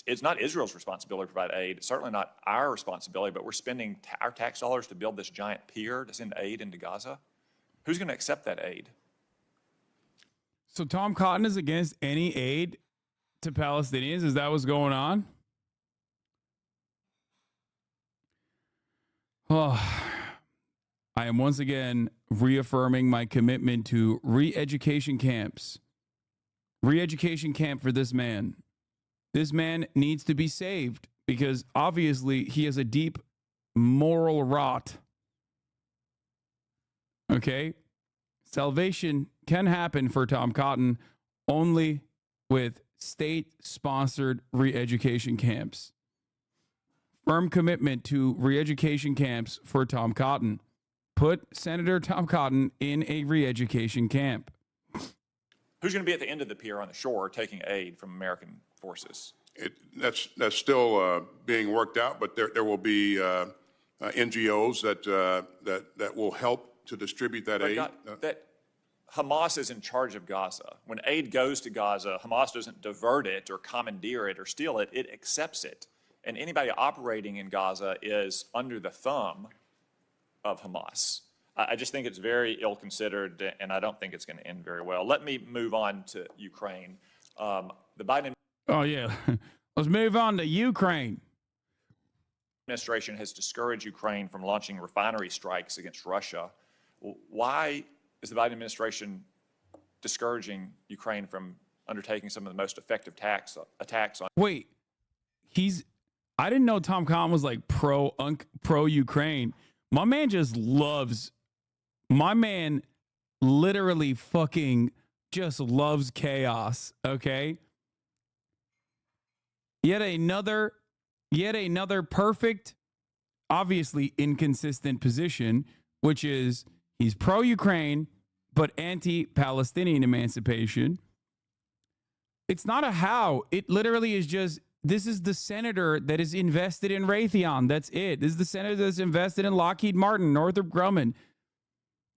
it's not Israel's responsibility to provide aid, it's certainly not our responsibility, but we're spending our tax dollars to build this giant pier to send aid into Gaza. Who's going to accept that aid? So Tom Cotton is against any aid to Palestinians? Is that what's going on? Oh, I am once again reaffirming my commitment to re-education camps. Re-education camp for this man. This man needs to be saved because obviously he has a deep moral rot. Okay? Salvation can happen for Tom Cotton only with state-sponsored re-education camps. Firm commitment to re-education camps for Tom Cotton. Put Senator Tom Cotton in a re-education camp. Who's going to be at the end of the pier on the shore taking aid from American forces? That's still being worked out, but there will be NGOs that will help to distribute that aid. That Hamas is in charge of Gaza. When aid goes to Gaza, Hamas doesn't divert it or commandeer it or steal it. It accepts it. And anybody operating in Gaza is under the thumb of Hamas. I just think it's very ill-considered, and I don't think it's going to end very well. Let me move on to Ukraine. The Biden let's move on to Ukraine. Administration has discouraged Ukraine from launching refinery strikes against Russia. Why is the Biden administration discouraging Ukraine from undertaking some of the most effective attacks on? Wait, I didn't know Tom Cotton was like pro Ukraine. My man literally fucking just loves chaos, okay? Yet another perfect, obviously inconsistent position, which is he's pro-Ukraine, but anti-Palestinian emancipation. It's not a how. It literally is just, this is the senator that is invested in Raytheon. That's it. This is the senator that's invested in Lockheed Martin, Northrop Grumman.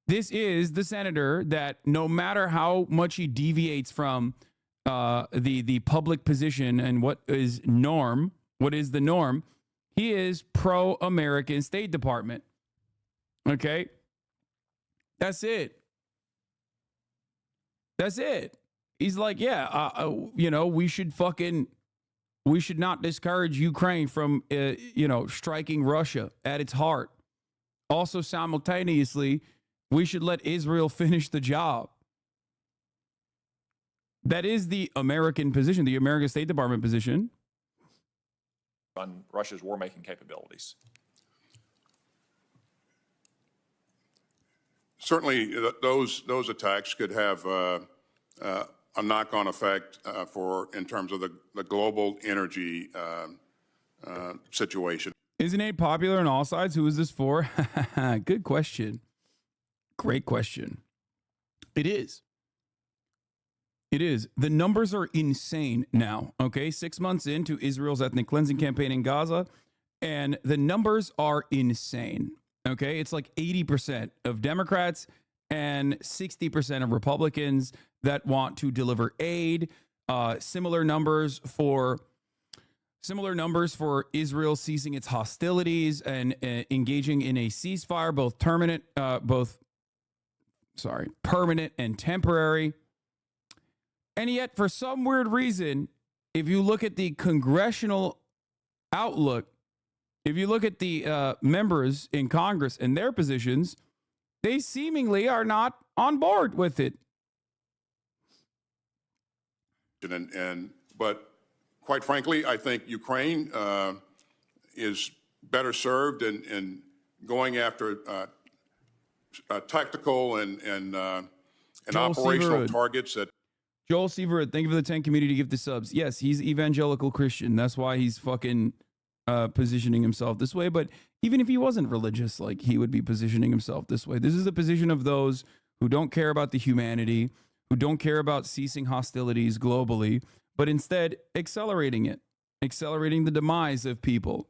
This is the senator that no matter how much he deviates from the public position and what is the norm, he is pro-American State Department. Okay? That's it. He's like, yeah, we should not discourage Ukraine from, striking Russia at its heart. Also, simultaneously, we should let Israel finish the job. That is the American position, the American State Department position. On Russia's war-making capabilities. Certainly, those attacks could have a knock-on effect in terms of the global energy situation. Isn't it popular on all sides? Who is this for? Good question. Great question. It is. It is. The numbers are insane now, okay? 6 months into Israel's ethnic cleansing campaign in Gaza, and the numbers are insane, okay? It's like 80% of Democrats and 60% of Republicans that want to deliver aid. Similar numbers for Israel ceasing its hostilities and engaging in a ceasefire, permanent and temporary. And yet, for some weird reason, if you look at the congressional outlook, if you look at the members in Congress and their positions, they seemingly are not on board with it. But quite frankly, I think Ukraine is better served in going after tactical and operational targets that. Joel Seaverwood, thank you for the 10 community gift the subs. Yes, he's evangelical Christian. That's why he's fucking positioning himself this way. But even if he wasn't religious, like, he would be positioning himself this way. This is the position of those who don't care about the humanity, who don't care about ceasing hostilities globally, but instead accelerating the demise of people.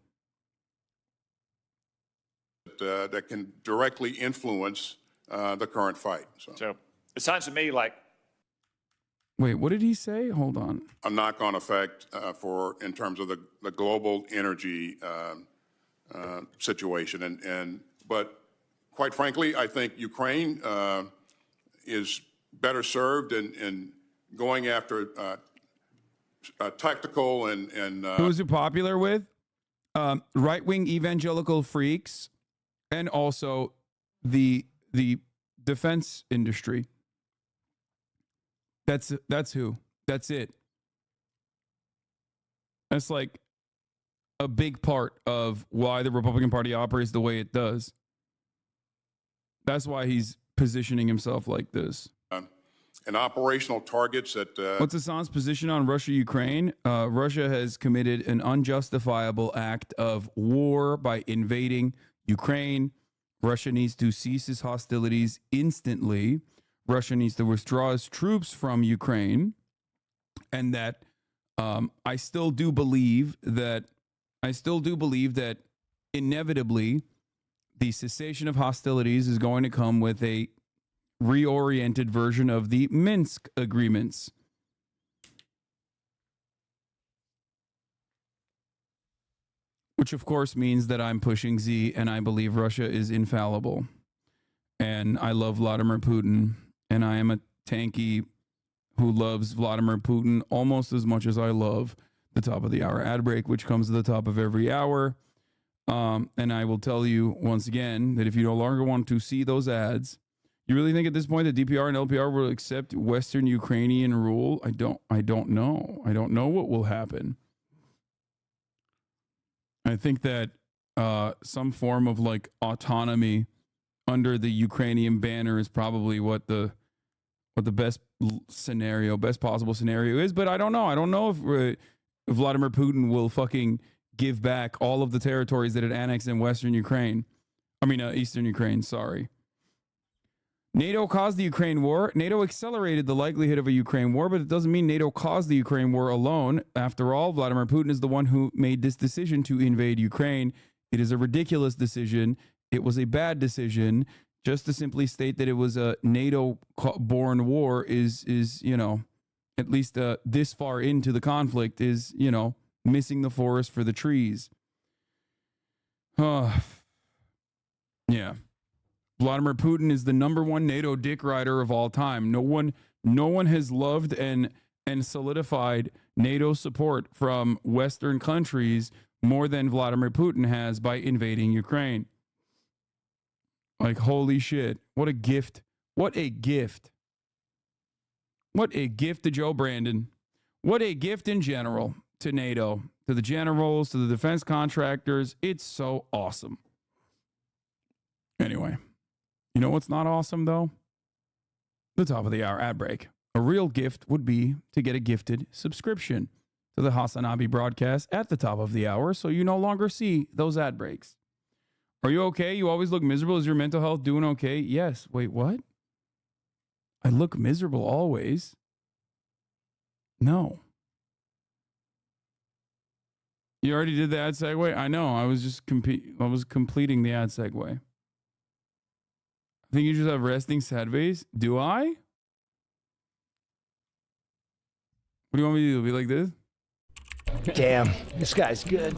That can directly influence the current fight. So it sounds to me like. Wait, what did he say? Hold on. A knock-on effect in terms of the global energy situation, but quite frankly, I think Ukraine is better served in going after tactical and. Who's it popular with? Right-wing evangelical freaks, and also the defense industry. That's who. That's it. That's like a big part of why the Republican Party operates the way it does. That's why he's positioning himself like this. And operational targets that. What's Assange's position on Russia-Ukraine? Russia has committed an unjustifiable act of war by invading Ukraine. Russia needs to cease its hostilities instantly. Russia needs to withdraw its troops from Ukraine, and that I still do believe that inevitably the cessation of hostilities is going to come with a reoriented version of the Minsk agreements. Which, of course, means that I'm pushing Z, and I believe Russia is infallible. And I love Vladimir Putin. And I am a tanky who loves Vladimir Putin almost as much as I love the top of the hour ad break, which comes to the top of every hour. And I will tell you once again that if you no longer want to see those ads, you really think at this point that DPR and LPR will accept Western Ukrainian rule? I don't know. I don't know what will happen. I think that some form of like autonomy under the Ukrainian banner is probably what the best possible scenario is. But I don't know. I don't know if Vladimir Putin will fucking give back all of the territories that it annexed in Western Ukraine. I mean, Eastern Ukraine, sorry. NATO caused the Ukraine war. NATO accelerated the likelihood of a Ukraine war, but it doesn't mean NATO caused the Ukraine war alone. After all, Vladimir Putin is the one who made this decision to invade Ukraine. It is a ridiculous decision. It was a bad decision. Just to simply state that it was a NATO-born war is at least this far into the conflict is, missing the forest for the trees. Yeah. Vladimir Putin is the #1 NATO dick rider of all time. No one No one has loved and solidified NATO support from Western countries more than Vladimir Putin has by invading Ukraine. Like, holy shit. What a gift. What a gift. What a gift to Joe Brandon. What a gift in general to NATO, to the generals, to the defense contractors. It's so awesome. Anyway, you know what's not awesome, though? The top of the hour ad break. A real gift would be to get a gifted subscription to the Hasanabi broadcast at the top of the hour so you no longer see those ad breaks. Are you okay? You always look miserable. Is your mental health doing okay? Yes. Wait, what? I look miserable always. No. You already did the ad segue? I know. I was just I was completing the ad segue. I think you just have resting sad face. Do I? What do you want me to do? Be like this? Damn, this guy's good.